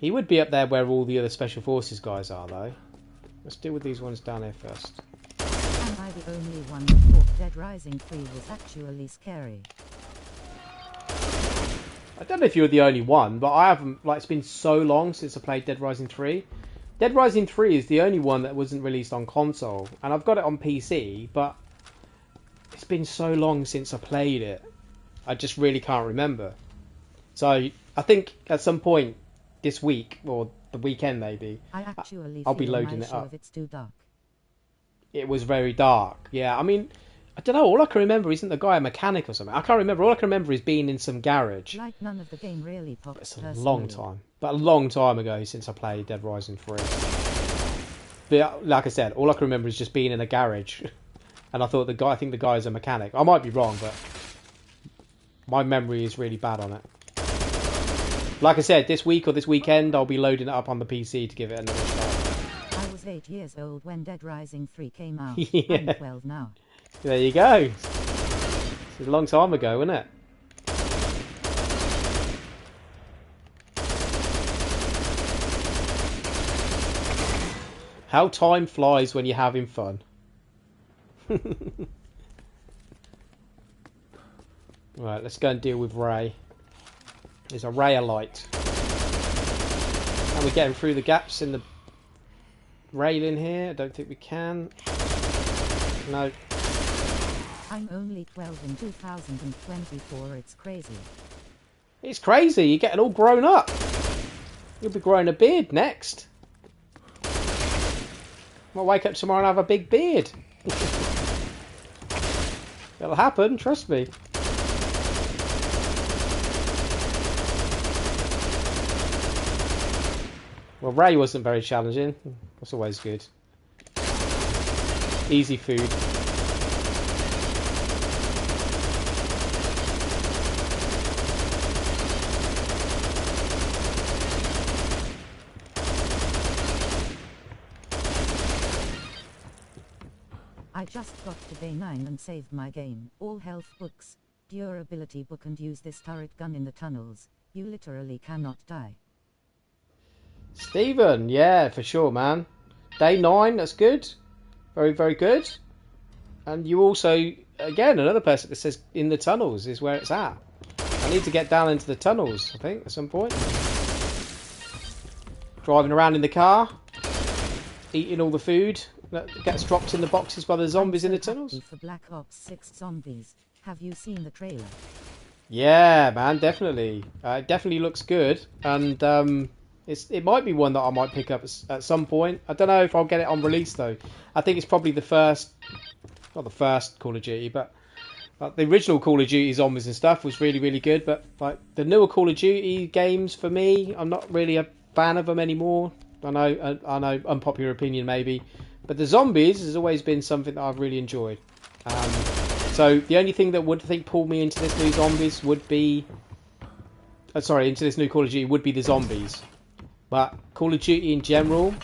[SPEAKER 1] He would be up there where all the other Special Forces guys are, though. Let's deal with these ones down here first.
[SPEAKER 5] Am I the only one that thought Dead Rising 3 was actually scary?
[SPEAKER 1] I don't know if you're the only one, but I haven't. Like, it's been so long since I played Dead Rising 3. Dead Rising 3 is the only one that wasn't released on console, and I've got it on PC, but it's been so long since I played it. I just really can't remember. So I think at some point this week, or the weekend maybe, I'll be loading it up.
[SPEAKER 5] It's too dark.
[SPEAKER 1] It was very dark. Yeah, I mean, I don't know. All I can remember isn't the guy a mechanic or something. I can't remember. All I can remember is being in some garage.
[SPEAKER 5] Like none of the game really popped.
[SPEAKER 1] It's a long time. But a long time ago since I played Dead Rising 3. But like I said, all I can remember is just being in a garage. And I thought I think the guy's a mechanic. I might be wrong, but my memory is really bad on it. Like I said, this week or this weekend, I'll be loading it up on the PC to give it another shot.
[SPEAKER 5] I was 8 years old when Dead Rising 3 came out.
[SPEAKER 1] Yeah.
[SPEAKER 5] I'm 12 now.
[SPEAKER 1] There you go. It's a long time ago, isn't it? How time flies when you're having fun. Right, let's go and deal with Ray. There's a ray of light. And we're getting through the gaps in the railing here. I don't think we can. No.
[SPEAKER 5] I'm only 12 in 2024, it's crazy.
[SPEAKER 1] It's crazy, you're getting all grown up. You'll be growing a beard next. I'll wake up tomorrow and have a big beard. It'll happen, trust me. Well, Ray wasn't very challenging. That's always good. Easy food.
[SPEAKER 5] I just got to day 9 and saved my game. All health books, durability book, and use this turret gun in the tunnels. You literally cannot die.
[SPEAKER 1] Stephen, yeah, for sure, man. Day 9, that's good. Very, very good. And you also, again, another person that says in the tunnels is where it's at. I need to get down into the tunnels, I think, at some point. Driving around in the car. Eating all the food that gets dropped in the boxes by the zombies in the tunnels.
[SPEAKER 5] For Black Ops 6 Zombies. Have you seen the trailer?
[SPEAKER 1] Yeah, man, definitely. It definitely looks good. And it might be one that I might pick up at some point. I don't know if I'll get it on release, though. I think it's probably the first... Not the first Call of Duty, but the original Call of Duty Zombies and stuff was really, really good. But like the newer Call of Duty games, for me, I'm not really a fan of them anymore. I know, unpopular opinion maybe. But the Zombies has always been something that I've really enjoyed. So the only thing that would pull me into this new Zombies would be... into this new Call of Duty would be the Zombies. But Call of Duty in general,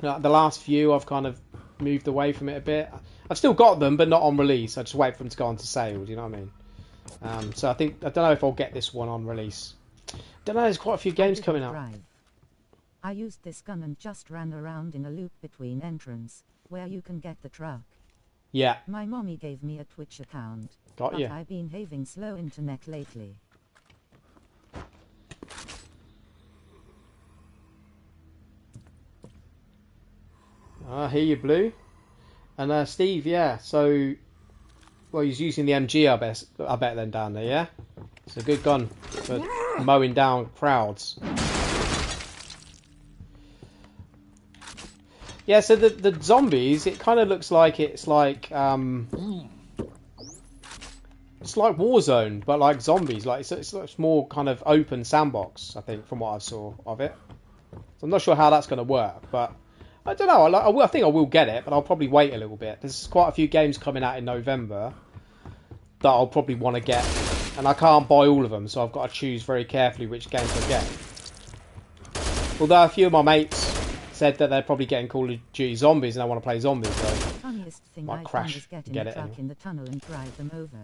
[SPEAKER 1] the last few I've kind of moved away from it a bit. I've still got them, but not on release. I just wait for them to go on to sale, do you know what I mean? So I don't know if I'll get this one on release. Don't know, there's quite a few games coming out.
[SPEAKER 5] I used this gun and just ran around in a loop between entrance, where you can get the truck.
[SPEAKER 1] Yeah.
[SPEAKER 5] My mommy gave me a Twitch account.
[SPEAKER 1] Got you.
[SPEAKER 5] But I've been having slow internet lately.
[SPEAKER 1] I hear you, Blue. And Steve, yeah, so... Well, he's using the MG, I bet then, down there, yeah? It's a good gun for mowing down crowds. Yeah, so the zombies, it kind of looks like it's like Warzone, but like zombies. Like it's more kind of open sandbox, I think, from what I saw of it. So I'm not sure how that's going to work, but I don't know. I think I will get it, but I'll probably wait a little bit. There's quite a few games coming out in November that I'll probably want to get, and I can't buy all of them, so I've got to choose very carefully which games I get. Although a few of my mates said that they're probably getting Call of Duty Zombies and I want to play Zombies, so
[SPEAKER 5] The funniest thing
[SPEAKER 1] might
[SPEAKER 5] I
[SPEAKER 1] crash
[SPEAKER 5] found is getting
[SPEAKER 1] get
[SPEAKER 5] a
[SPEAKER 1] it
[SPEAKER 5] truck
[SPEAKER 1] anyway.
[SPEAKER 5] in the tunnel and drive them over.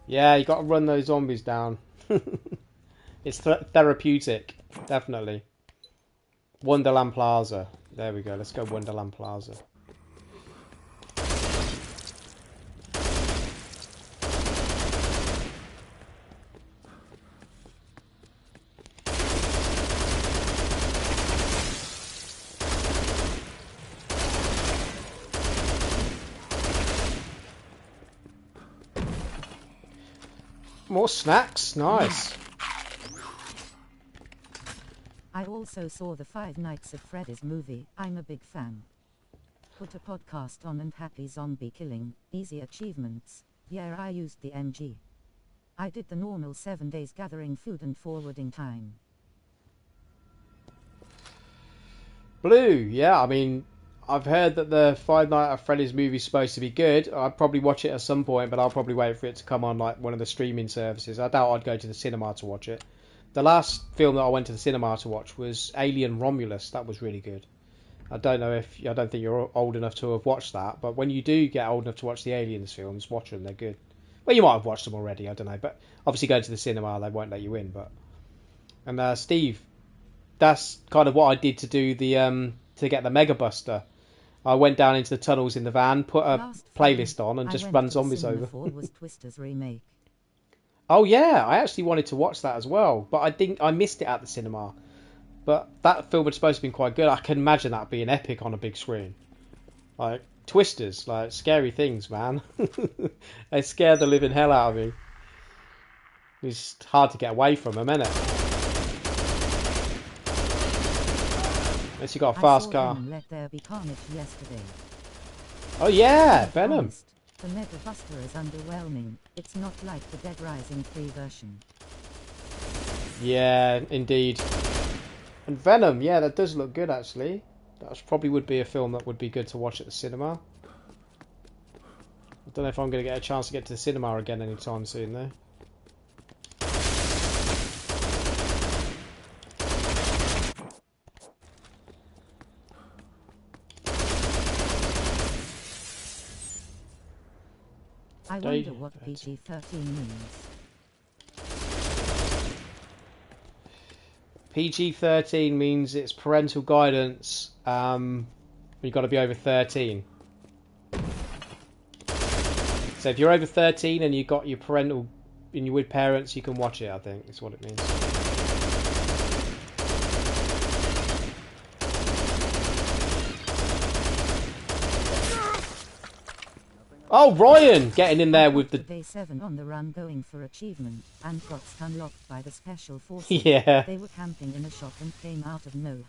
[SPEAKER 1] Yeah, you got to run those zombies down. It's therapeutic, definitely. Wonderland Plaza. There we go. Let's go Wonderland Plaza. More snacks, nice.
[SPEAKER 5] I also saw the Five Nights at Freddy's movie. I'm a big fan. Put a podcast on and happy zombie killing, easy achievements. Yeah, I used the MG. I did the normal 7 days gathering food and forwarding time.
[SPEAKER 1] Blue, yeah, I mean, I've heard that the Five Nights at Freddy's movie is supposed to be good. I'll probably watch it at some point, but I'll probably wait for it to come on like one of the streaming services. I doubt I'd go to the cinema to watch it. The last film that I went to the cinema to watch was Alien Romulus. That was really good. I don't think you're old enough to have watched that, but when you do get old enough to watch the Aliens films, watch them. They're good. Well, you might have watched them already. I don't know, but obviously going to the cinema, they won't let you in. But Steve, that's kind of what I did to do the to get the Mega Buster. I went down into the tunnels in the van, put a playlist on, and just run zombies over.
[SPEAKER 5] Was Twister's remake.
[SPEAKER 1] Oh yeah, I actually wanted to watch that as well, but I missed it at the cinema. But that film was supposed to be quite good. I can imagine that being epic on a big screen. Like Twisters, like scary things, man. They scared the living hell out of me. It's hard to get away from them, isn't it? Unless you got a fast car.
[SPEAKER 5] Let There Be Carnage yesterday.
[SPEAKER 1] Oh yeah, Venom.
[SPEAKER 5] The Mega Buster is underwhelming. It's not like the Dead Rising 3 version.
[SPEAKER 1] Yeah, indeed. And Venom, yeah, that does look good actually. That probably would be a film that would be good to watch at the cinema. I don't know if I'm going to get a chance to get to the cinema again anytime soon though.
[SPEAKER 5] I wonder what PG-13 means.
[SPEAKER 1] PG-13 means it's parental guidance. You've got to be over 13. So if you're over 13 and you've got your parental, and you're with parents, you can watch it. I think is what it means. Oh, Ryan getting in there with the
[SPEAKER 5] Day 7 on the run going for achievement and got unlocked by the special forces.
[SPEAKER 1] Yeah.
[SPEAKER 5] They were camping in a shop and came out of nowhere.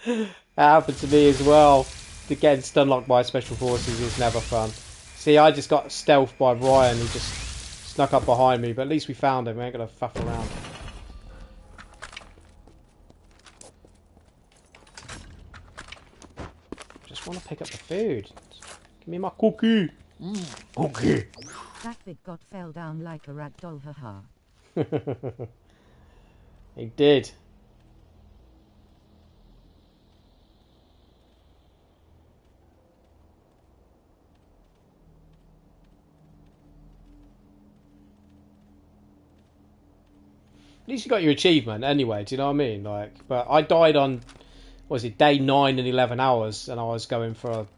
[SPEAKER 1] That happened to me as well. The getting stunlocked by special forces is never fun. See, I just got stealthed by Ryan who just snuck up behind me, but at least we found him. We ain't gonna faff around. Just want to pick up the food. Give me my cookie. Cookie.
[SPEAKER 5] That big god fell down like a rag doll, haha.
[SPEAKER 1] He did. At least you got your achievement anyway, do you know what I mean? Like, but I died on, what was it, day 9 and 11 hours, and I was going for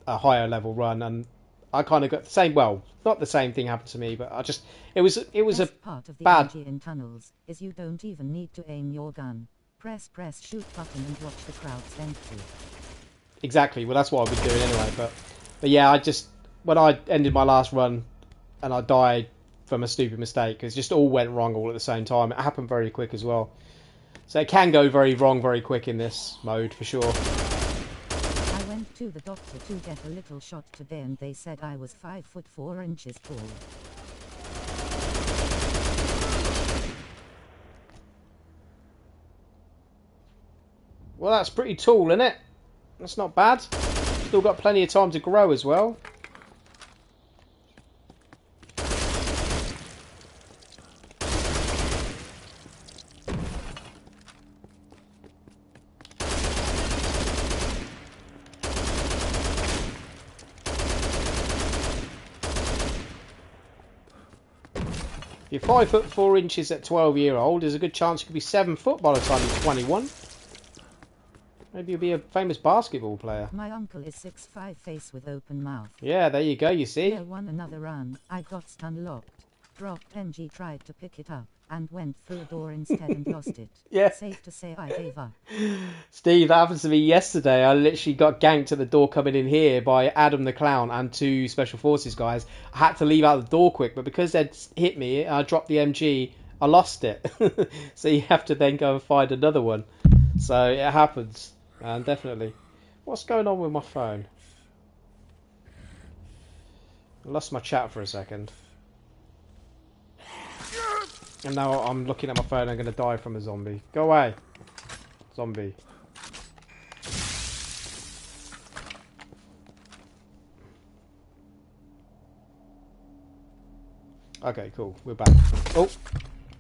[SPEAKER 1] a higher level run, and I kind of got the same. Well, not the same thing happened to me, but it was a
[SPEAKER 5] part of the
[SPEAKER 1] bad.
[SPEAKER 5] in tunnels is you don't even need to aim your gun. Press shoot button and watch the crowds empty.
[SPEAKER 1] Exactly. Well, that's what I've been doing anyway. But yeah, when I ended my last run, and I died from a stupid mistake, because it just all went wrong all at the same time. It happened very quick as well, so it can go very wrong very quick in this mode for sure.
[SPEAKER 5] I went to the doctor to get a little shot today, and they said I was 5 foot 4 inches tall.
[SPEAKER 1] Well, that's pretty tall, isn't it? That's not bad. Still got plenty of time to grow as well. If you're 5 foot 4 inches at 12-year-old, there's a good chance you could be 7 foot by the time you're 21. Maybe you'll be a famous basketball player.
[SPEAKER 5] My uncle is 6'5", face with open mouth.
[SPEAKER 1] Yeah, there you go, you see.
[SPEAKER 5] I won another run. I got unlocked. Dropped NG, tried to pick it up, and went through a door instead and lost it.
[SPEAKER 1] Yeah.
[SPEAKER 5] Safe to say I gave up.
[SPEAKER 1] Steve, that happened to me yesterday. I literally got ganked at the door coming in here by Adam the Clown and 2 Special Forces guys. I had to leave out the door quick, but because they'd hit me, I dropped the MG, I lost it. So you have to then go and find another one. So it happens. And definitely. What's going on with my phone? I lost my chat for a second. And now I'm looking at my phone, I'm going to die from a zombie. Go away. Zombie. Okay, cool. We're back. Oh,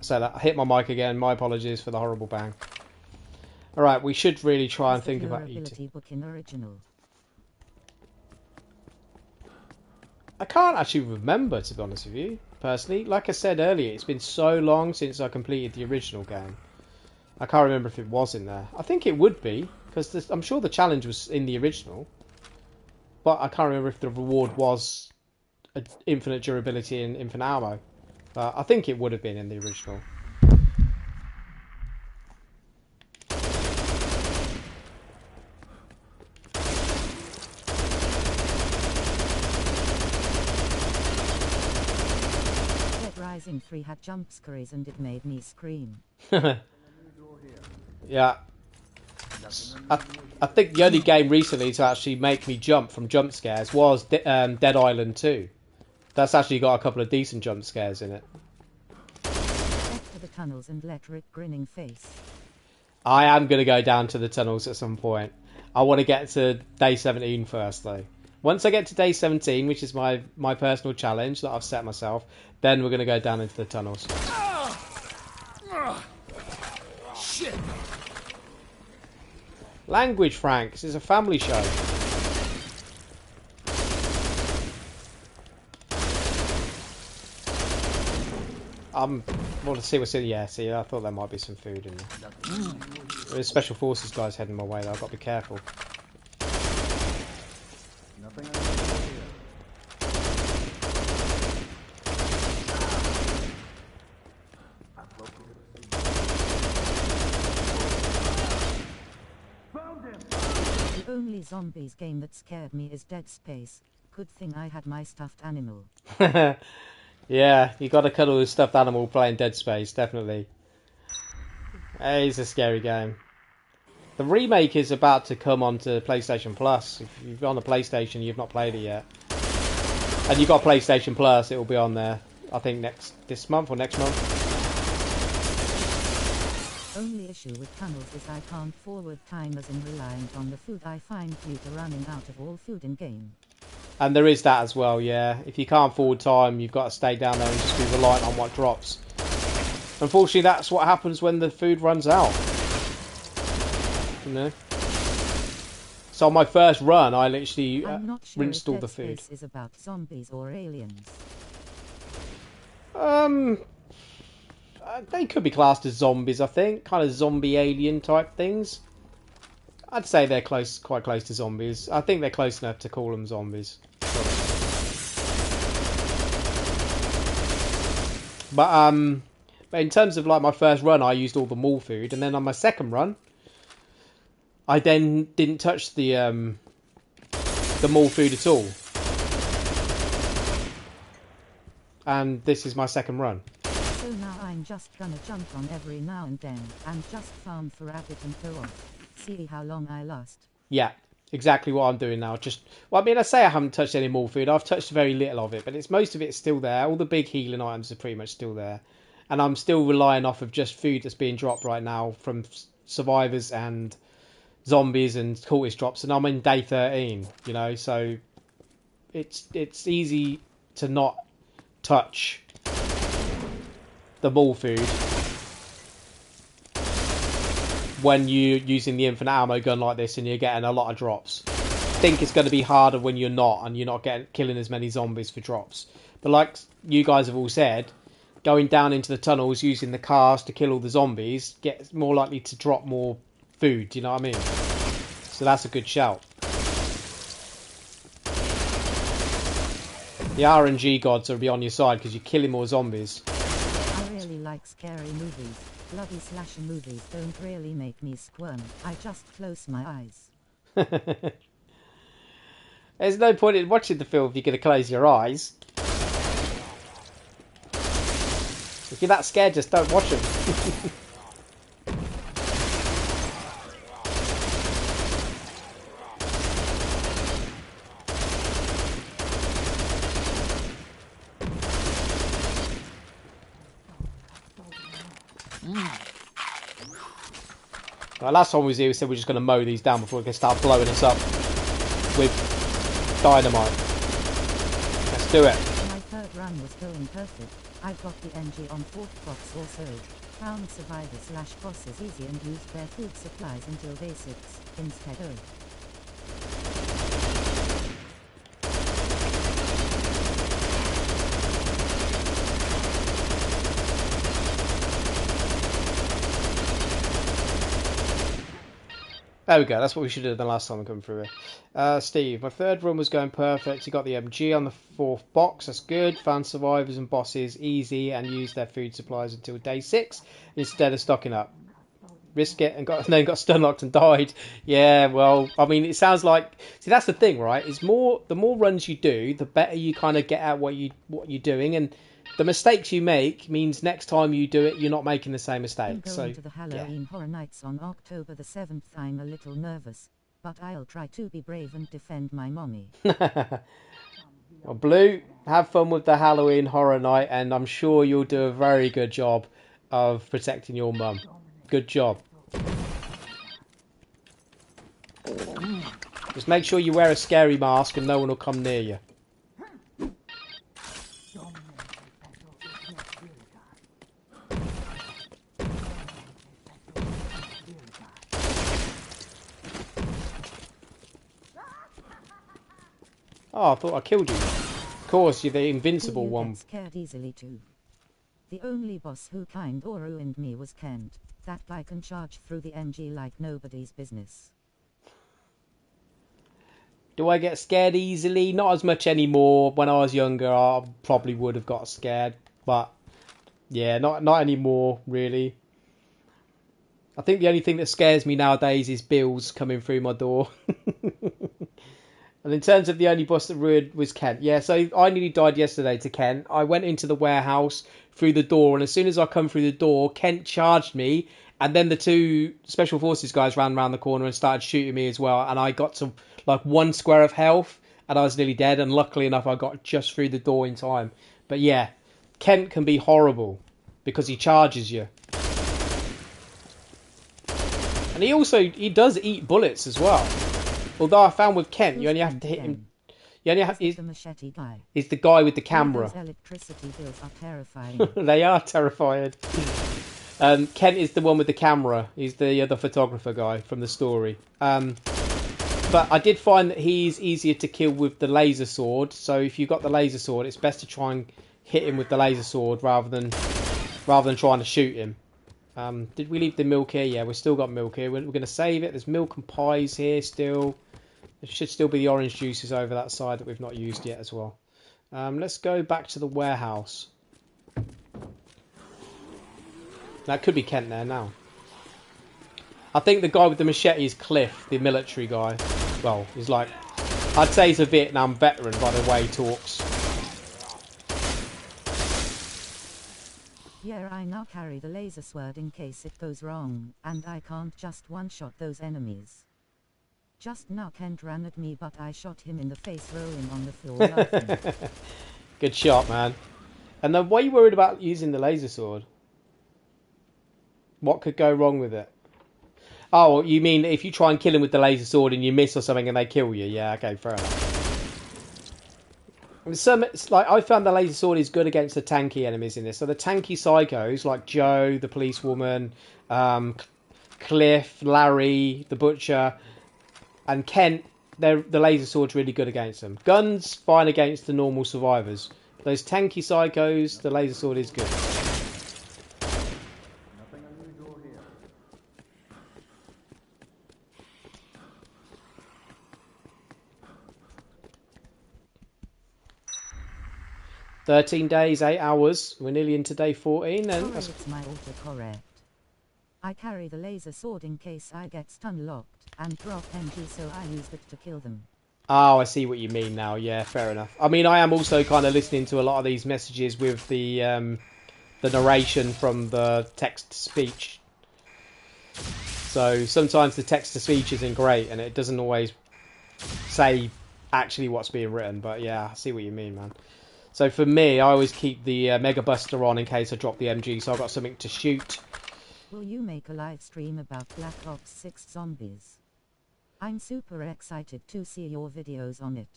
[SPEAKER 1] so that I hit my mic again. My apologies for the horrible bang. All right, we should really try and
[SPEAKER 5] Is the
[SPEAKER 1] think about
[SPEAKER 5] durability
[SPEAKER 1] eating.
[SPEAKER 5] book in original?
[SPEAKER 1] I can't actually remember, to be honest with you, personally. Like I said earlier, it's been so long since I completed the original game. I can't remember if it was in there. I think it would be, because I'm sure the challenge was in the original. But I can't remember if the reward was infinite durability and infinite ammo. I think it would have been in the original.
[SPEAKER 5] Dead Rising 3 had jump scares and it made me scream.
[SPEAKER 1] Yeah. I think the only game recently to actually make me jump from jump scares was Dead Island 2. That's actually got a couple of decent jump scares in it.
[SPEAKER 5] Head to the tunnels and let Rick grinning face.
[SPEAKER 1] I am going to go down to the tunnels at some point. I want to get to day 17 first, though. Once I get to day 17, which is my personal challenge that I've set myself, then we're going to go down into the tunnels.
[SPEAKER 2] Shit!
[SPEAKER 1] Language, Frank. This is a family show. Want to see what's in. Yeah, see, I thought there might be some food in there. There's special forces guys heading my way, though. I've got to be careful.
[SPEAKER 4] Nothing unusual here. I've located a found him!
[SPEAKER 5] The only zombies game that scared me is Dead Space. Good thing I had my stuffed animal.
[SPEAKER 1] Yeah, you got to cuddle with stuffed animal playing Dead Space, definitely. It's a scary game. The remake is about to come onto PlayStation Plus. If you've got on the PlayStation, you've not played it yet, and you've got PlayStation Plus, it will be on there. I think this month or next month.
[SPEAKER 5] Only issue with tunnels is I can't forward time as in reliant on the food I find due to running out of all food in game.
[SPEAKER 1] And there is that as well, yeah. If you can't forward time, you've got to stay down there and just be reliant on what drops. Unfortunately, that's what happens when the food runs out. You know? So on my first run, I literally
[SPEAKER 5] I'm not sure
[SPEAKER 1] rinsed
[SPEAKER 5] if
[SPEAKER 1] all
[SPEAKER 5] Dead
[SPEAKER 1] the food.
[SPEAKER 5] Space is about zombies or aliens.
[SPEAKER 1] They could be classed as zombies, I think. Kind of zombie alien type things. I'd say they're quite close to zombies. I think they're close enough to call them zombies. But in terms of like my first run, I used all the mall food, and then on my second run, I then didn't touch the mall food at all. And this is my second run.
[SPEAKER 5] So now I'm just gonna jump on every now and then, and just farm for rabbit and go off. See how long I last.
[SPEAKER 1] Yeah, exactly what I'm doing now. Well, I mean, I say I haven't touched any more food. I've touched very little of it, but most of it's still there. All the big healing items are pretty much still there. And I'm still relying off of just food that's being dropped right now from survivors and zombies and cultist drops. And I'm in day 13, you know, so it's easy to not touch the ball food when you're using the infinite ammo gun like this and you're getting a lot of drops. I think it's going to be harder when you're not and you're not killing as many zombies for drops. But like you guys have all said, going down into the tunnels using the cars to kill all the zombies gets more likely to drop more food, do you know what I mean? So that's a good shout. The RNG gods will be on your side because you're killing more zombies.
[SPEAKER 5] I really like scary movies. Bloody slasher movies don't really make me squirm. I just close my eyes.
[SPEAKER 1] There's no point in watching the film if you're going to close your eyes. If you're that scared, just don't watch them. Right, last time we was here, we said we're just going to mow these down before we can start blowing us up with dynamite. Let's do it.
[SPEAKER 5] My third run was going perfect. I've got the NG on 4th box or so. Found survivor/bosses easy and used their food supplies until day 6, instead of.
[SPEAKER 1] There we go, that's what we should have done the last time we come through here. Steve, my third run was going perfect. You got the MG on the 4th box, that's good. Found survivors and bosses easy and used their food supplies until day 6 instead of stocking up. Risk it and then got stun locked and died. Yeah, well, I mean, it sounds like, see, that's the thing, right? It's the more runs you do, the better you kind of get at what you're doing, and the mistakes you make means next time you do it, you're not making the same mistake.
[SPEAKER 5] Going
[SPEAKER 1] So
[SPEAKER 5] to the Halloween Horror Nights on October the 7th. I'm a little nervous, but I'll try to be brave and defend my mommy.
[SPEAKER 1] Well, Blue, have fun with the Halloween Horror Night, and I'm sure you'll do a very good job of protecting your mum. Good job. Just make sure you wear a scary mask and no one will come near you. Oh, I thought I killed you. Of course, you're the invincible
[SPEAKER 5] You
[SPEAKER 1] one.
[SPEAKER 5] get scared easily too. The only boss who kind or ruined me was Kent. That guy can charge through the MG like nobody's business.
[SPEAKER 1] Do I get scared easily? Not as much anymore. When I was younger, I probably would have got scared. But, yeah, not anymore, really. I think the only thing that scares me nowadays is bills coming through my door. And in terms of the only boss that ruined was Kent. Yeah, so I nearly died yesterday to Kent. I went into the warehouse through the door, and as soon as I come through the door, Kent charged me, and then the 2 Special Forces guys ran around the corner and started shooting me as well, and I got to like 1 square of health, and I was nearly dead, and luckily enough I got just through the door in time. But yeah, Kent can be horrible, because he charges you. And he does eat bullets as well. Although I found with Kent, you only have to hit him. You only have.
[SPEAKER 5] He's the machete guy.
[SPEAKER 1] He's the guy with the
[SPEAKER 5] All
[SPEAKER 1] camera.
[SPEAKER 5] those electricity bills are terrifying.
[SPEAKER 1] They are terrified. Kent is the one with the camera. He's the other photographer guy from the story. But I did find that he's easier to kill with the laser sword. So if you've got the laser sword, it's best to try and hit him with the laser sword rather than trying to shoot him. Did we leave the milk here? Yeah, we've still got milk here. We're going to save it. There's milk and pies here still. There should still be the orange juices over that side that we've not used yet as well. Let's go back to the warehouse. That could be Kent there now. I think the guy with the machete is Cliff, the military guy. Well, he's like, I'd say he's a Vietnam veteran by the way he talks.
[SPEAKER 5] Yeah, I now carry the laser sword in case it goes wrong, and I can't just one-shot those enemies. Just now Kent ran at me, but I shot him in the face, rolling on the floor laughing.
[SPEAKER 1] Good shot, man. And then why are you worried about using the laser sword? What could go wrong with it? Oh, you mean if you try and kill him with the laser sword and you miss or something and they kill you? Yeah, okay, fair enough. It's like I found the laser sword is good against the tanky enemies in this. So the tanky psychos like Joe, the policewoman, Cliff, Larry, the butcher, and Kent, the laser sword's really good against them. Guns fine against the normal survivors. Those tanky psychos, the laser sword is good.
[SPEAKER 4] Nothing unusual here.
[SPEAKER 1] 13 days, 8 hours. We're nearly into day 14 then.
[SPEAKER 5] Sorry, it's my autocorrect. I carry the laser sword in case I get stun locked, and drop MG, so I used it to kill them.
[SPEAKER 1] Oh, I see what you mean now. Yeah, fair enough. I mean, I am also kind of listening to a lot of these messages with the narration from the text-to-speech. So sometimes the text-to-speech isn't great, and it doesn't always say actually what's being written. But yeah, I see what you mean, man. So for me, I always keep the Mega Buster on in case I drop the MG, so I've got something to shoot.
[SPEAKER 5] Will you make a live stream about Black Ops 6 zombies? I'm super excited to see your videos on it.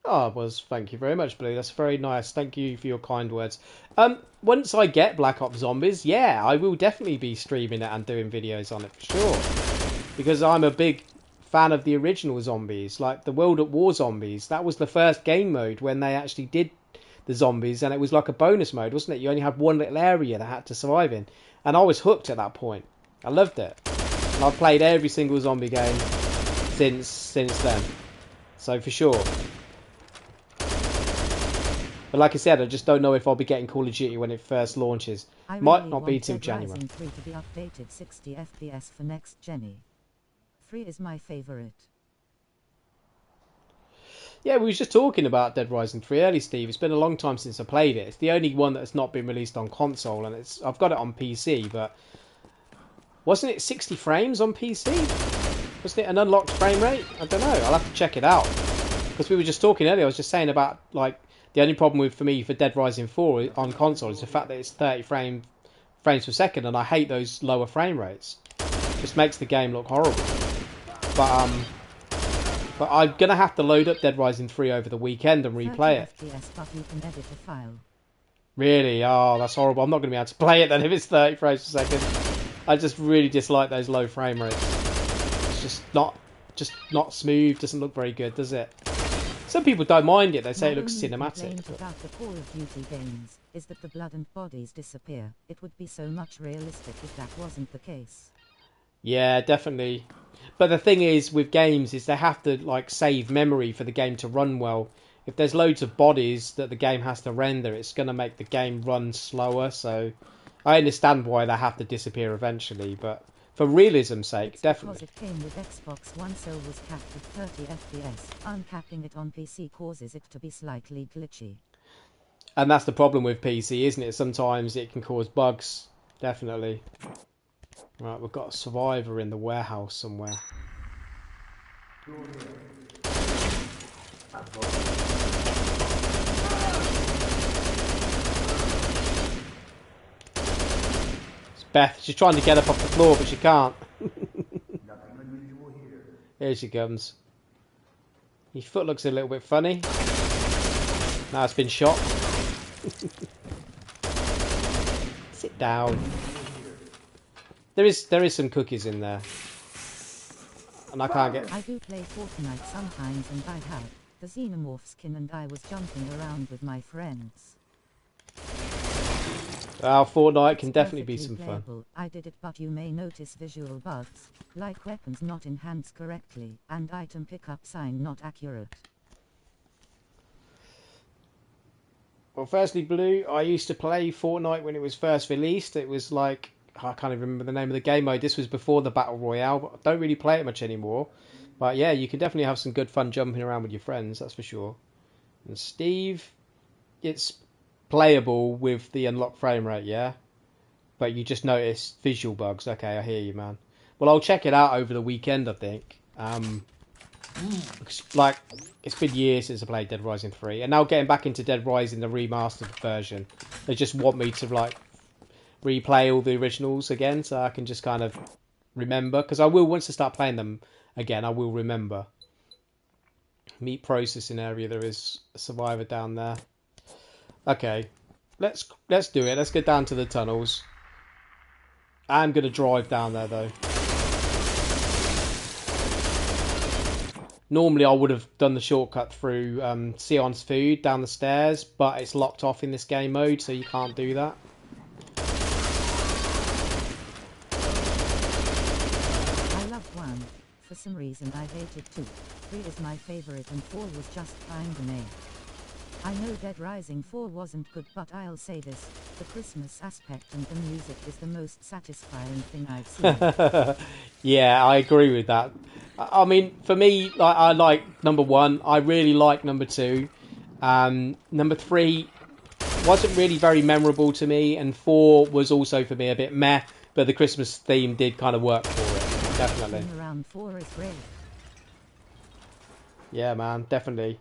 [SPEAKER 1] Oh, it was. Thank you very much, Blue. That's very nice. Thank you for your kind words. Once I get Black Ops Zombies, yeah, I will definitely be streaming it and doing videos on it for sure. Because I'm a big fan of the original zombies, like the World at War zombies. That was the first game mode when they actually did the zombies, and it was like a bonus mode, wasn't it? You only had one little area that had to survive in, and I was hooked at that point. I loved it, and I've played every single zombie game since then. So for sure. But like I said, I just don't know if I'll be getting Call of Duty when it first launches.
[SPEAKER 5] I
[SPEAKER 1] Might
[SPEAKER 5] really
[SPEAKER 1] not be
[SPEAKER 5] want
[SPEAKER 1] till
[SPEAKER 5] Dead
[SPEAKER 1] January.
[SPEAKER 5] Rising 3 to be updated 60 FPS for next gen. 3 is my favorite.
[SPEAKER 1] Yeah, we were just talking about Dead Rising 3 early, Steve. It's been a long time since I played it. It's the only one that's not been released on console, and I've got it on PC, but wasn't it 60 frames on PC? Wasn't it an unlocked frame rate? I don't know. I'll have to check it out. Because we were just talking earlier, I was just saying about, like, the only problem for me for Dead Rising 4 on console is the fact that it's 30 frames per second, and I hate those lower frame rates. It just makes the game look horrible. But I'm gonna have to load up Dead Rising 3 over the weekend and replay it.
[SPEAKER 5] 30 FPS, but you can edit a file.
[SPEAKER 1] Really? Oh, that's horrible. I'm not gonna be able to play it then if it's 30 frames per second. I just really dislike those low frame rates. It's just not smooth. Doesn't look very good, does it? Some people don't mind it. They say it looks cinematic.
[SPEAKER 5] My complaint about the Call of Duty games is that the blood and bodies disappear. It would be so much realistic if that wasn't the case.
[SPEAKER 1] Yeah, definitely. But the thing is, with games, is they have to like save memory for the game to run well. If there's loads of bodies that the game has to render, it's going to make the game run slower. So I understand why they have to disappear eventually, but for realism's sake,
[SPEAKER 5] It's
[SPEAKER 1] definitely.
[SPEAKER 5] because it came with Xbox One, so was capped at 30 FPS. Uncapping it on PC causes it to be slightly glitchy.
[SPEAKER 1] And that's the problem with PC, isn't it? Sometimes it can cause bugs. Definitely. Right, we've got a survivor in the warehouse somewhere. It's Beth. She's trying to get up off the floor, but she can't. Here she comes. Your foot looks a little bit funny. Now it's been shot. Sit down. There is some cookies in there. And I can't get...
[SPEAKER 5] I do play Fortnite sometimes, and I had the Xenomorph skin, and I was jumping around with my friends.
[SPEAKER 1] Well, Fortnite can
[SPEAKER 5] It's
[SPEAKER 1] definitely be
[SPEAKER 5] perfectly
[SPEAKER 1] some fun.
[SPEAKER 5] playable. I did it, but you may notice visual bugs, like weapons not enhanced correctly, and item pickup sign not accurate.
[SPEAKER 1] Well, firstly, Blue, I used to play Fortnite when it was first released. It was like... I can't even remember the name of the game mode. This was before the Battle Royale, but I don't really play it much anymore. But yeah, you can definitely have some good fun jumping around with your friends, that's for sure. And Steve, it's playable with the unlocked frame rate, yeah? But you just notice visual bugs. Okay, I hear you, man. Well, I'll check it out over the weekend, I think. Like, it's been years since I played Dead Rising 3. And now getting back into Dead Rising, the remastered version, they just want me to, like, replay all the originals again, so I can just kind of remember, because I will, once I start playing them again, I will remember. Meat processing area, there is a survivor down there. Okay, let's do it. Let's get down to the tunnels. I'm gonna drive down there though. Normally I would have done the shortcut through Sion's food down the stairs, but it's locked off in this game mode, so you can't do that.
[SPEAKER 5] For some reason I hated 2. 3 is my favorite and 4 was just fine to me. I know Dead Rising 4 wasn't good, but I'll say this, the Christmas aspect and the music is the most satisfying thing I've seen.
[SPEAKER 1] Yeah, I agree with that. I mean, for me, like, I like number 1, I really like number 2. Number 3 wasn't really very memorable to me, and 4 was also for me a bit meh, but the Christmas theme did kind of work for it. Definitely.
[SPEAKER 5] Around 4 is great.
[SPEAKER 1] Yeah, man, definitely.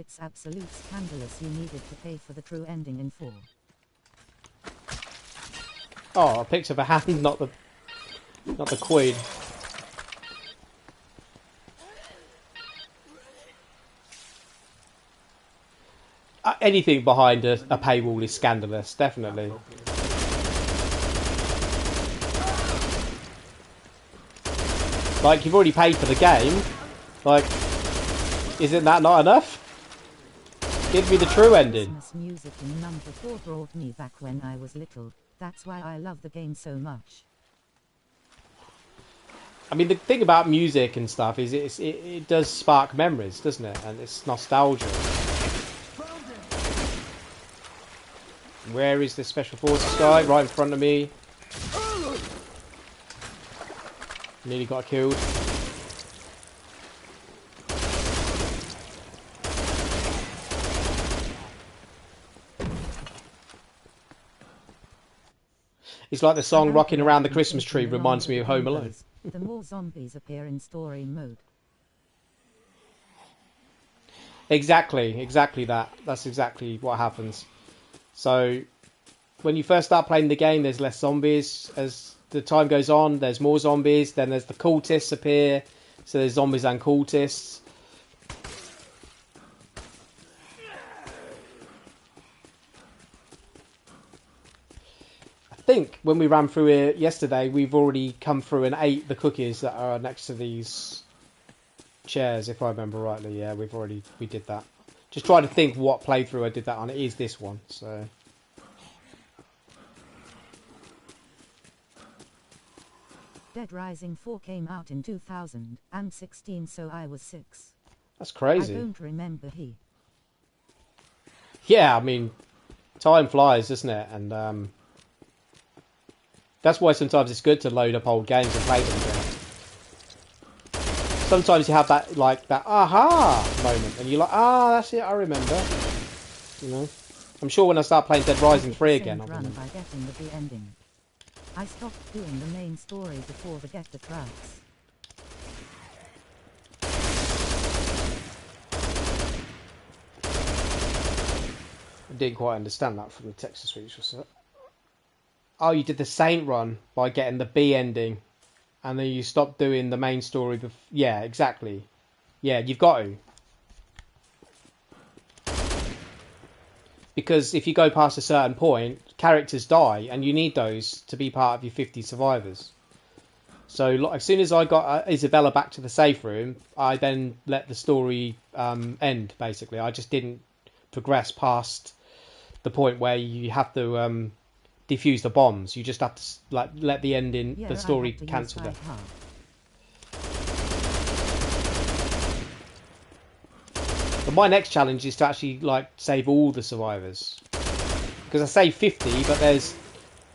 [SPEAKER 5] it's absolute scandalous you needed to pay for the true ending in 4.
[SPEAKER 1] Oh, I picked up a hand, not the queen. Anything behind a paywall is scandalous, definitely. Like, you've already paid for the game. Like, isn't that not enough? Give me the true ending.
[SPEAKER 5] Christmas music in number 4 brought me back when I was little. That's why I love the game so much.
[SPEAKER 1] I mean, the thing about music and stuff is it does spark memories, doesn't it? And it's nostalgia. Where is this Special Forces guy? Right in front of me. Nearly got killed. It's like the song Rocking Around the Christmas Tree reminds me of Home Alone.
[SPEAKER 5] The more zombies appear in story mode.
[SPEAKER 1] Exactly that. That's exactly what happens. So, when you first start playing the game, there's less zombies. As the time goes on, there's more zombies. Then there's the cultists appear. So there's zombies and cultists. I think when we ran through it yesterday, we've already come through and ate the cookies that are next to these chairs, if I remember rightly. Yeah, we did that. Just trying to think what playthrough I did that on. It is this one, so.
[SPEAKER 5] Dead Rising 4 came out in 2016, so I was 6.
[SPEAKER 1] That's crazy.
[SPEAKER 5] I don't remember
[SPEAKER 1] Yeah, I mean, time flies, doesn't it? And that's why sometimes it's good to load up old games and play them again. Sometimes you have that, like, that aha moment, and you're like, that's it, I remember. You know? I'm sure when I start playing Dead Rising 3 again, I'll remember.
[SPEAKER 5] By getting the ending. I stopped doing the main story before the get the tracks.
[SPEAKER 1] I didn't quite understand that from the text to speech. Oh, you did the Saint run by getting the B ending, and then you stopped doing the main story. Yeah, exactly. Yeah, you've got to. Because if you go past a certain point, characters die, and you need those to be part of your 50 survivors. So as soon as I got Isabella back to the safe room, I then let the story end, basically. I just didn't progress past the point where you have to defuse the bombs. You just have to let the ending, the story cancel them. But my next challenge is to actually save all the survivors, because I saved 50, but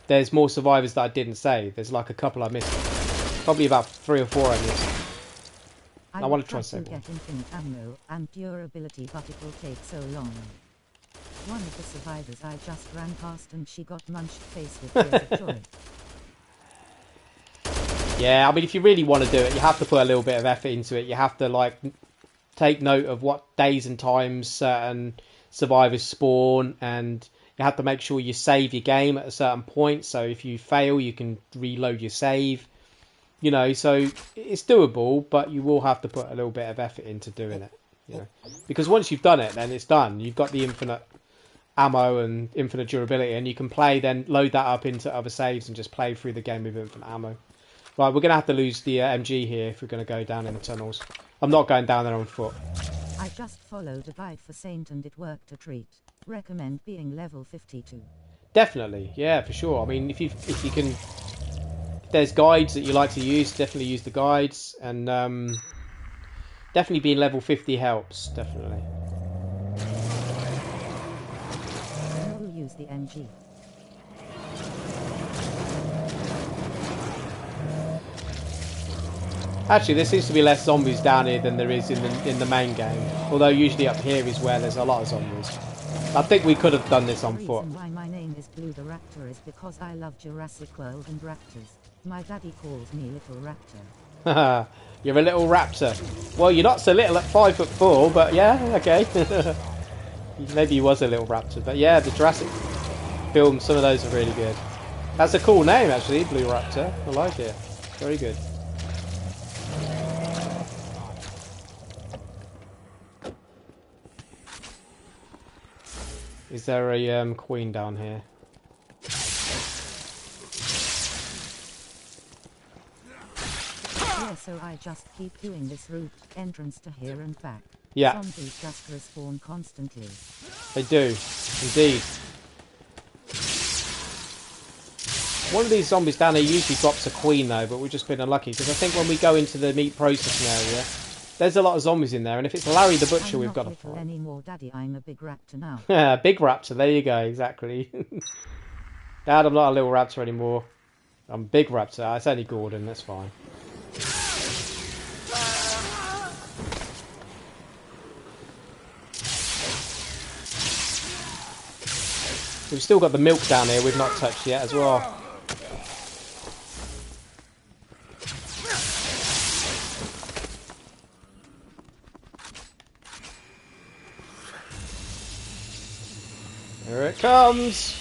[SPEAKER 1] there's more survivors that I didn't save. There's like a couple I missed, probably about 3 or 4 I missed. I want to try and save one.
[SPEAKER 5] Get infinite ammo and durability, but it will take so long. One of the survivors I just ran past, and she got munched face with tears of joy.
[SPEAKER 1] Yeah, I mean, if you really want to do it, you have to put a little bit of effort into it. You have to take note of what days and times certain survivors spawn, and you have to make sure you save your game at a certain point, so if you fail you can reload your save, so it's doable, but you will have to put a little bit of effort into doing it, because once you've done it, then it's done. You've got the infinite ammo and infinite durability, and you can then load that up into other saves and just play through the game with infinite ammo. Right, we're going to have to lose the MG here if we're going to go down in the tunnels. I'm not going down there on foot.
[SPEAKER 5] I just followed a guide for Saint and it worked a treat. Recommend being level 52.
[SPEAKER 1] Definitely, yeah, for sure. I mean, if you can, if there's guides that you like to use, definitely use the guides, and definitely being level 50 helps, definitely.
[SPEAKER 5] I will use the MG.
[SPEAKER 1] Actually, there seems to be less zombies down here than there is in the main game. Although usually up here is where there's a lot of zombies. I think we could have done this on foot.
[SPEAKER 5] The reason why my name is Blue the Raptor is because I love Jurassic World and raptors. My daddy calls me Little Raptor.
[SPEAKER 1] You're a little raptor. Well, you're not so little at 5'4", but yeah, okay. Maybe he was a little raptor, but yeah, the Jurassic films, some of those are really good. That's a cool name, actually, Blue Raptor. I like it. Very good. Is there a queen down here?
[SPEAKER 5] Yeah, so I just keep doing this route, entrance to here and back.
[SPEAKER 1] Yeah.
[SPEAKER 5] Zombies just respawn constantly.
[SPEAKER 1] They do, indeed. One of these zombies down here usually drops a queen though, but we've just been unlucky because I think when we go into the meat processing area, there's a lot of zombies in there, and if it's Larry the Butcher, we've got to fight.
[SPEAKER 5] I'm not little anymore, Daddy. I'm a big raptor now.
[SPEAKER 1] Yeah, big raptor. There you go. Exactly. Dad, I'm not a little raptor anymore. I'm a big raptor. It's only Gordon. That's fine. We've still got the milk down here. We've not touched yet as well. Here it comes!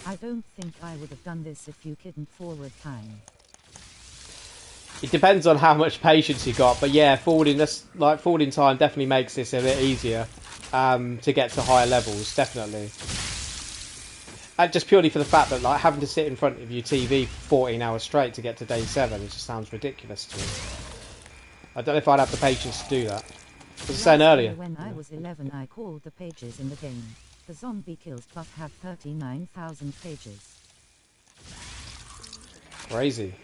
[SPEAKER 5] I don't think I would have done this if you couldn't forward time.
[SPEAKER 1] It depends on how much patience you got, but yeah, forwarding time definitely makes this a bit easier to get to higher levels, definitely. Just purely for the fact that like having to sit in front of your TV for 14 hours straight to get to day 7, it just sounds ridiculous to me. I don't know if I'd have the patience to do that. As I was saying earlier.
[SPEAKER 5] When I was 11, I called the pages in the game. The zombie kills plus have 39,000 pages.
[SPEAKER 1] Crazy.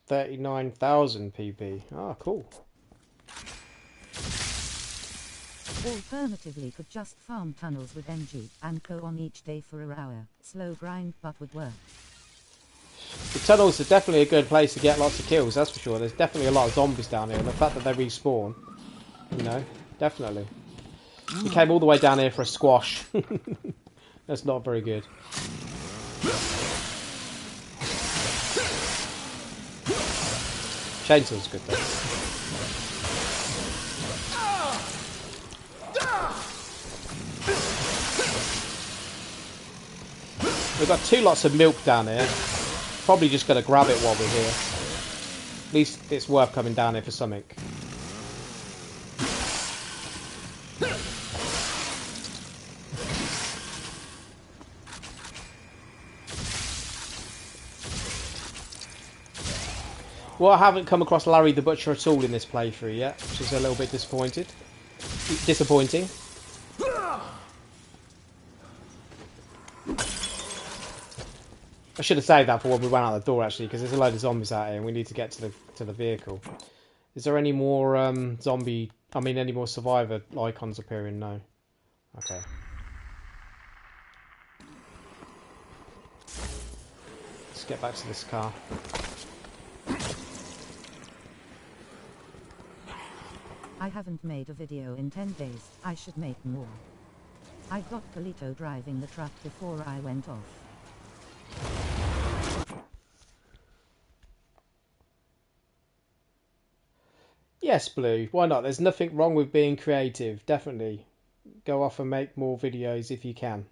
[SPEAKER 1] $39,000 PB. Ah, cool.
[SPEAKER 5] Alternatively, could just farm tunnels with MG and go on each day for an hour. Slow grind, but would work.
[SPEAKER 1] The tunnels are definitely a good place to get lots of kills, that's for sure. There's definitely a lot of zombies down here, and the fact that they respawn, you know, definitely. We came all the way down here for a squash. That's not very good. Chainsaw's good though. We've got 2 lots of milk down here. Probably just going to grab it while we're here. At least it's worth coming down here for something. Well, I haven't come across Larry the Butcher at all in this playthrough yet, which is a little bit disappointing. I should have saved that for when we went out the door, actually, because there's a load of zombies out here and we need to get to the vehicle. Is there any more any more survivor icons appearing? No. Okay. Let's get back to this car.
[SPEAKER 5] I haven't made a video in 10 days. I should make more. I got Polito driving the truck before I went off.
[SPEAKER 1] Yes, Blue. Why not? There's nothing wrong with being creative. Definitely. Go off and make more videos if you can.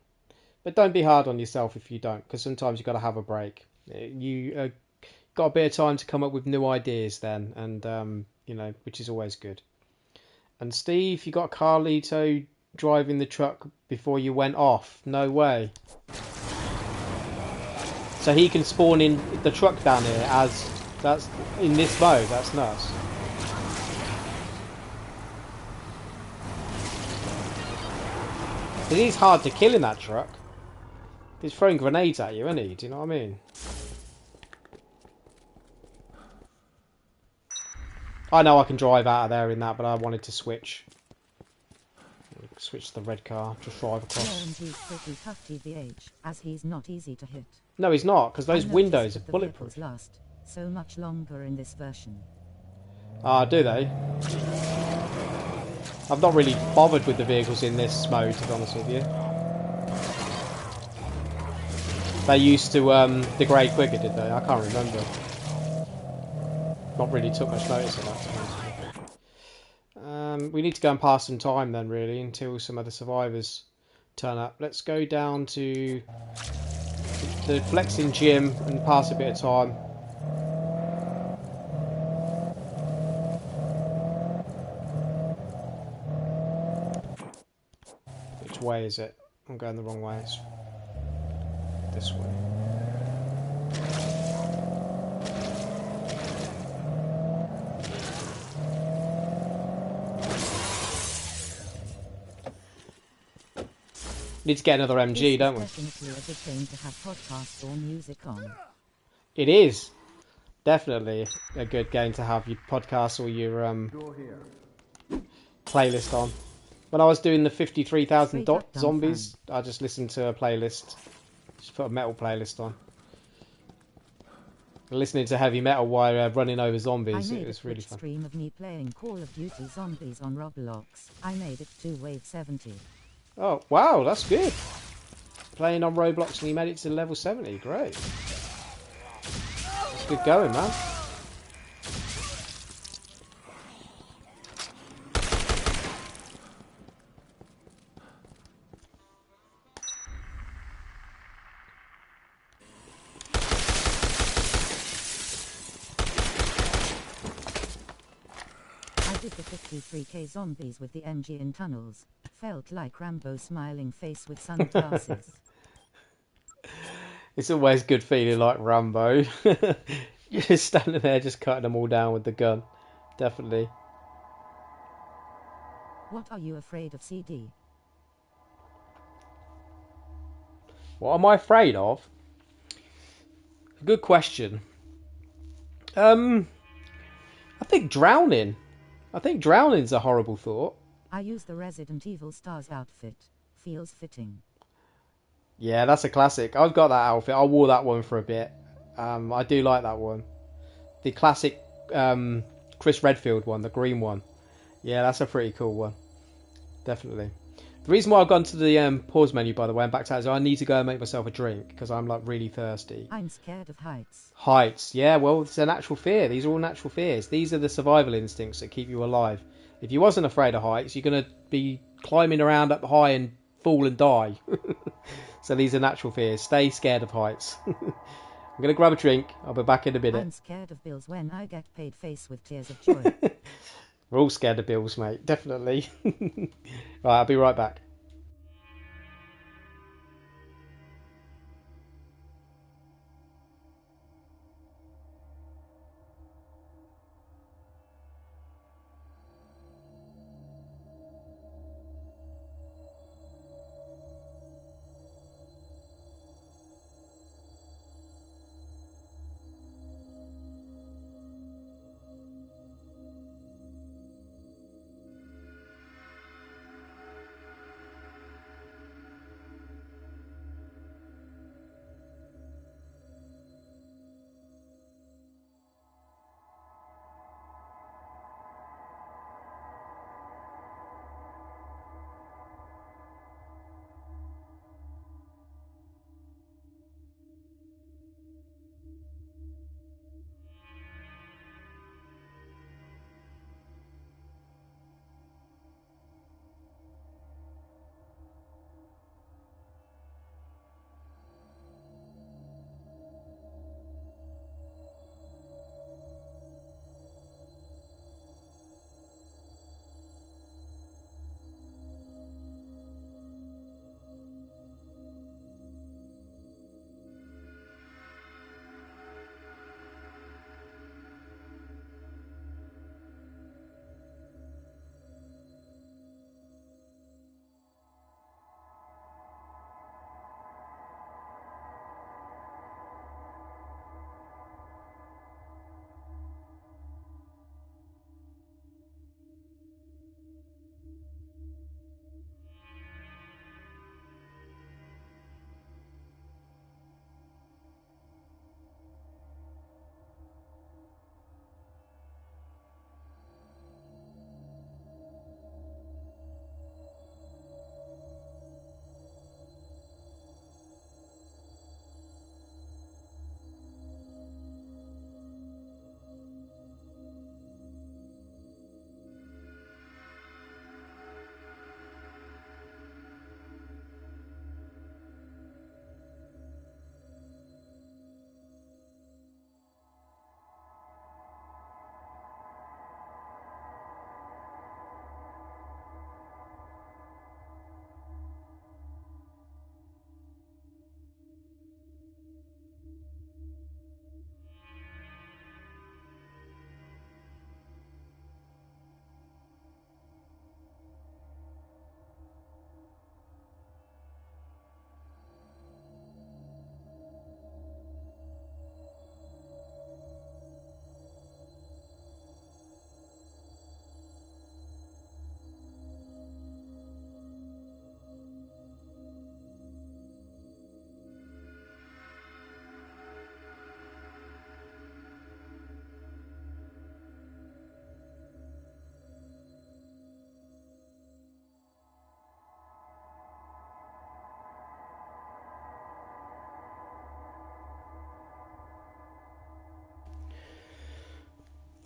[SPEAKER 1] But don't be hard on yourself if you don't, because sometimes you've got to have a break. You got a bit of time to come up with new ideas then, and you know, which is always good. And Steve, you got Carlito driving the truck before you went off. No way. So he can spawn in the truck down here as that's in this mode. That's nuts. It is hard to kill in that truck. He's throwing grenades at you, isn't he? Do you know what I mean? I know I can drive out of there in that, but I wanted to switch. Switch to the red car. Just drive across.
[SPEAKER 5] And he's pretty tough TBH, as he's not easy to hit.
[SPEAKER 1] No, he's not, because those
[SPEAKER 5] I noticed
[SPEAKER 1] windows are
[SPEAKER 5] that the
[SPEAKER 1] bulletproof.
[SPEAKER 5] vehicles last so much longer in this version.
[SPEAKER 1] Ah, do they? I've not really bothered with the vehicles in this mode, to be honest with you. They used to degrade quicker, did they? I can't remember. Not really took much notice of that, to be honest with you. We need to go and pass some time then, really, until some other survivors turn up. Let's go down to the flexing gym and pass a bit of time. Which way is it? I'm going the wrong way. It's this way. Need to get another MG, don't we?
[SPEAKER 5] This is definitely a good game to have podcasts or music on.
[SPEAKER 1] It is definitely a good game to have your podcast or your
[SPEAKER 4] Door here.
[SPEAKER 1] playlist on. When I was doing the 53,000
[SPEAKER 5] Straight up dumb
[SPEAKER 1] zombies, I just listened to a playlist. Just put a metal playlist on. Listening to heavy metal while running over zombies,
[SPEAKER 5] I
[SPEAKER 1] it
[SPEAKER 5] made
[SPEAKER 1] was
[SPEAKER 5] a
[SPEAKER 1] really
[SPEAKER 5] Twitch
[SPEAKER 1] fun.
[SPEAKER 5] stream of me playing Call of Duty Zombies on Roblox. I made it to wave 70.
[SPEAKER 1] Oh, wow, that's good. Playing on Roblox and you made it to level 70, great. That's good going, man.
[SPEAKER 5] I did the 53k zombies with the MG in tunnels. Felt like Rambo's smiling face with sunglasses.
[SPEAKER 1] It's always good feeling like Rambo. You're just standing there just cutting them all down with the gun. Definitely.
[SPEAKER 5] What are you afraid of, CD?
[SPEAKER 1] What am I afraid of? Good question. I think drowning. I think drowning's a horrible thought.
[SPEAKER 5] I use the Resident Evil Stars outfit. Feels fitting.
[SPEAKER 1] Yeah, that's a classic. I've got that outfit. I wore that one for a bit. I do like that one. The classic Chris Redfield one, the green one. Yeah, that's a pretty cool one. Definitely. The reason why I've gone to the pause menu, by the way, and back to that is I need to go and make myself a drink because I'm like really thirsty.
[SPEAKER 5] I'm scared of heights.
[SPEAKER 1] Heights, yeah, well, it's a natural fear. These are all natural fears. These are the survival instincts that keep you alive. If you wasn't afraid of heights, you're going to be climbing around up high and fall and die. So these are natural fears. Stay scared of heights. I'm going to grab a drink. I'll be back in a minute.
[SPEAKER 5] I'm scared of bills when I get paid face with tears of joy.
[SPEAKER 1] We're all scared of bills, mate. Definitely. Right, I'll be right back.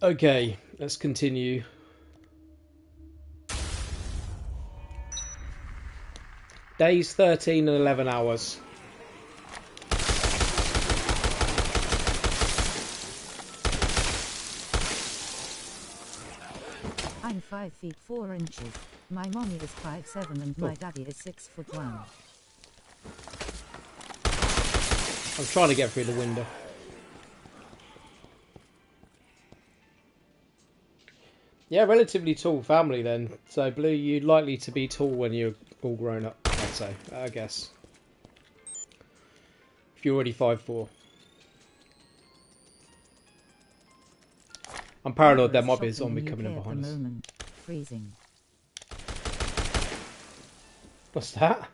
[SPEAKER 1] Okay, let's continue. Days 13 and 11 hours.
[SPEAKER 5] I'm 5 feet 4 inches. My mommy is 5'7" and my daddy is 6'1".
[SPEAKER 1] I'm trying to get through the window. Yeah, relatively tall family then. So, Blue, you're likely to be tall when you're all grown up, I'd say. I guess. If you're already 5'4". I'm paranoid there might be a zombie coming in behind us.
[SPEAKER 5] Freezing.
[SPEAKER 1] What's that?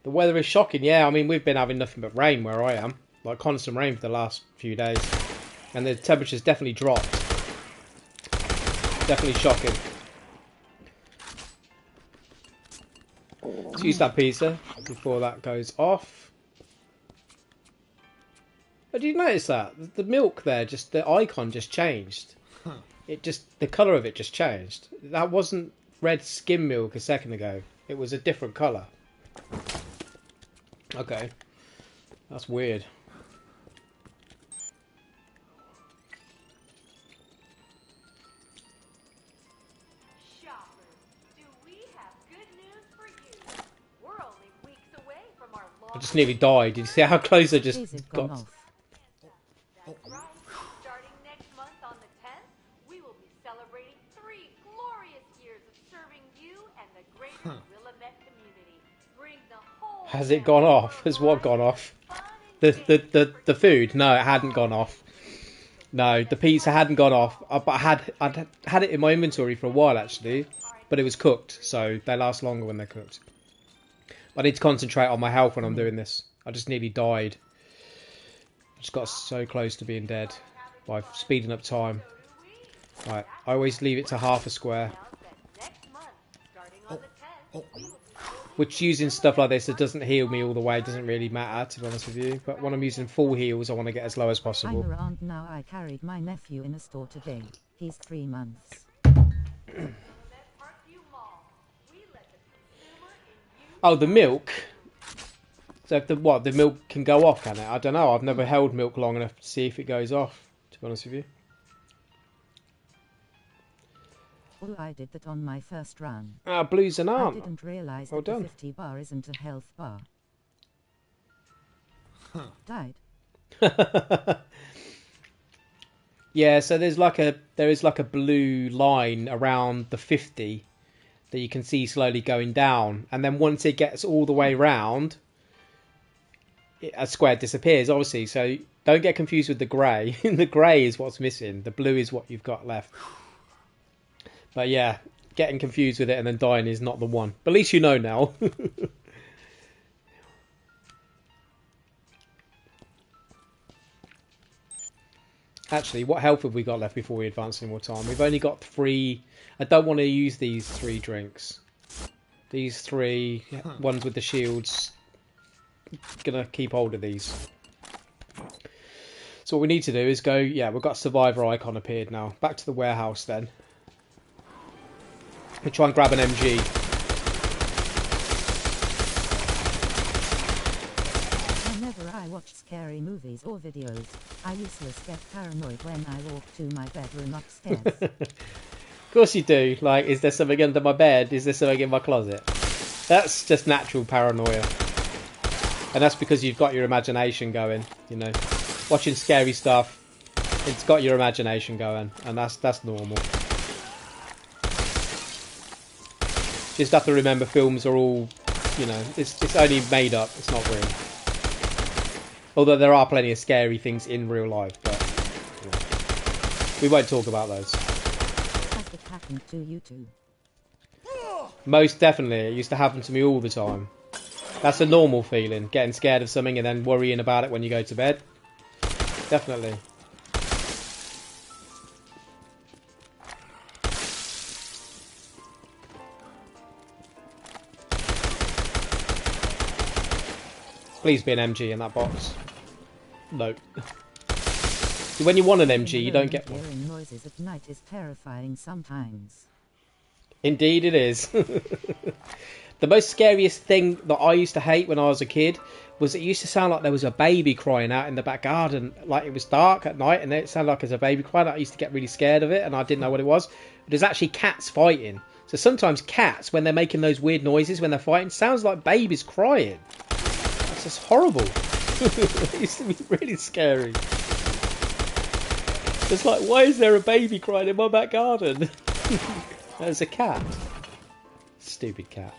[SPEAKER 1] The weather is shocking. Yeah, I mean, we've been having nothing but rain where I am. Like, constant rain for the last few days. And the temperature's definitely dropped. Definitely shocking. Let's use that pizza before that goes off. Oh, did you notice that? The milk there, just the icon just changed. It just, the colour of it just changed. That wasn't red skim milk a second ago. It was a different colour. Okay. That's weird.
[SPEAKER 3] Shoppers, do we have good news for you? We're only weeks away from our
[SPEAKER 1] I
[SPEAKER 3] long
[SPEAKER 1] just nearly died. Did you see how close I just
[SPEAKER 5] Is it gone
[SPEAKER 1] got?
[SPEAKER 5] off?
[SPEAKER 3] That's right. Starting next month on the 10th, we will be celebrating 3 glorious years of serving you and the greater Willamette community. Bring the whole
[SPEAKER 1] Has it gone off? Has what gone off? The food? No, it hadn't gone off. No, the pizza hadn't gone off. But I'd had it in my inventory for a while actually, but it was cooked, so they last longer when they're cooked. I need to concentrate on my health when I'm doing this. I just nearly died. I just got so close to being dead by speeding up time. Right, I always leave it to half a square.
[SPEAKER 3] Next month, starting on the 10th, we will be
[SPEAKER 1] Which, using stuff like this that doesn't heal me all the way doesn't really matter, to be honest with you. But when I'm using full heals, I want to get as low as
[SPEAKER 5] I'm
[SPEAKER 1] possible.
[SPEAKER 5] around now. I carried my nephew in a store today. He's 3 months.
[SPEAKER 3] Willamette Parkview Mall. We let the consumer in you.
[SPEAKER 1] Oh, the milk. So if the milk can go off, can it? I don't know. I've never held milk long enough to see if it goes off, to be honest with you.
[SPEAKER 5] Oh, I did that on my first run.
[SPEAKER 1] Ah, Blue's an
[SPEAKER 5] I
[SPEAKER 1] aunt.
[SPEAKER 5] didn't realize
[SPEAKER 1] Well
[SPEAKER 5] that the
[SPEAKER 1] done.
[SPEAKER 5] 50 bar isn't a health bar. Died.
[SPEAKER 1] Yeah, so there is like a blue line around the 50 that you can see slowly going down, and then once it gets all the way round, a square disappears, obviously. So don't get confused with the grey. The grey is what's missing. The blue is what you've got left. But yeah, getting confused with it and then dying is not the one. But at least you know now. Actually, what health have we got left before we advance any more time? We've only got 3. I don't want to use these 3 drinks. These 3 ones with the shields. Gonna keep hold of these. So what we need to do is go. Yeah, we've got survivor icon appeared now. Back to the warehouse then. We'll try and grab an MG.
[SPEAKER 5] Whenever I watch scary movies or videos, I useless get paranoid when I walk to my bedroom upstairs.
[SPEAKER 1] Of course you do. Like, is there something under my bed? Is there something in my closet? That's just natural paranoia. And that's because you've got your imagination going, you know. Watching scary stuff, it's got your imagination going, and that's normal. Just have to remember films are all, you know, it's only made up, it's not real. Although there are plenty of scary things in real life, but you know, we won't talk about those.
[SPEAKER 5] Has it happened to you too?
[SPEAKER 1] Most definitely, it used to happen to me all the time. That's a normal feeling, getting scared of something and then worrying about it when you go to bed. Definitely. Please be an MG in that box. No. When you want an
[SPEAKER 5] Living
[SPEAKER 1] MG, you
[SPEAKER 5] alone
[SPEAKER 1] don't
[SPEAKER 5] and
[SPEAKER 1] get one.
[SPEAKER 5] hearing noises at night is terrifying sometimes.
[SPEAKER 1] Indeed it is. The most scariest thing that I used to hate when I was a kid was it used to sound like there was a baby crying out in the back garden. Like it was dark at night and it sounded like there's a baby crying out. I used to get really scared of it and I didn't know what it was. But there's actually cats fighting. So sometimes cats, when they're making those weird noises when they're fighting, sounds like babies crying. It's just horrible. It used to be really scary. It's like, why is there a baby crying in my back garden? There's a cat. Stupid cat.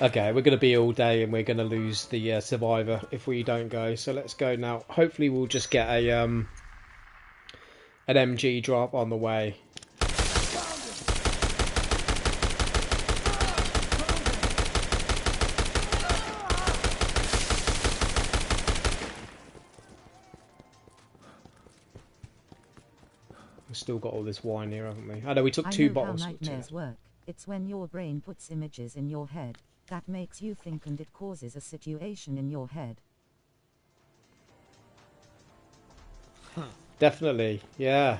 [SPEAKER 1] Okay, we're going to be all day and we're going to lose the survivor if we don't go. So let's go now. Hopefully we'll just get a an MG drop on the way. We've still got all this wine here, haven't we? I know we took two bottles.
[SPEAKER 5] I know how nightmares work. It's when your brain puts images in your head that makes you think and it causes a situation in your head.
[SPEAKER 1] Definitely, yeah.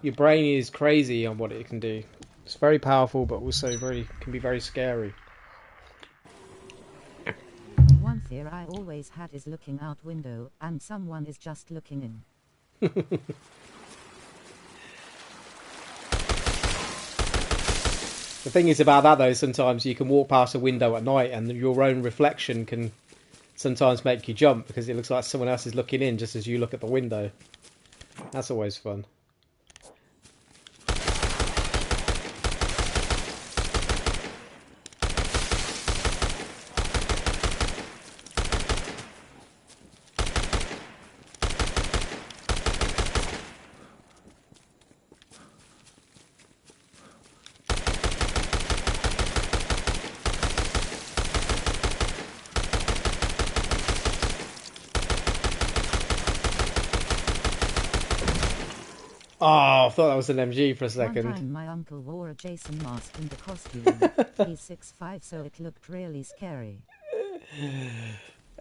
[SPEAKER 1] Your brain is crazy on what it can do. It's very powerful, but also can be very scary.
[SPEAKER 5] One fear I always had is looking out window and someone is just looking in.
[SPEAKER 1] The thing is about that though, sometimes you can walk past a window at night and your own reflection can sometimes make you jump because it looks like someone else is looking in just as you look at the window. That's always fun. Oh, I thought that was an MG for a second.
[SPEAKER 5] One time my uncle wore a Jason mask and a costume. He's 6'5", so it looked really scary.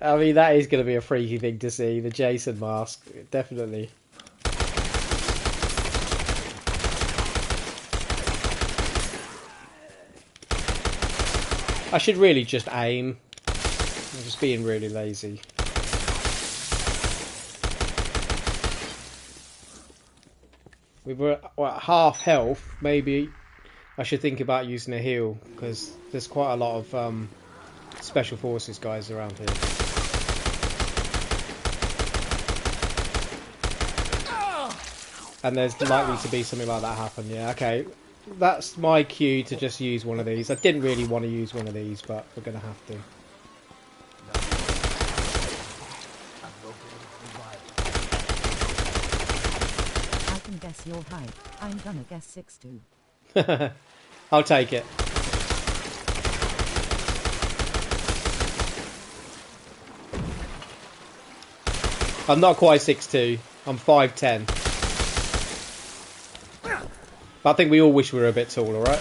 [SPEAKER 1] I mean, that is going to be a freaky thing to see, the Jason mask, definitely. I should really just aim. I'm just being really lazy. We were at half health. Maybe I should think about using a heal because there's quite a lot of special forces guys around here. And there's likely to be something like that happen. Yeah, okay. That's my cue to just use one of these. I didn't really want to use one of these, but we're going to have to.
[SPEAKER 5] Guess your height. I'm gonna guess 6'2".
[SPEAKER 1] I'll take it. I'm not quite 6'2". I'm 5'10". But I think we all wish we were a bit taller, right?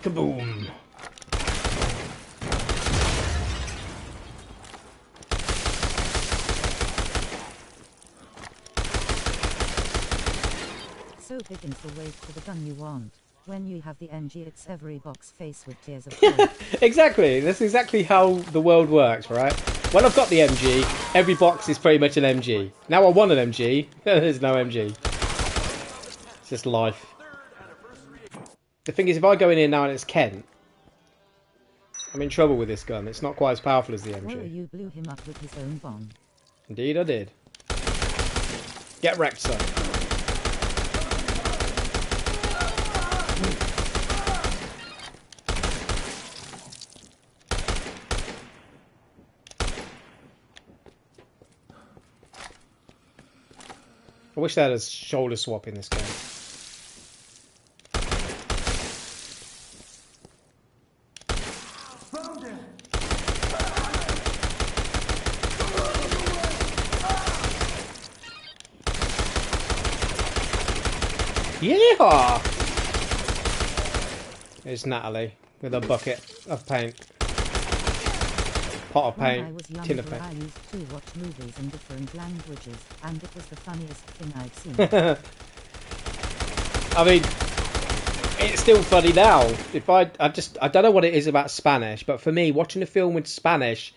[SPEAKER 1] Kaboom!
[SPEAKER 5] So begins the wait for the gun you want. When you have the MG, it's every box face with tears of joy.
[SPEAKER 1] Exactly. That's exactly how the world works, right? When I've got the MG, every box is pretty much an MG. Now I want an MG, there's no MG. It's just life. The thing is, if I go in here now and it's Kent, I'm in trouble with this gun. It's not quite as powerful as the MG.
[SPEAKER 5] Well, you blew him up with his own bomb.
[SPEAKER 1] Indeed I did. Get wrecked, son. I wish they had a shoulder swap in this game. Yeah! It's Natalie with a bucket of paint. Pot of
[SPEAKER 5] When I
[SPEAKER 1] paint.
[SPEAKER 5] was
[SPEAKER 1] Tin of
[SPEAKER 5] younger,
[SPEAKER 1] paint.
[SPEAKER 5] I used to watch movies in different languages, and it was the funniest thing I've seen.
[SPEAKER 1] I mean, it's still funny now. If I don't know what it is about Spanish, but for me, watching a film with Spanish,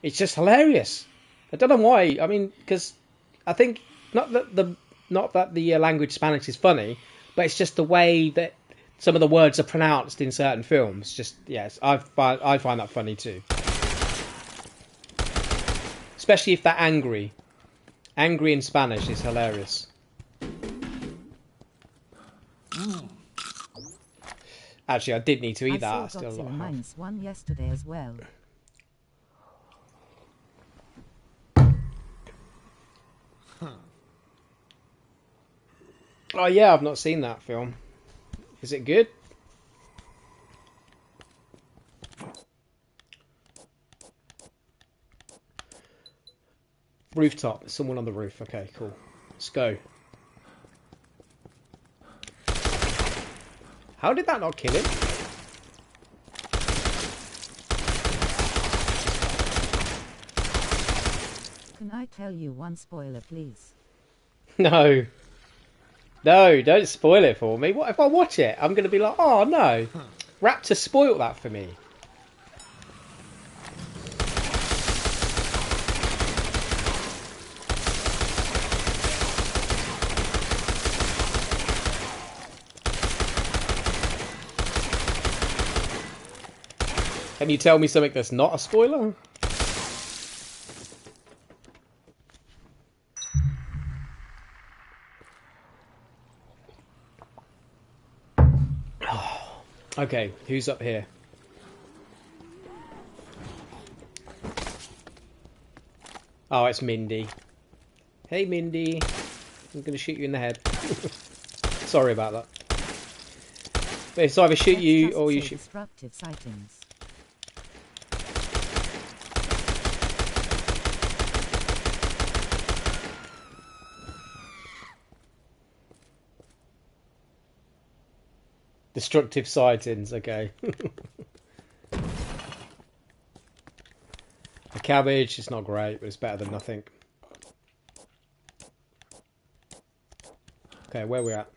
[SPEAKER 1] it's just hilarious. I don't know why. I mean, because I think not that the language Spanish is funny, but it's just the way that some of the words are pronounced in certain films. Just yes, I find that funny too. Especially if they're angry. Angry in Spanish is hilarious. Actually, I did need to eat that.
[SPEAKER 5] I
[SPEAKER 1] I
[SPEAKER 5] saw
[SPEAKER 1] still
[SPEAKER 5] Godzilla
[SPEAKER 1] have.
[SPEAKER 5] -1 yesterday as well.
[SPEAKER 1] Oh yeah, I've not seen that film. Is it good? Rooftop. There's someone on the roof. Okay, cool. Let's go. How did that not kill him?
[SPEAKER 5] Can I tell you one spoiler, please?
[SPEAKER 1] No. No, don't spoil it for me. What if I watch it? I'm going to be like, oh no. Raptor spoiled that for me. Can you tell me something that's not a spoiler? Okay, who's up here? Oh, it's Mindy. Hey, Mindy. I'm going to shoot you in the head. Sorry about that. But it's either shoot
[SPEAKER 5] Let's
[SPEAKER 1] you
[SPEAKER 5] just
[SPEAKER 1] or you
[SPEAKER 5] say
[SPEAKER 1] shoot...
[SPEAKER 5] disruptive sightings.
[SPEAKER 1] Destructive sightings, okay. The cabbage is not great, but it's better than nothing. Okay, where are we at?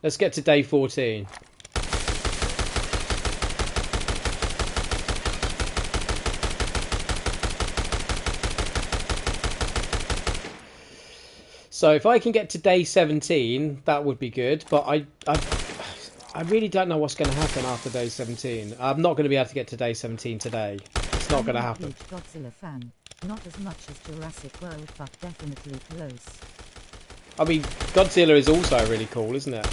[SPEAKER 1] Let's get to day 14. So if I can get to day 17, that would be good. But I really don't know what's going to happen after day 17. I'm not going to be able to get to day 17 today. It's not going to happen.
[SPEAKER 5] I'm a huge Godzilla fan. Not as much as Jurassic World, but definitely close.
[SPEAKER 1] I mean, Godzilla is also really cool, isn't it?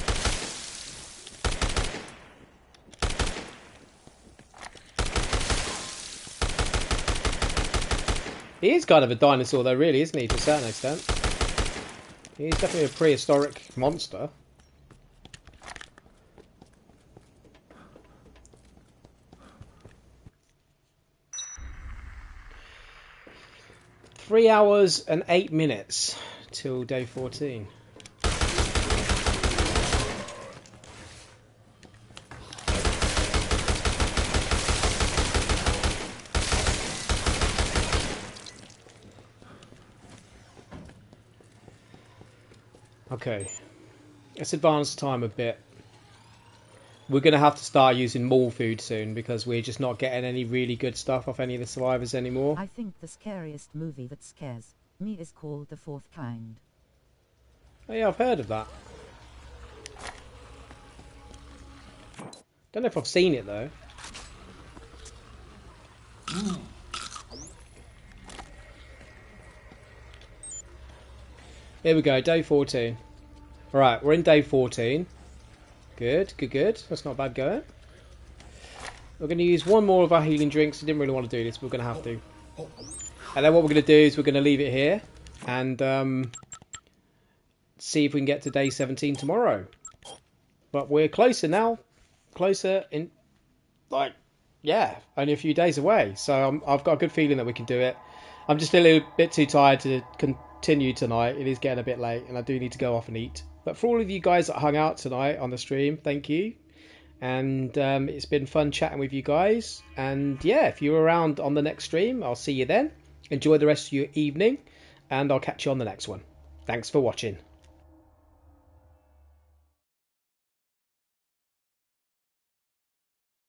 [SPEAKER 1] He is kind of a dinosaur though, really, isn't he, to a certain extent? He's definitely a prehistoric monster. Three hours and 8 minutes till day 14. Okay, let's advance time a bit. We're going to have to start using more food soon because we're just not getting any really good stuff off any of the survivors anymore.
[SPEAKER 5] I think the scariest movie that scares me is called The Fourth Kind.
[SPEAKER 1] Oh yeah, I've heard of that. Don't know if I've seen it though. Here we go, day 14. Alright, we're in day 14. Good, good, good. That's not bad going. We're going to use one more of our healing drinks. I didn't really want to do this, but we're going to have to. And then what we're going to do is we're going to leave it here. And see if we can get to day 17 tomorrow. But we're closer now. Closer in... Like, yeah, only a few days away. So I've got a good feeling that we can do it. I'm just a little bit too tired to continue tonight. It is getting a bit late and I do need to go off and eat. But for all of you guys that hung out tonight on the stream, thank you. And it's been fun chatting with you guys. And yeah, if you're around on the next stream, I'll see you then. Enjoy the rest of your evening and I'll catch you on the next one. Thanks for watching.